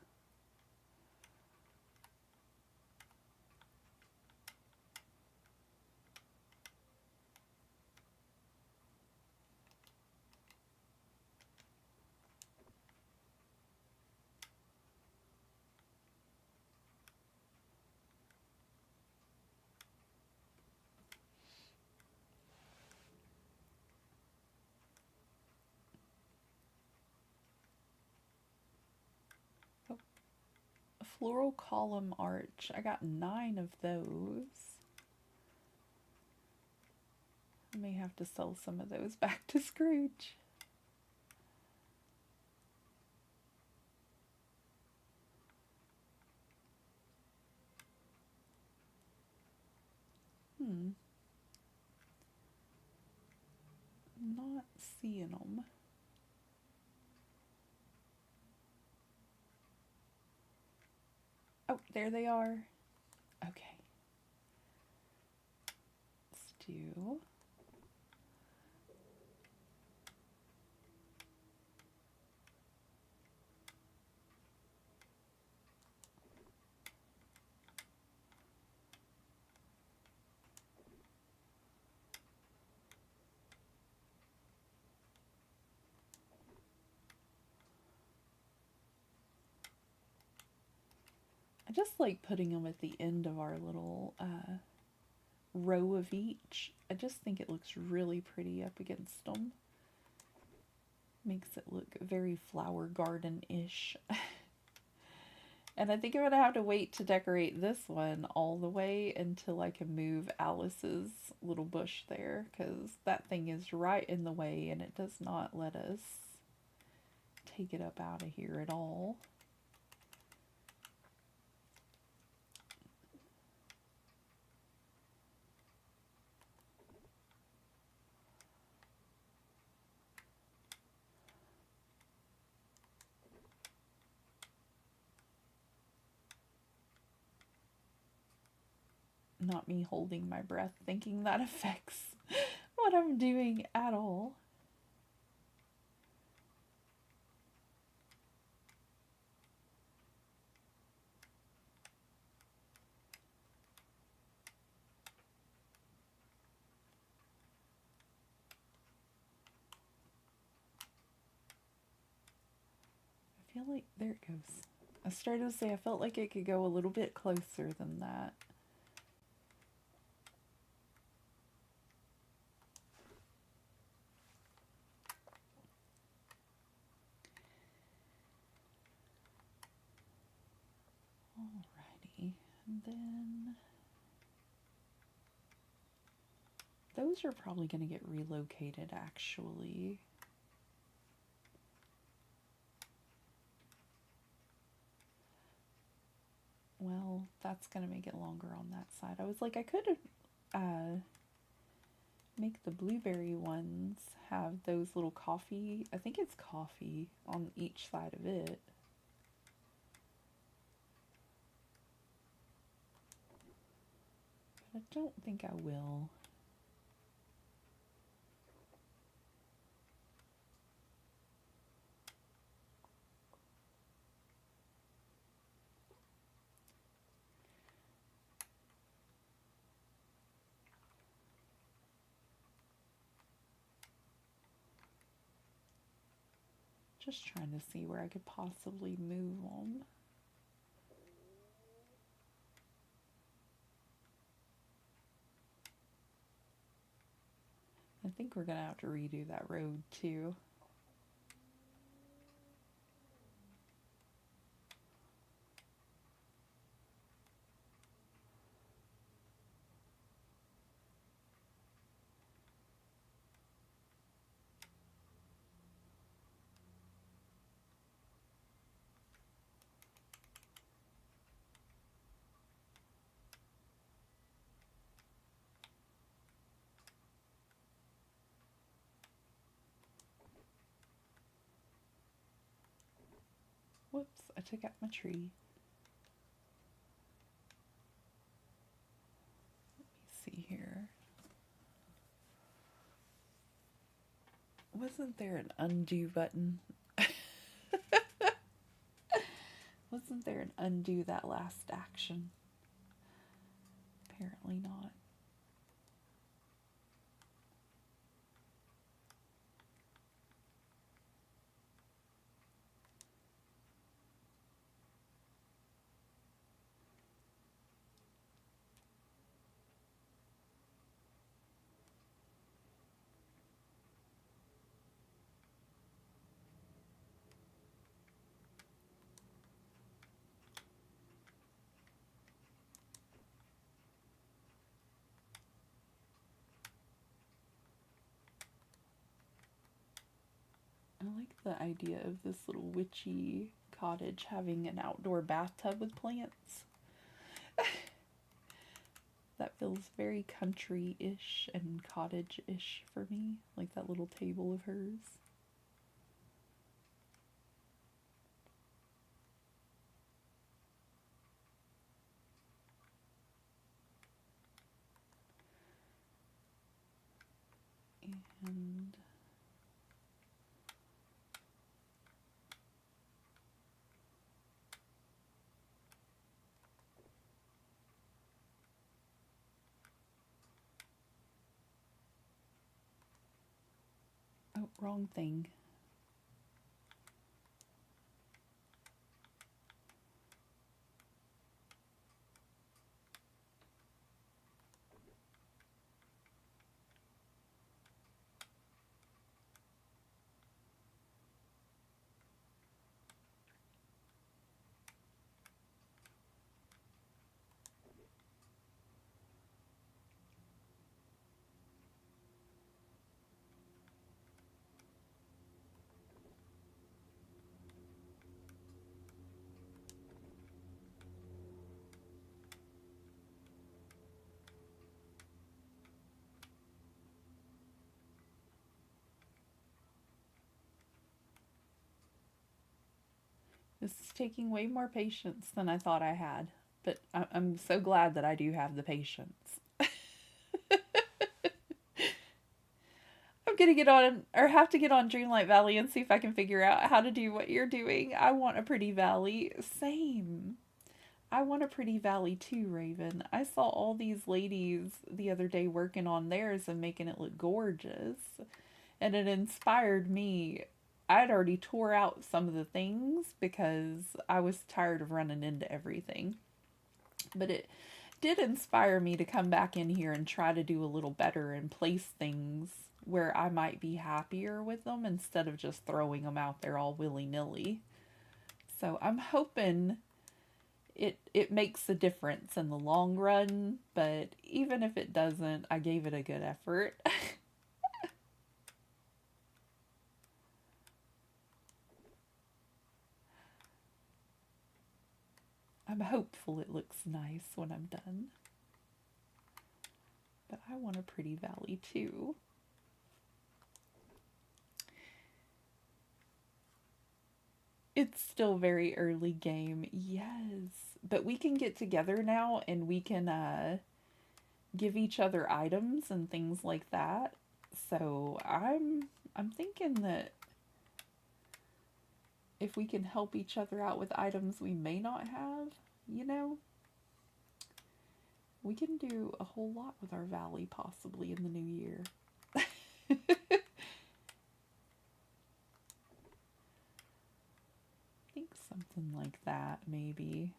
A floral column arch. I got 9 of those. I may have to sell some of those back to Scrooge. Not seeing them. Oh, there they are. Okay. Let's do... I just like putting them at the end of our little row of each. I just think it looks really pretty up against them. Makes it look very flower garden-ish. And I think I'm going to have to wait to decorate this one all the way until I can move Alice's little bush there, because that thing is right in the way and it does not let us take it up out of here at all. Not me holding my breath thinking that affects what I'm doing at all. I feel like, there it goes. I started to say I felt like it could go a little bit closer than that. Alrighty, and then those are probably going to get relocated actually. Well, that's going to make it longer on that side. I was like, I could make the blueberry ones have those little coffee, I think it's coffee, on each side of it. But I don't think I will. Just trying to see where I could possibly move them. I think we're gonna have to redo that road too. Whoops, I took out my tree. Let me see here. Was Wasn't there an undo button? Wasn't there an undo that last action? Apparently not. I like the idea of this little witchy cottage having an outdoor bathtub with plants. That feels very country-ish and cottage-ish for me, like that little table of hers. And oh, wrong thing. This is taking way more patience than I thought I had, but I'm so glad that I do have the patience. I'm gonna get on, or have to get on Dreamlight Valley and see if I can figure out how to do what you're doing. I want a pretty valley. Same. I want a pretty valley too, Raven. I saw all these ladies the other day working on theirs and making it look gorgeous. And it inspired me. I'd already tore out some of the things because I was tired of running into everything. But it did inspire me to come back in here and try to do a little better and place things where I might be happier with them instead of just throwing them out there all willy-nilly. So I'm hoping it makes a difference in the long run, but even if it doesn't, I gave it a good effort. I'm hopeful it looks nice when I'm done. But I want a pretty valley too. It's still very early game, yes. But we can get together now and we can give each other items and things like that. So I'm thinking that if we can help each other out with items we may not have, you know, we can do a whole lot with our valley possibly in the new year. I think something like that, maybe.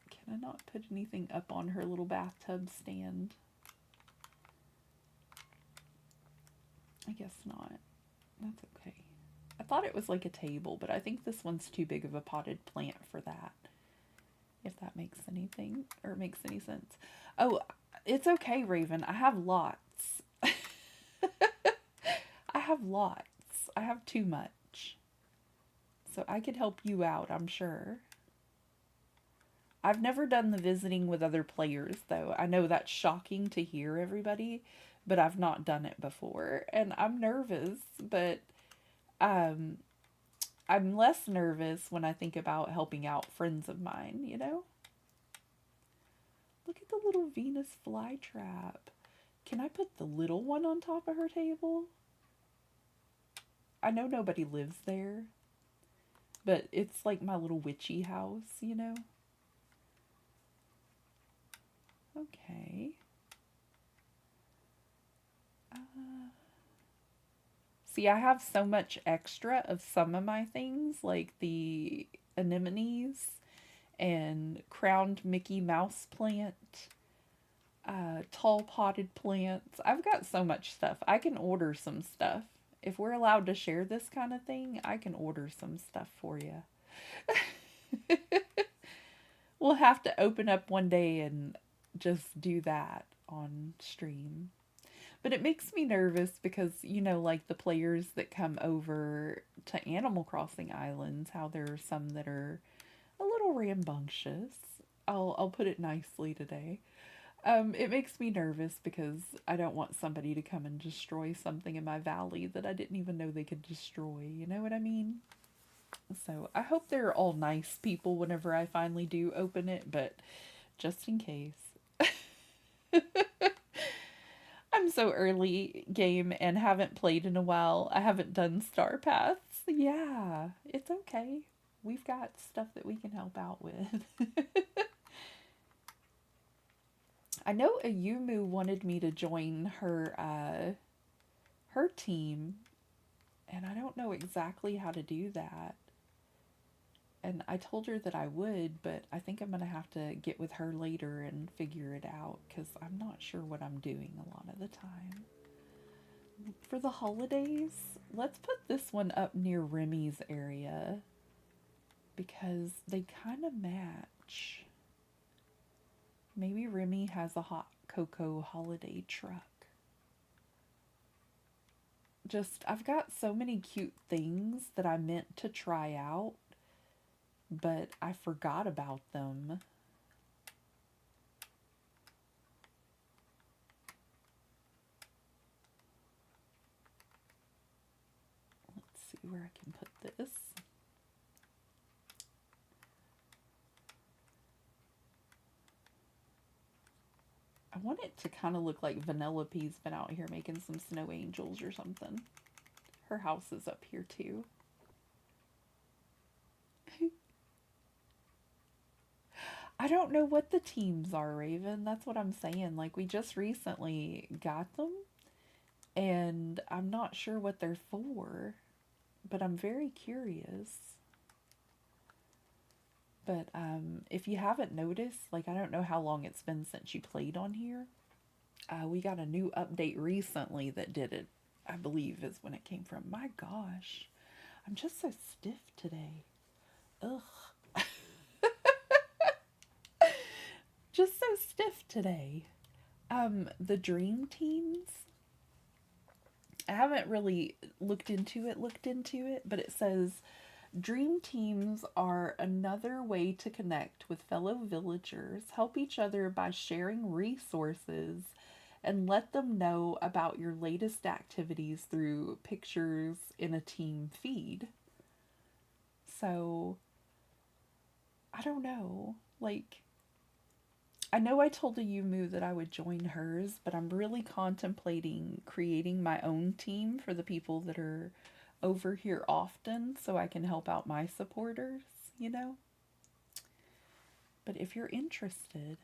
Can I not put anything up on her little bathtub stand? I guess not. That's okay. I thought it was like a table, but I think this one's too big of a potted plant for that. If that makes anything, or makes any sense. Oh, it's okay, Raven. I have lots. I have lots. I have too much. So I could help you out, I'm sure. I've never done the visiting with other players, though. I know that's shocking to hear, everybody, but I've not done it before. And I'm nervous, but I'm less nervous when I think about helping out friends of mine, you know? Look at the little Venus flytrap. Can I put the little one on top of her table? I know nobody lives there, but it's like my little witchy house, you know? Okay. See, I have so much extra of some of my things, like the anemones and crowned Mickey Mouse plant, tall potted plants. I've got so much stuff. I can order some stuff. If we're allowed to share this kind of thing, I can order some stuff for you. We'll have to open up one day and just do that on stream. But it makes me nervous because, you know, like the players that come over to Animal Crossing Islands, how there are some that are a little rambunctious. I'll put it nicely today. It makes me nervous because I don't want somebody to come and destroy something in my valley that I didn't even know they could destroy. You know what I mean? So I hope they're all nice people whenever I finally do open it, but just in case. I'm so early game and haven't played in a while. I haven't done Star Paths. Yeah, it's okay. We've got stuff that we can help out with. I know Ayumu wanted me to join her team, and I don't know exactly how to do that. And I told her that I would, but I think I'm going to have to get with her later and figure it out because I'm not sure what I'm doing a lot of the time. For the holidays, let's put this one up near Remy's area because they kind of match. Maybe Remy has a hot cocoa holiday truck. Just, I've got so many cute things that I meant to try out, but I forgot about them. Let's see where I can put this. I want it to kind of look like Vanellope's been out here making some snow angels or something. Her house is up here too. I don't know what the teams are, Raven. That's what I'm saying. Like, we just recently got them, and I'm not sure what they're for, but I'm very curious. But if you haven't noticed, like, I don't know how long it's been since you played on here. We got a new update recently that did it, I believe is when it came from. My gosh, I'm just so stiff today. Ugh. Just so stiff today. The dream teams. I haven't really looked into it, but it says dream teams are another way to connect with fellow villagers, help each other by sharing resources, and let them know about your latest activities through pictures in a team feed. So, I don't know. Like, I know I told the Yumu that I would join hers, but I'm really contemplating creating my own team for the people that are over here often so I can help out my supporters, you know? But if you're interested,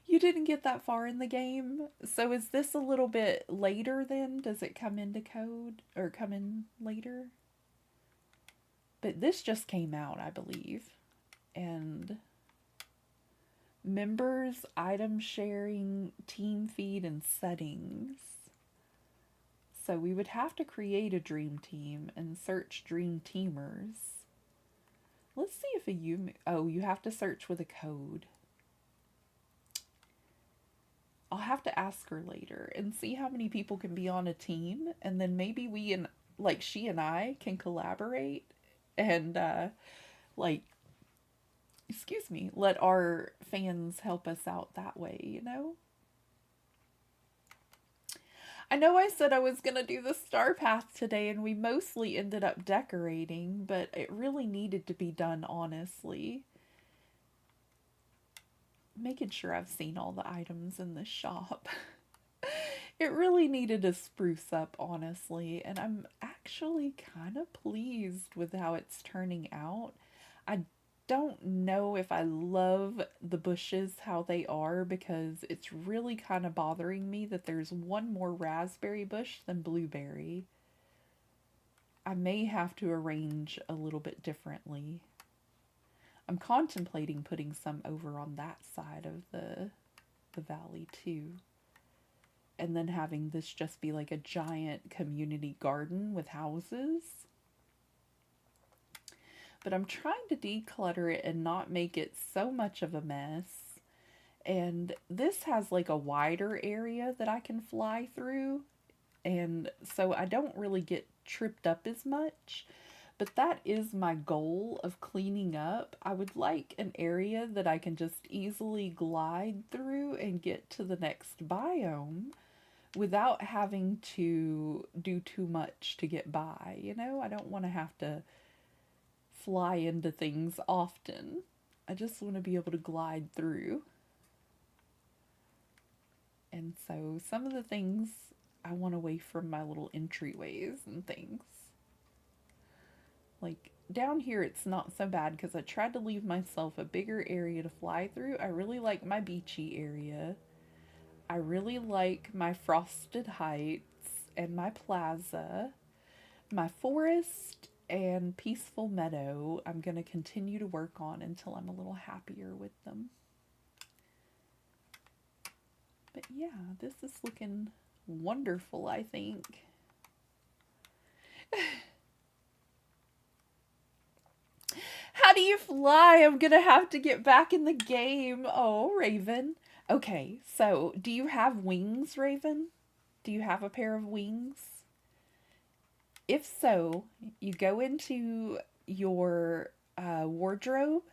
you didn't get that far in the game. So is this a little bit later then? Does it come into code or come in later? But this just came out, I believe. And members, item sharing, team feed, and settings. So we would have to create a dream team and search dream teamers. Let's see if you have to search with a code. I'll have to ask her later and see how many people can be on a team, and then maybe she and I can collaborate and let our fans help us out that way, you know? I know I said I was going to do the star path today, and we mostly ended up decorating, but it really needed to be done honestly. making sure I've seen all the items in this shop. It really needed a spruce up, honestly, and I'm actually kind of pleased with how it's turning out. I don't know if I love the bushes how they are because it's really kind of bothering me that there's one more raspberry bush than blueberry. I may have to arrange a little bit differently. I'm contemplating putting some over on that side of the valley too. And then having this just be like a giant community garden with houses. But I'm trying to declutter it and not make it so much of a mess. And this has like a wider area that I can fly through. And so I don't really get tripped up as much. But that is my goal of cleaning up. I would like an area that I can just easily glide through and get to the next biome without having to do too much to get by. You know, I don't want to have to fly into things often. I just want to be able to glide through. And so some of the things I want away from my little entryways and things. Like down here it's not so bad because I tried to leave myself a bigger area to fly through. I really like my beachy area. I really like my frosted heights and my plaza. My forest and peaceful meadow I'm going to continue to work on until I'm a little happier with them. But yeah, this is looking wonderful, I think. How do you fly? I'm gonna have to get back in the game. Oh, Raven. Okay, so do you have wings, Raven? Do you have a pair of wings? If so, you go into your wardrobe,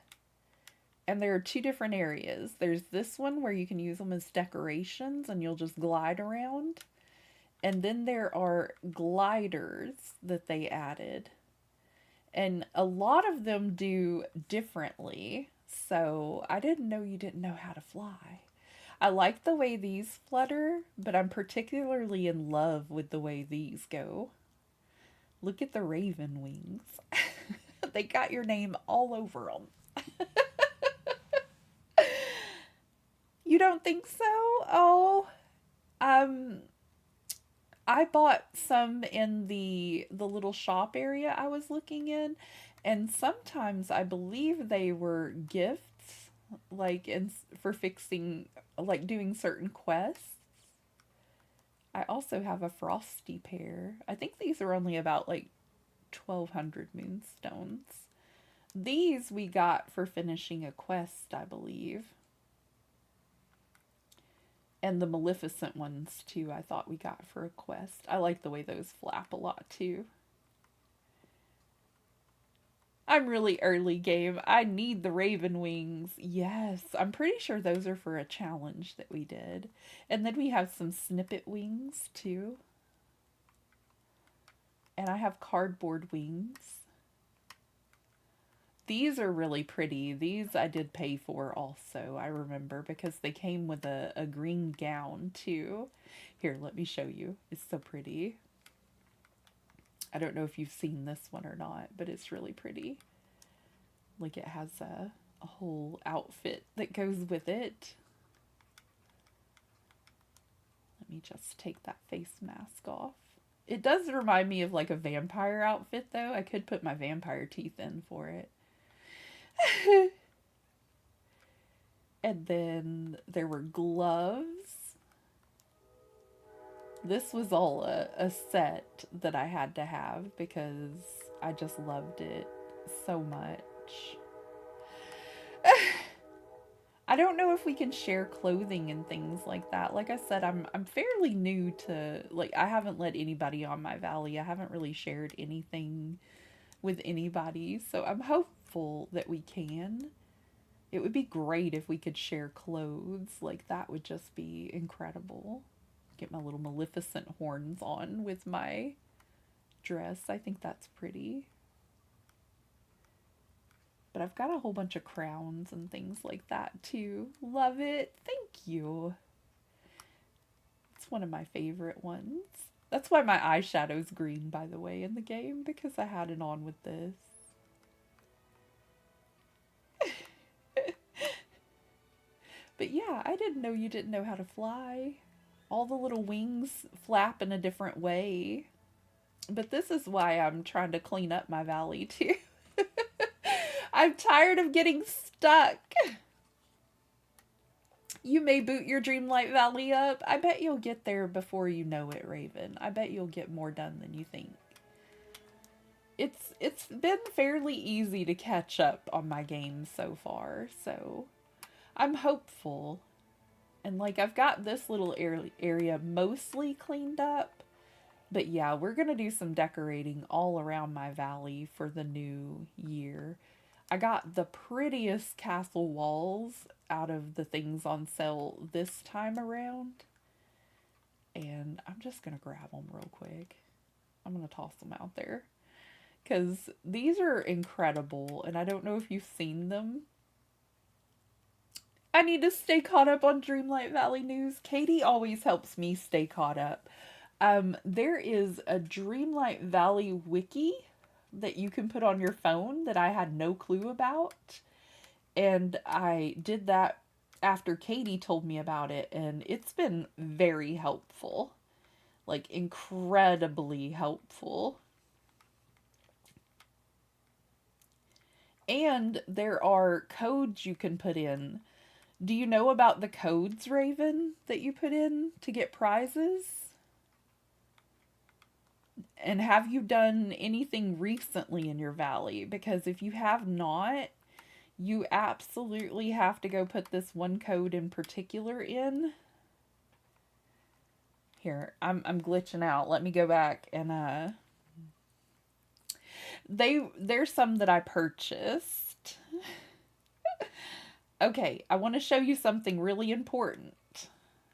and there are two different areas. There's this one where you can use them as decorations and you'll just glide around. And then there are gliders that they added. And a lot of them do differently. So I didn't know you didn't know how to fly. I like the way these flutter, but I'm particularly in love with the way these go. Look at the raven wings. They got your name all over them. You don't think so? Oh, I bought some in the little shop area I was looking in, and sometimes I believe they were gifts, like for fixing, like doing certain quests. I also have a frosty pair. I think these are only about like 1,200 moonstones. These we got for finishing a quest, I believe. And the Maleficent ones, too, I thought we got for a quest. I like the way those flap a lot, too. I'm really early game. I need the Raven wings. Yes, I'm pretty sure those are for a challenge that we did. And then we have some snippet wings, too. And I have cardboard wings. These are really pretty. These I did pay for also, I remember, because they came with a green gown too. Here, let me show you. It's so pretty. I don't know if you've seen this one or not, but it's really pretty. Like it has a whole outfit that goes with it. Let me just take that face mask off. It does remind me of like a vampire outfit though. I could put my vampire teeth in for it. And then there were gloves. This was all a set that I had to have because I just loved it so much. I don't know if we can share clothing and things like that. Like I said, I'm fairly new to, like, I haven't let anybody on my valley. I haven't really shared anything with anybody, so I'm hopeful that we can. It would be great if we could share clothes. Like, that would just be incredible. Get my little Maleficent horns on with my dress. I think that's pretty. But I've got a whole bunch of crowns and things like that too. Love it. Thank you. It's one of my favorite ones. That's why my eyeshadow's green, by the way, in the game, because I had it on with this. But yeah, I didn't know you didn't know how to fly. All the little wings flap in a different way. But this is why I'm trying to clean up my valley too. I'm tired of getting stuck. You may boot your Dreamlight Valley up. I bet you'll get there before you know it, Raven. I bet you'll get more done than you think. It's been fairly easy to catch up on my games so far, so I'm hopeful. And like I've got this little area mostly cleaned up. But yeah, we're going to do some decorating all around my valley for the new year. I got the prettiest castle walls out of the things on sale this time around. And I'm just going to grab them real quick. I'm going to toss them out there. Because these are incredible, and I don't know if you've seen them. I need to stay caught up on Dreamlight Valley news. Katie always helps me stay caught up. There is a Dreamlight Valley wiki that you can put on your phone that I had no clue about. And I did that after Katie told me about it, and it's been very helpful. Like, incredibly helpful. And there are codes you can put in. Do you know about the codes, Raven, that you put in to get prizes? And have you done anything recently in your valley? Because if you have not, you absolutely have to go put this one code in particular in. Here, I'm glitching out. Let me go back and there's some that I purchased. Okay, I want to show you something really important.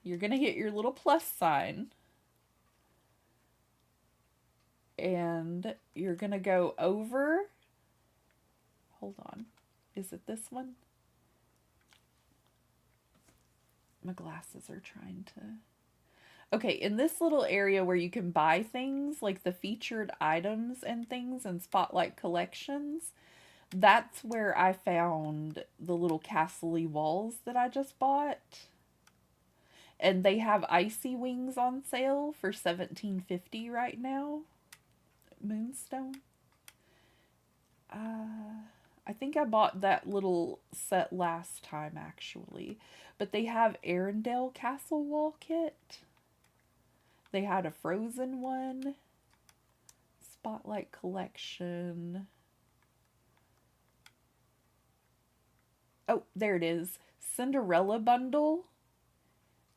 You're going to hit your little plus sign. And you're going to go over. Hold on. Is it this one? My glasses are trying to... Okay, in this little area where you can buy things, like the featured items and things and spotlight collections, that's where I found the little castle-y walls that I just bought. And they have icy wings on sale for $17.50 right now. Moonstone. I think I bought that little set last time, actually. But they have Arendelle Castle Wall Kit. They had a Frozen one. Spotlight Collection. Oh, there it is. Cinderella Bundle.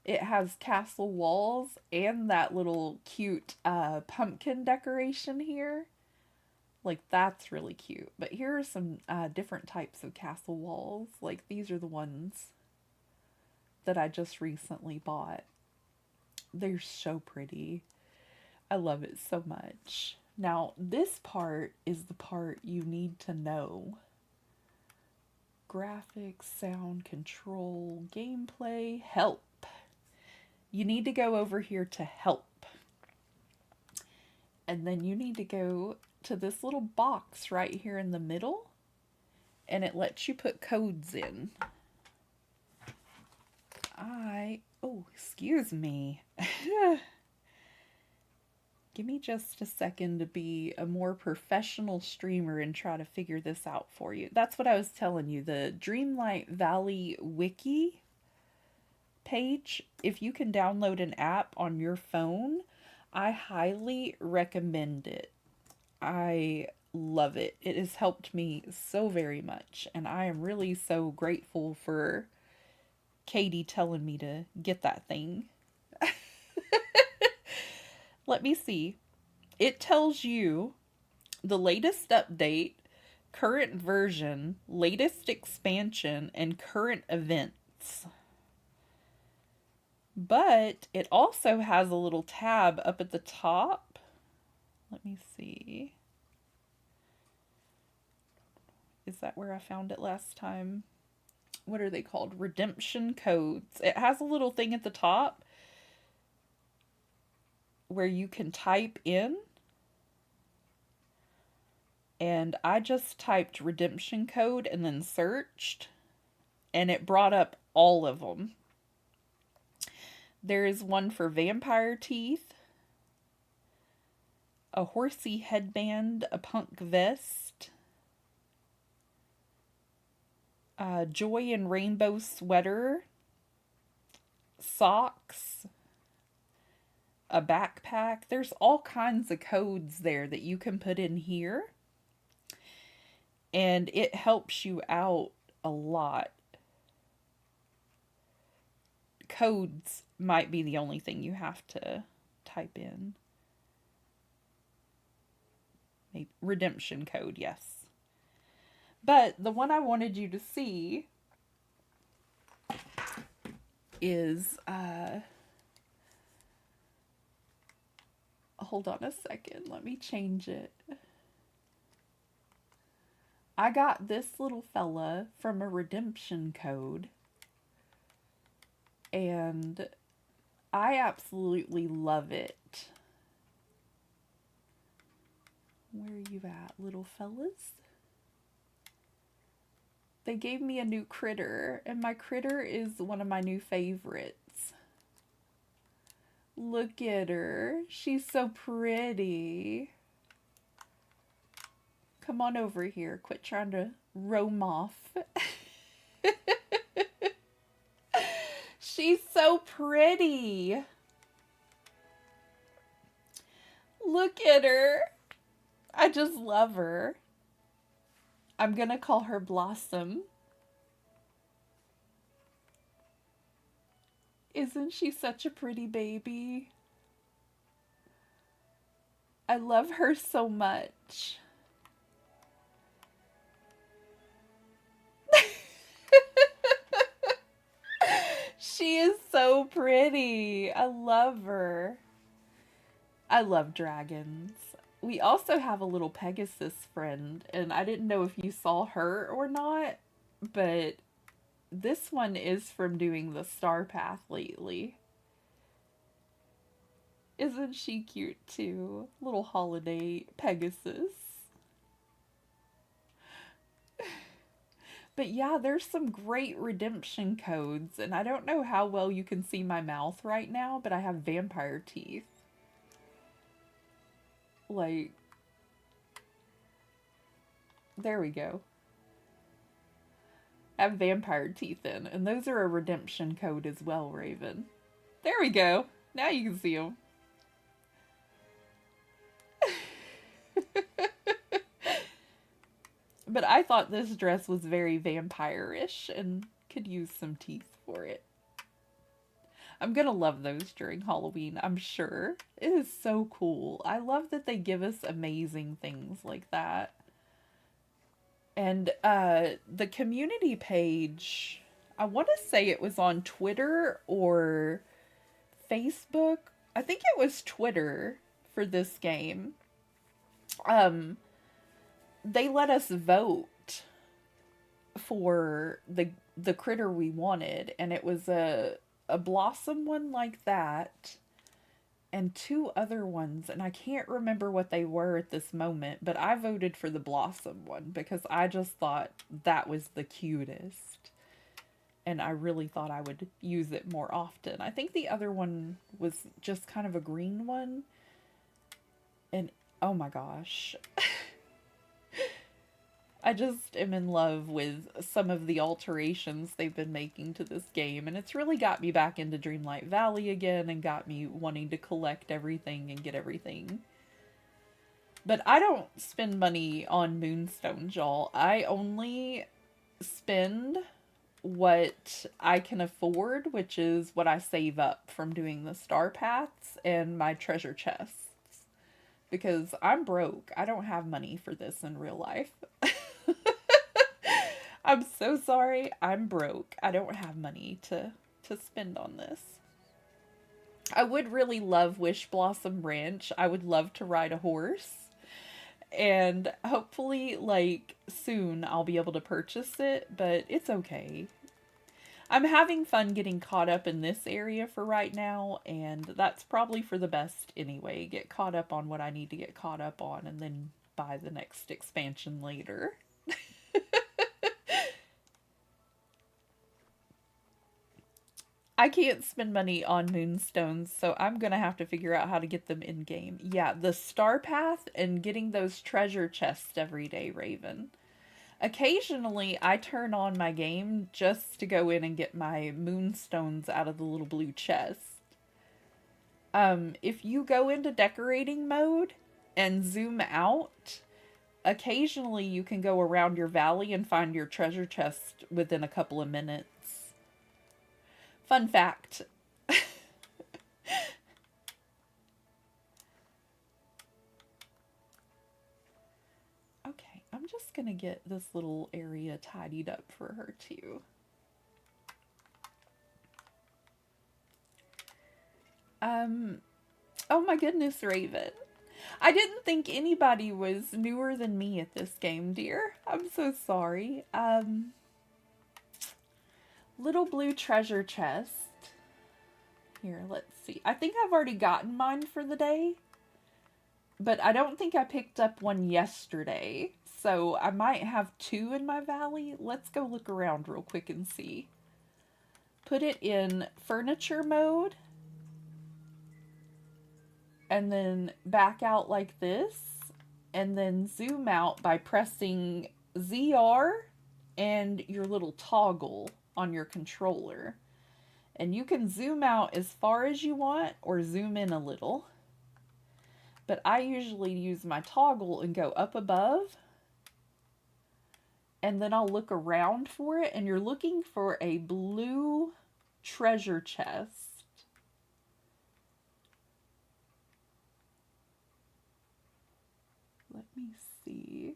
It has castle walls and that little cute pumpkin decoration here. Like, that's really cute. But here are some different types of castle walls. Like, these are the ones that I just recently bought. They're so pretty. I love it so much. Now, this part is the part you need to know. Graphics, sound, control, gameplay, help. You need to go over here to help. And then you need to go to this little box right here in the middle. And it lets you put codes in. Oh, excuse me. Give me just a second to be a more professional streamer and try to figure this out for you. That's what I was telling you. The Dreamlight Valley Wiki page, if you can download an app on your phone, I highly recommend it. I love it. It has helped me so very much, and I am really so grateful for Katie telling me to get that thing. Let me see. It tells you the latest update, current version, latest expansion, and current events. But it also has a little tab up at the top. Let me see. Is that where I found it last time? What are they called? Redemption codes. It has a little thing at the top where you can type in. And I just typed redemption code and then searched, and it brought up all of them. There is one for vampire teeth, a horsey headband, a punk vest, a joy and rainbow sweater, socks, a backpack. There's all kinds of codes there that you can put in here. And it helps you out a lot. Codes might be the only thing you have to type in. Redemption code, yes. But the one I wanted you to see is, hold on a second, let me change it. I got this little fella from a redemption code, and I absolutely love it. Where are you at, little fellas? They gave me a new critter, and my critter is one of my new favorites. Look at her. She's so pretty. Come on over here. Quit trying to roam off. She's so pretty. Look at her. I just love her. I'm gonna call her Blossom. Isn't she such a pretty baby? I love her so much. She is so pretty. I love her. I love dragons. We also have a little Pegasus friend, and I didn't know if you saw her or not, but this one is from doing the Star Path lately. Isn't she cute too? Little holiday Pegasus. But yeah, there's some great redemption codes, and I don't know how well you can see my mouth right now, but I have vampire teeth. Like, there we go. I have vampire teeth in, and those are a redemption code as well, Raven. There we go. Now you can see them. But I thought this dress was very vampire-ish and could use some teeth for it. I'm gonna love those during Halloween, I'm sure. It is so cool. I love that they give us amazing things like that. And the community page, I want to say it was on Twitter or Facebook. I think it was Twitter for this game. They let us vote for the critter we wanted, and it was a blossom one like that and two other ones, and I can't remember what they were at this moment, but I voted for the blossom one because I just thought that was the cutest, and I really thought I would use it more often. I think the other one was just kind of a green one, and oh my gosh. I just am in love with some of the alterations they've been making to this game, and it's really got me back into Dreamlight Valley again and got me wanting to collect everything and get everything. But I don't spend money on moonstones, y'all. I only spend what I can afford, which is what I save up from doing the star paths and my treasure chests. Because I'm broke. I don't have money for this in real life. I'm so sorry. I'm broke. I don't have money to spend on this. I would really love Wish Blossom Ranch. I would love to ride a horse. And hopefully, like, soon I'll be able to purchase it, but it's okay. I'm having fun getting caught up in this area for right now, and that's probably for the best anyway. Get caught up on what I need to get caught up on, and then buy the next expansion later. I can't spend money on moonstones, so I'm gonna have to figure out how to get them in game. Yeah, the star path and getting those treasure chests every day, Raven. Occasionally, I turn on my game just to go in and get my moonstones out of the little blue chest. If you go into decorating mode and zoom out, occasionally you can go around your valley and find your treasure chest within a couple of minutes. Fun fact. Okay, I'm just gonna get this little area tidied up for her too. Oh my goodness, Raven. I didn't think anybody was newer than me at this game, dear. I'm so sorry. Little blue treasure chest. Here, let's see. I think I've already gotten mine for the day, but I don't think I picked up one yesterday. So I might have two in my valley. Let's go look around real quick and see. Put it in furniture mode. And then back out like this. And then zoom out by pressing ZR and your little toggle on your controller. And you can zoom out as far as you want or zoom in a little. But I usually use my toggle and go up above. And then I'll look around for it. And you're looking for a blue treasure chest. Let me see.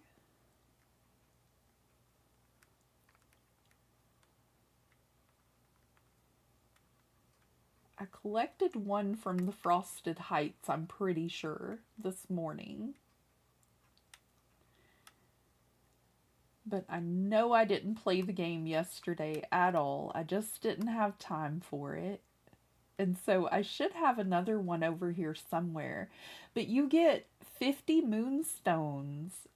I collected one from the Frosted Heights, I'm pretty sure, this morning. But I know I didn't play the game yesterday at all. I just didn't have time for it. And so I should have another one over here somewhere. But you get 50 moonstones,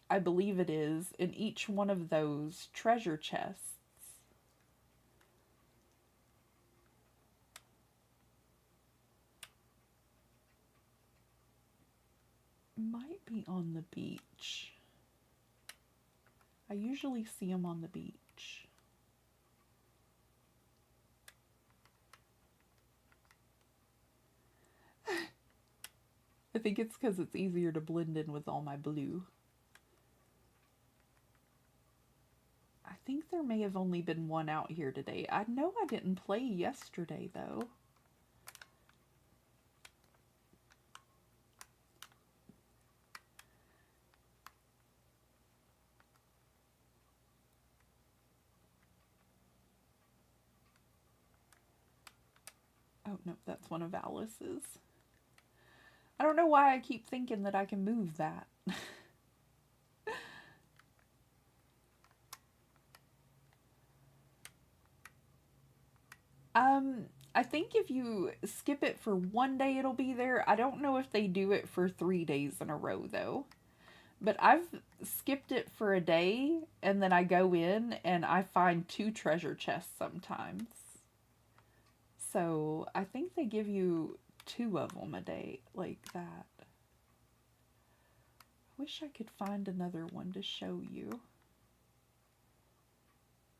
I believe it is, in each one of those treasure chests. Might be on the beach. I usually see them on the beach. I think it's because it's easier to blend in with all my blue. I think there may have only been one out here today. I know I didn't play yesterday, though. Oh, no, that's one of Alice's. I don't know why I keep thinking that I can move that. I think if you skip it for one day, it'll be there. I don't know if they do it for 3 days in a row, though. But I've skipped it for a day, and then I go in, and I find 2 treasure chests sometimes. So I think they give you 2 of them a day, like that. I wish I could find another one to show you.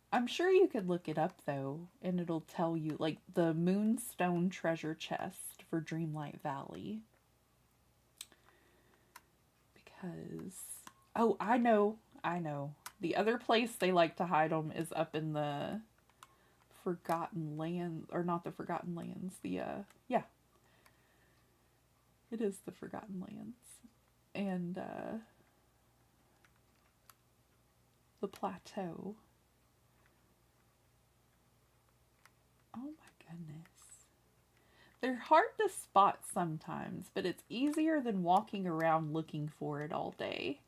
I'm sure you could look it up, though, and it'll tell you, like, the Moonstone Treasure Chest for Dreamlight Valley. Because, oh, I know. The other place they like to hide them is up in the Forgotten Lands, or not the Forgotten Lands, yeah. It is the Forgotten Lands. And, the Plateau. Oh my goodness. They're hard to spot sometimes, but it's easier than walking around looking for it all day.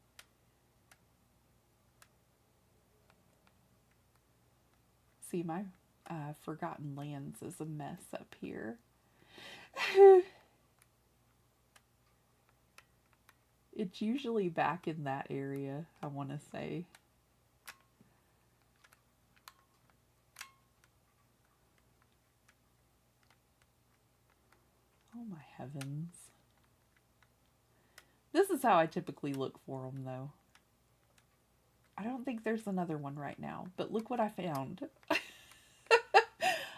See, my Forgotten Lands is a mess up here. It's usually back in that area, I want to say. Oh my heavens. This is how I typically look for them, though. I don't think there's another one right now, but look what I found.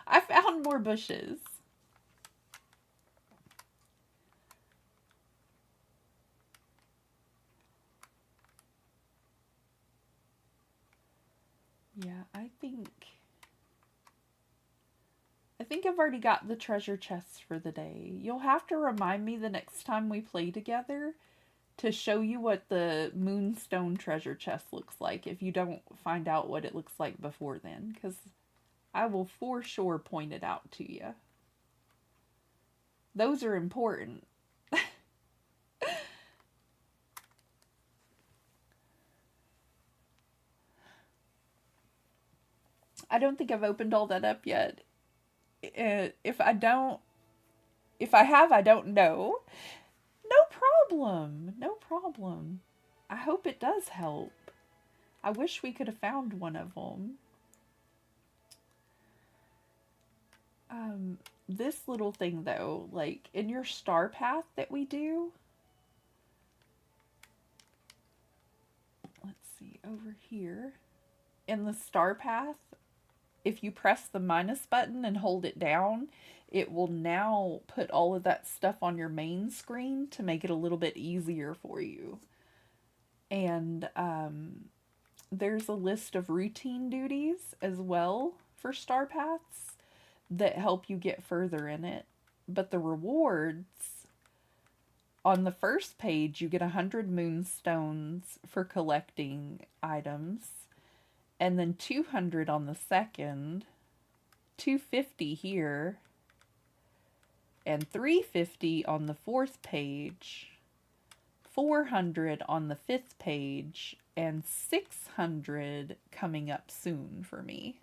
I found more bushes. Yeah, I think I've already got the treasure chests for the day. You'll have to remind me the next time we play together to show you what the Moonstone treasure chest looks like if you don't find out what it looks like before then, because I will for sure point it out to you. Those are important. I don't think I've opened all that up yet. If I have, I don't know. No problem. No problem. I hope it does help. I wish we could have found one of them. This little thing though, like in your star path that we do. Let's see, over here. In the star path, if you press the minus button and hold it down, it will now put all of that stuff on your main screen to make it a little bit easier for you. And there's a list of routine duties as well for star paths that help you get further in it. But the rewards, on the first page, you get 100 moonstones for collecting items. And then 200 on the second, 250 here, and 350 on the fourth page, 400 on the fifth page, and 600 coming up soon for me.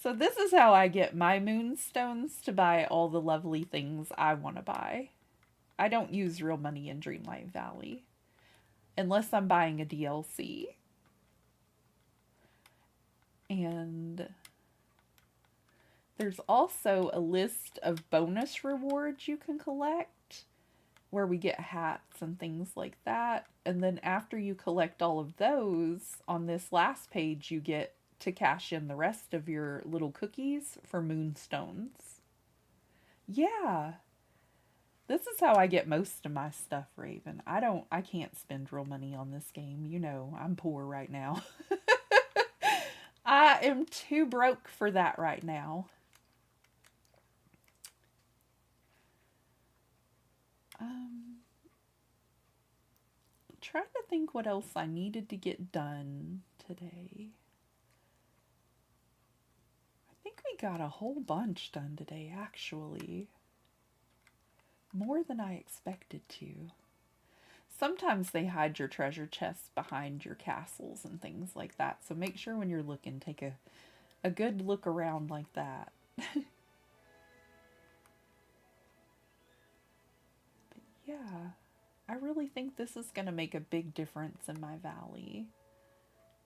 So this is how I get my moonstones to buy all the lovely things I want to buy. I don't use real money in Dreamlight Valley. Unless I'm buying a DLC. And there's also a list of bonus rewards you can collect, where we get hats and things like that. And then after you collect all of those, on this last page you get to cash in the rest of your little cookies for moonstones. Yeah. This is how I get most of my stuff, Raven. I can't spend real money on this game. You know, I'm poor right now. I am too broke for that right now. Trying to think what else I needed to get done today. I think we got a whole bunch done today, actually. More than I expected to. Sometimes they hide your treasure chests behind your castles and things like that. So make sure when you're looking, take a good look around like that. But yeah, I really think this is going to make a big difference in my valley.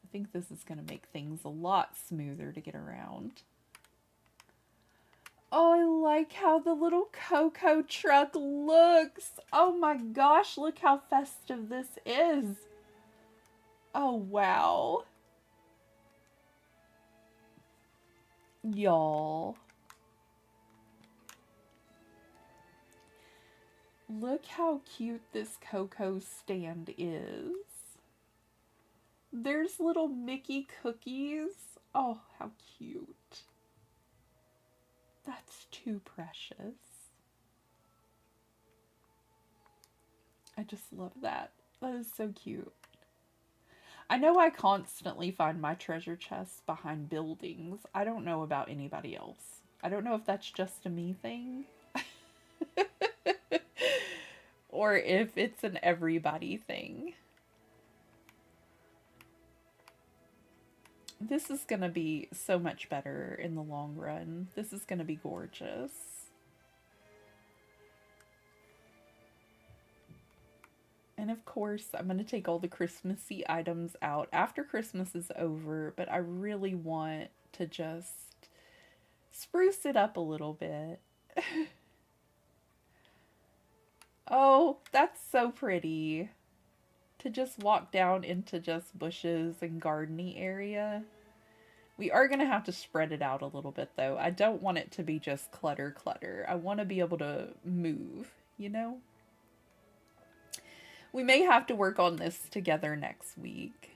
I think this is going to make things a lot smoother to get around. Oh, I like how the little Cocoa truck looks. Oh my gosh, look how festive this is. Oh, wow. Y'all. Look how cute this Cocoa stand is. There's little Mickey cookies. Oh, how cute. That's too precious. I just love that. That is so cute. I know I constantly find my treasure chests behind buildings. I don't know about anybody else. I don't know if that's just a me thing or if it's an everybody thing. This is going to be so much better in the long run. This is going to be gorgeous. And of course, I'm going to take all the Christmassy items out after Christmas is over, but I really want to just spruce it up a little bit. Oh, that's so pretty. To just walk down into just bushes and gardeny area. We are going to have to spread it out a little bit though. I don't want it to be just clutter clutter. I want to be able to move, you know? We may have to work on this together next week.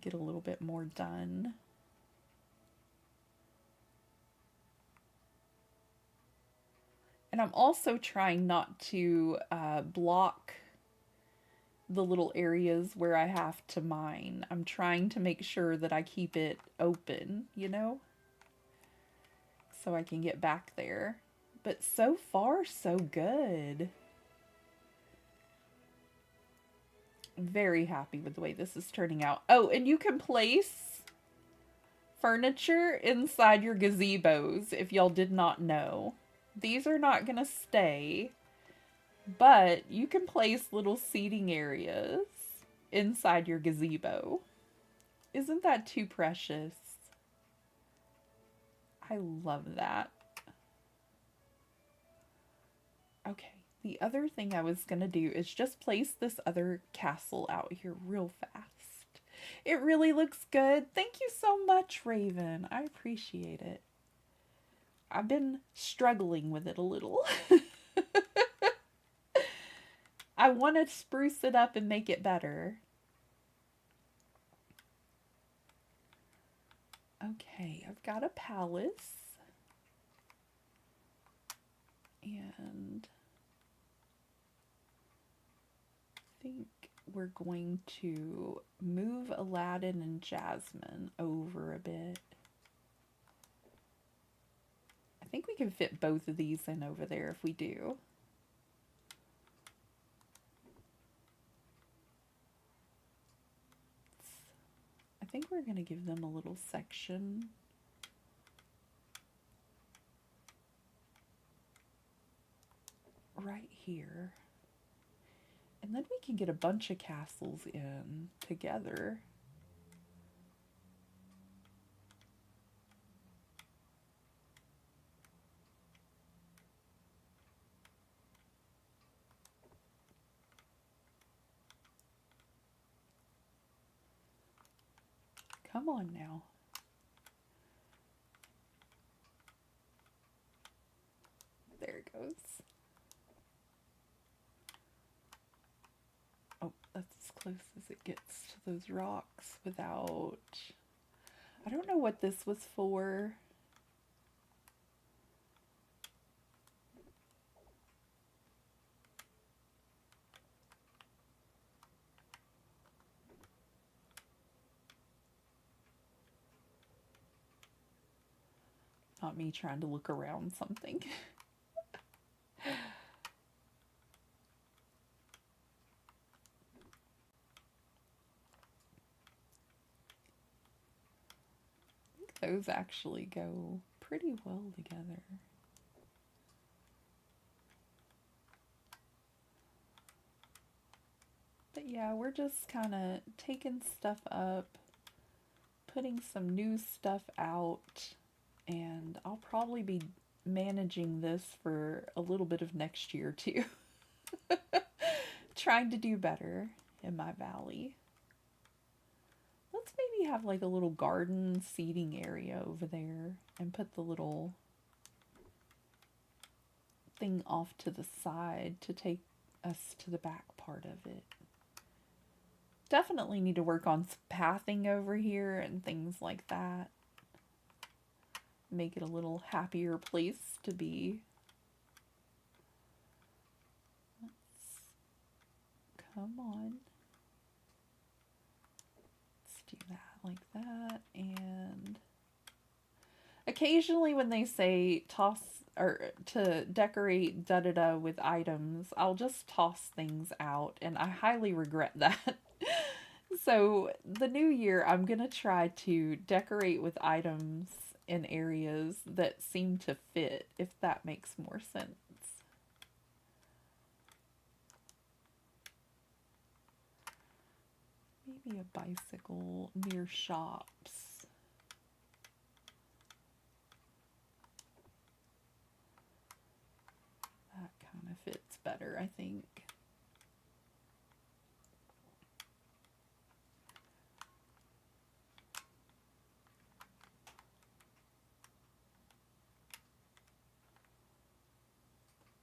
Get a little bit more done. And I'm also trying not to block the little areas where I have to mine. I'm trying to make sure that I keep it open, you know? So I can get back there. But so far, so good. I'm very happy with the way this is turning out. Oh, and you can place furniture inside your gazebos if y'all did not know. These are not going to stay, but you can place little seating areas inside your gazebo. Isn't that too precious? I love that. Okay, the other thing I was going to do is just place this other castle out here real fast. It really looks good. Thank you so much, Raven. I appreciate it. I've been struggling with it a little. I want to spruce it up and make it better. Okay, I've got a palace. And I think we're going to move Aladdin and Jasmine over a bit. I think we can fit both of these in over there if we do. I think we're going to give them a little section. Right here. And then we can get a bunch of castles in together. Come on now. There it goes. Oh, that's as close as it gets to those rocks without... I don't know what this was for. Not me trying to look around something. I think those actually go pretty well together. But yeah, we're just kind of taking stuff up, putting some new stuff out. And I'll probably be managing this for a little bit of next year too. Trying to do better in my valley. Let's maybe have like a little garden seating area over there and put the little thing off to the side to take us to the back part of it. Definitely need to work on pathing over here and things like that. Make it a little happier place to be. Come on. Let's do that like that. And I occasionally when they say toss or to decorate da da da with items, I'll just toss things out, and I highly regret that. So, the new year, I'm gonna try to decorate with items in areas that seem to fit, if that makes more sense. Maybe a bicycle near shops. That kind of fits better, I think.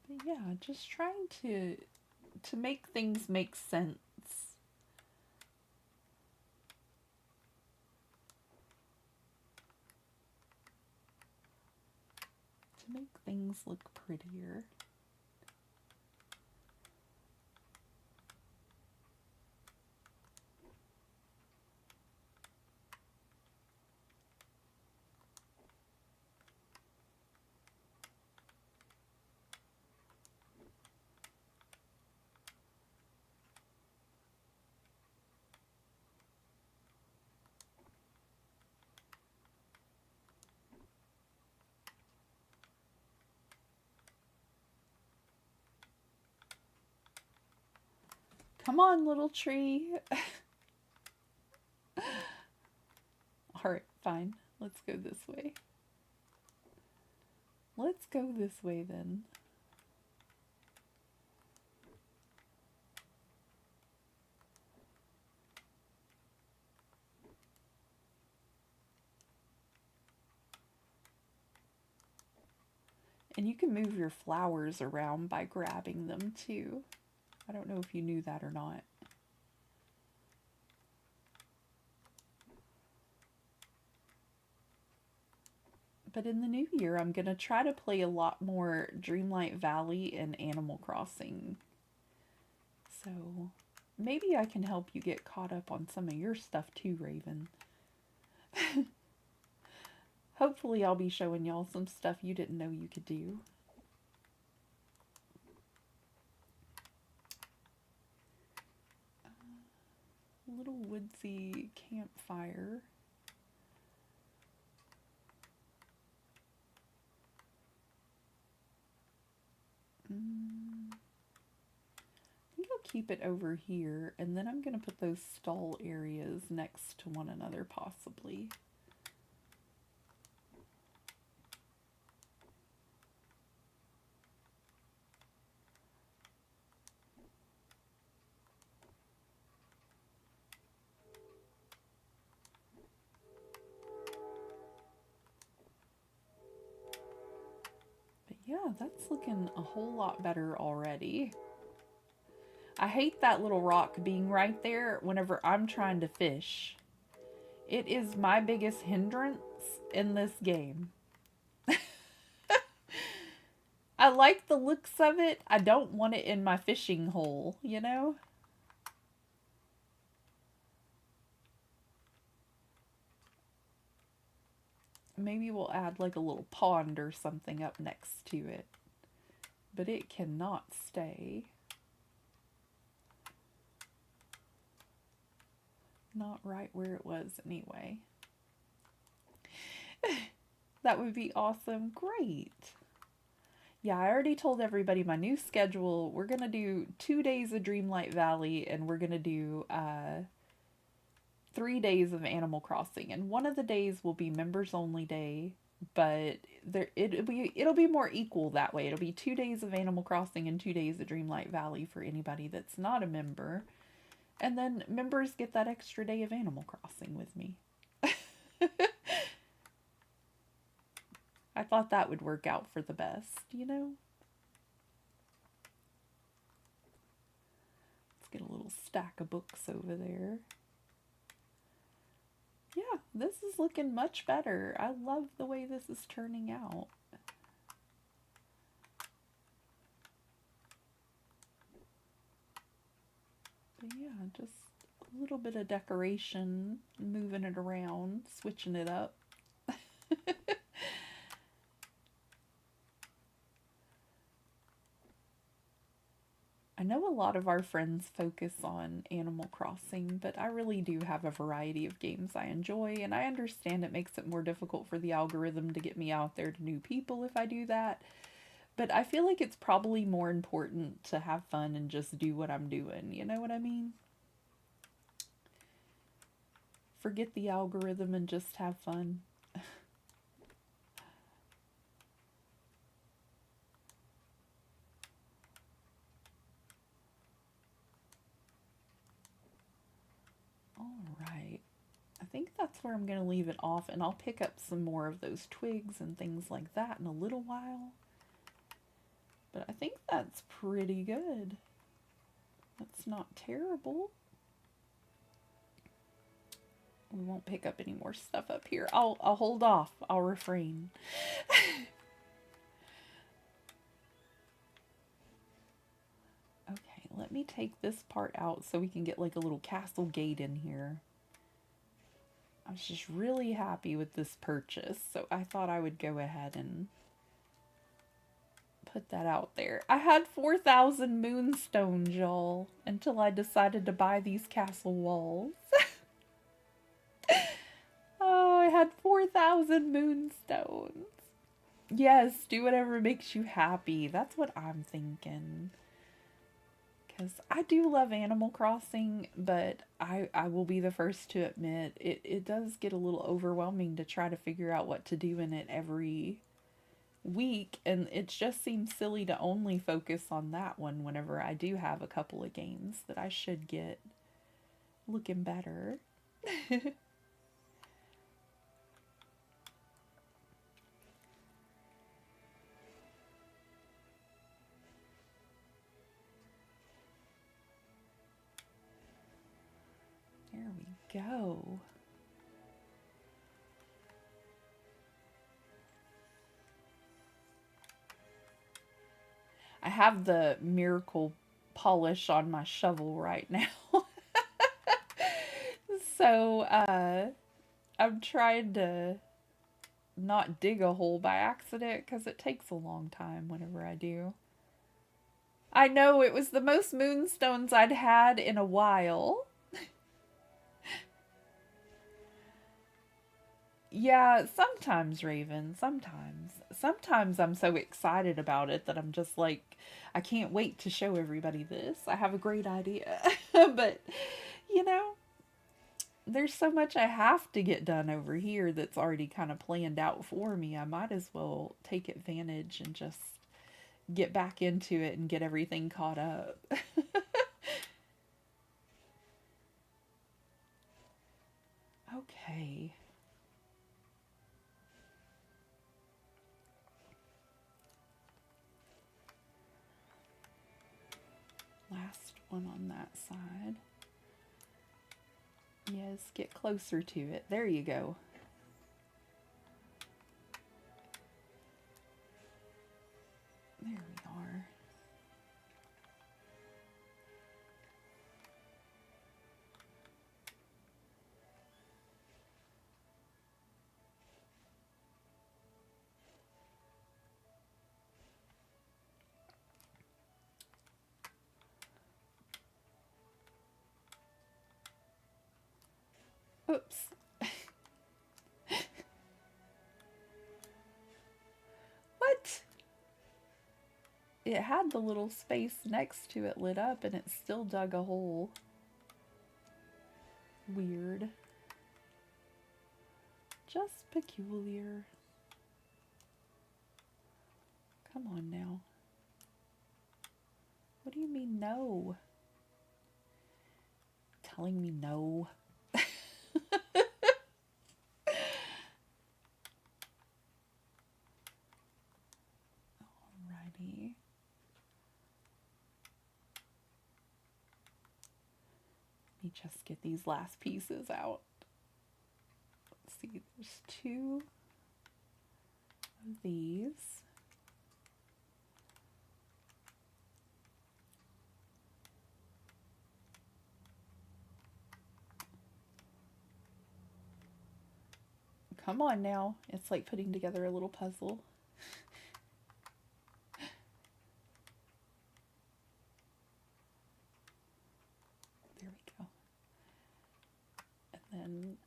But yeah, just trying to make things make sense. To make things look prettier. Come on, little tree. Alright, fine. Let's go this way. Let's go this way then. And you can move your flowers around by grabbing them too. I don't know if you knew that or not. But in the new year, I'm going to try to play a lot more Dreamlight Valley and Animal Crossing. So maybe I can help you get caught up on some of your stuff too, Raven. Hopefully I'll be showing y'all some stuff you didn't know you could do. Little woodsy campfire. I think I'll keep it over here, and then I'm going to put those stall areas next to one another possibly. Yeah, that's looking a whole lot better already. I hate that little rock being right there whenever I'm trying to fish. It is my biggest hindrance in this game. I like the looks of it. I don't want it in my fishing hole, you know? Maybe we'll add like a little pond or something up next to it. But it cannot stay. Not right where it was anyway. That would be awesome. Great. Yeah, I already told everybody my new schedule. We're going to do 2 days of Dreamlight Valley, and we're going to do 3 days of Animal Crossing. And one of the days will be members only day, but it'll be more equal that way. It'll be 2 days of Animal Crossing and 2 days of Dreamlight Valley for anybody that's not a member. And then members get that extra day of Animal Crossing with me. I thought that would work out for the best, you know? Let's get a little stack of books over there. Yeah, this is looking much better. I love the way this is turning out. But yeah, just a little bit of decoration, moving it around, switching it up. I know a lot of our friends focus on Animal Crossing, but I really do have a variety of games I enjoy, and I understand it makes it more difficult for the algorithm to get me out there to new people if I do that. But I feel like it's probably more important to have fun and just do what I'm doing. You know what I mean? Forget the algorithm and just have fun. All right. I think that's where I'm going to leave it off, and I'll pick up some more of those twigs and things like that in a little while. But I think that's pretty good. That's not terrible. We won't pick up any more stuff up here. I'll hold off. I'll refrain. Okay, let me take this part out so we can get like a little castle gate in here. I was just really happy with this purchase, so I thought I would go ahead and put that out there. I had 4,000 moonstones, y'all, until I decided to buy these castle walls. Oh, I had 4,000 moonstones. Yes, do whatever makes you happy. That's what I'm thinking. Because I do love Animal Crossing, but I will be the first to admit it does get a little overwhelming to try to figure out what to do in it every week, and it just seems silly to only focus on that one whenever I do have a couple of games that I should get looking better. There we go. I have the miracle polish on my shovel right now. So, I'm trying to not dig a hole by accident because it takes a long time whenever I do. I know, it was the most moonstones I'd had in a while. Yeah, sometimes, Raven, sometimes. Sometimes I'm so excited about it that I'm just like, I can't wait to show everybody this. I have a great idea. But, you know, there's so much I have to get done over here that's already kind of planned out for me. I might as well take advantage and just get back into it and get everything caught up. Okay. Last one on that side. Yes, get closer to it. There you go. There we are. Oops. What? It had the little space next to it lit up and it still dug a hole. Weird. Just peculiar. Come on now. What do you mean no? Telling me no? Alrighty. Let me just get these last pieces out. Let's see, there's 2 of these. Come on now. It's like putting together a little puzzle. we go. And then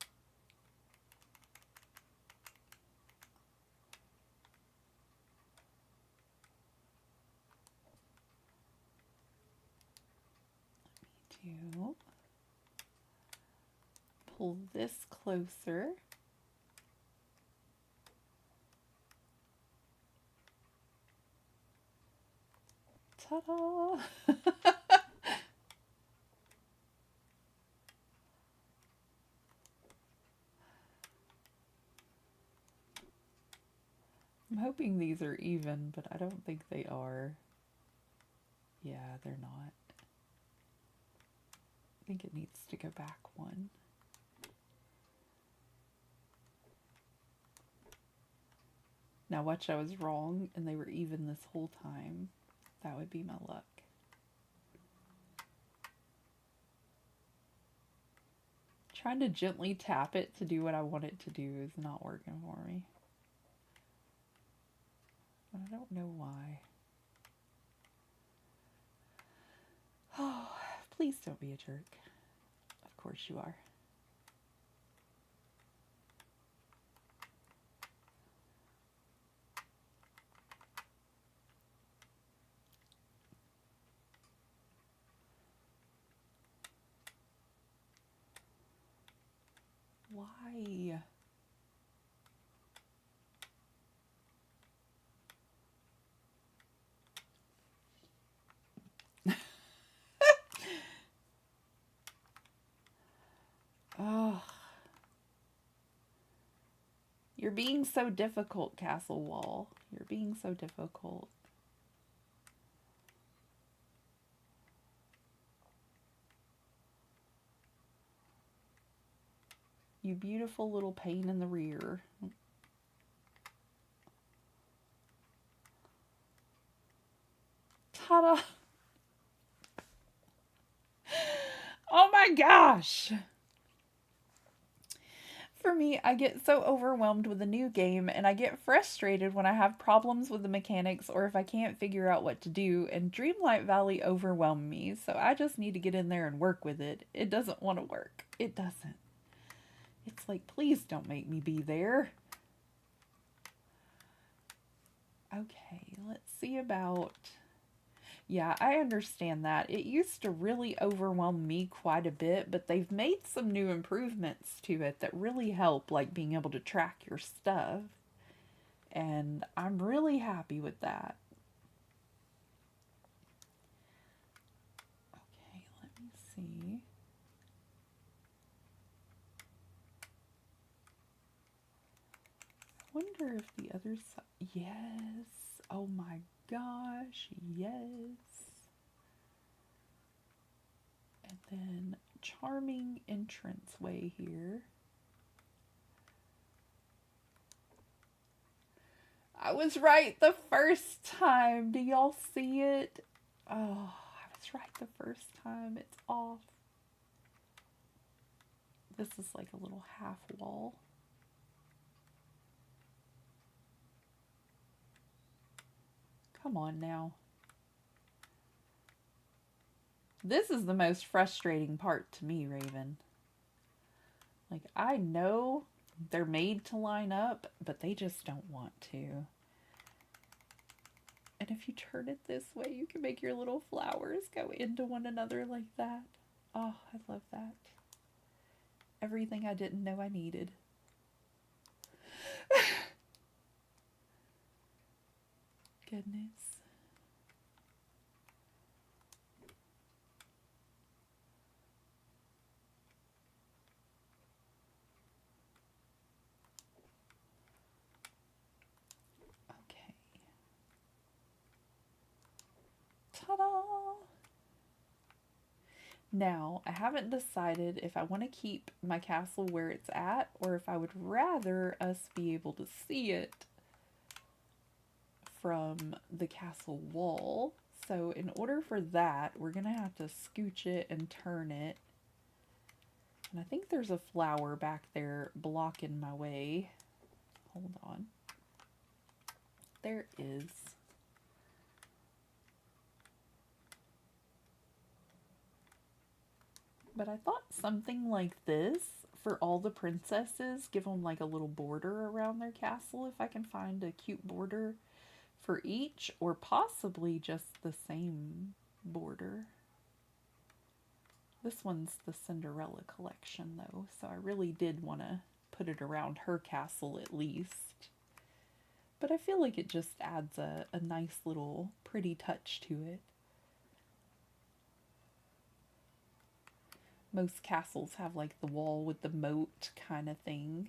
pull this closer. Ta-da! I'm hoping these are even, but I don't think they are. Yeah, they're not. I think it needs to go back one. Now watch, I was wrong and they were even this whole time. That would be my luck. Trying to gently tap it to do what I want it to do is not working for me. But I don't know why. Oh, please don't be a jerk. Of course you are. Why? Oh, you're being so difficult, Castle Wall. You're being so difficult. You beautiful little pain in the rear. Ta-da! Oh my gosh! For me, I get so overwhelmed with a new game and I get frustrated when I have problems with the mechanics or if I can't figure out what to do, and Dreamlight Valley overwhelmed me, so I just need to get in there and work with it. It doesn't want to work. It doesn't. It's like, please don't make me be there. Okay, let's see about... Yeah, I understand that. It used to really overwhelm me quite a bit, but they've made some new improvements to it that really help, like being able to track your stuff. And I'm really happy with that. Okay, let me see. I wonder if the other side... Yes! Oh my gosh, yes! And then charming entranceway here. I was right the first time. Do y'all see it? Oh, I was right the first time. It's off. This is like a little half wall. Come on now. This is the most frustrating part to me, Raven. Like, I know they're made to line up, but they just don't want to. And if you turn it this way, you can make your little flowers go into one another like that. Oh, I love that. Everything I didn't know I needed. Goodness. Okay. Ta-da! Now, I haven't decided if I want to keep my castle where it's at or if I would rather us be able to see it from the castle wall. So in order for that, we're going to have to scooch it and turn it. And I think there's a flower back there blocking my way. Hold on. There is. But I thought something like this for all the princesses, give them like a little border around their castle if I can find a cute border for each, or possibly just the same border. This one's the Cinderella collection though, so I really did want to put it around her castle at least. But I feel like it just adds a nice little pretty touch to it. Most castles have like the wall with the moat kind of thing.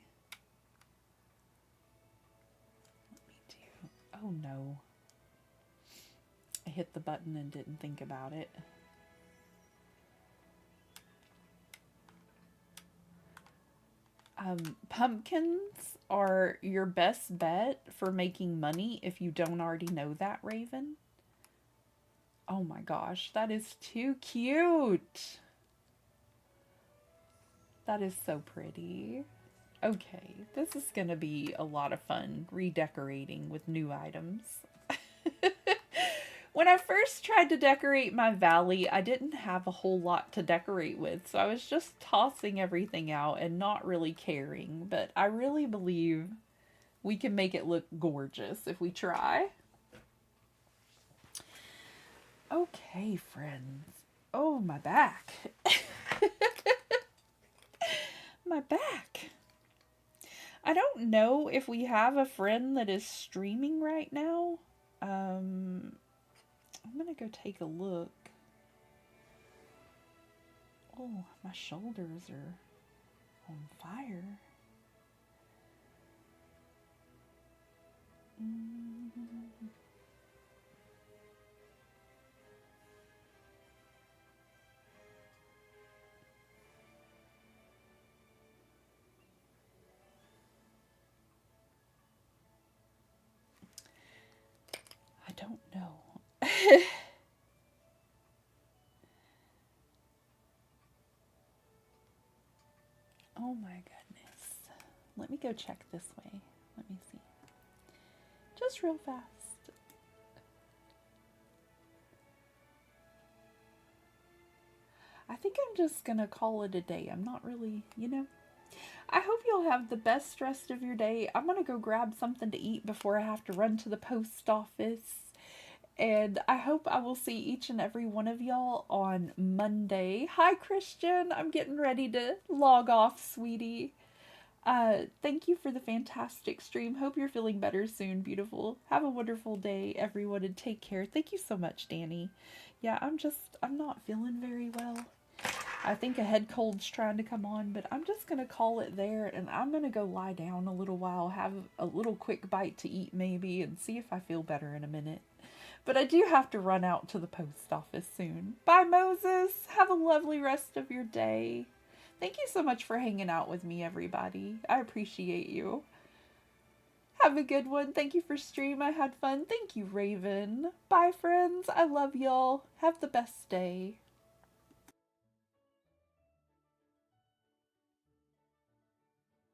Let me do... Oh no. I hit the button and didn't think about it. Pumpkins are your best bet for making money if you don't already know that, Raven. Oh my gosh, that is too cute. That is so pretty. Okay, this is going to be a lot of fun redecorating with new items. When I first tried to decorate my valley, I didn't have a whole lot to decorate with, so I was just tossing everything out and not really caring, but I really believe we can make it look gorgeous if we try. Okay, friends. Oh, my back. My back. I don't know if we have a friend that is streaming right now. I'm gonna go take a look. Oh, my shoulders are on fire. I don't know. Oh my goodness. Let me go check this way. Let me see. Just real fast. I think I'm just gonna call it a day. I'm not really, I hope you'll have the best rest of your day. I'm gonna go grab something to eat before I have to run to the post office. And I hope I will see each and every one of y'all on Monday. Hi, Christian. I'm getting ready to log off, sweetie. Thank you for the fantastic stream. Hope you're feeling better soon, beautiful. Have a wonderful day, everyone, and take care. Thank you so much, Danny. Yeah, I'm not feeling very well. I think a head cold's trying to come on, but I'm just going to call it there, and I'm going to go lie down a little while, have a little quick bite to eat maybe, and see if I feel better in a minute. But I do have to run out to the post office soon. Bye, Moses. Have a lovely rest of your day. Thank you so much for hanging out with me, everybody. I appreciate you. Have a good one. Thank you for stream. I had fun. Thank you, Raven. Bye, friends. I love y'all. Have the best day.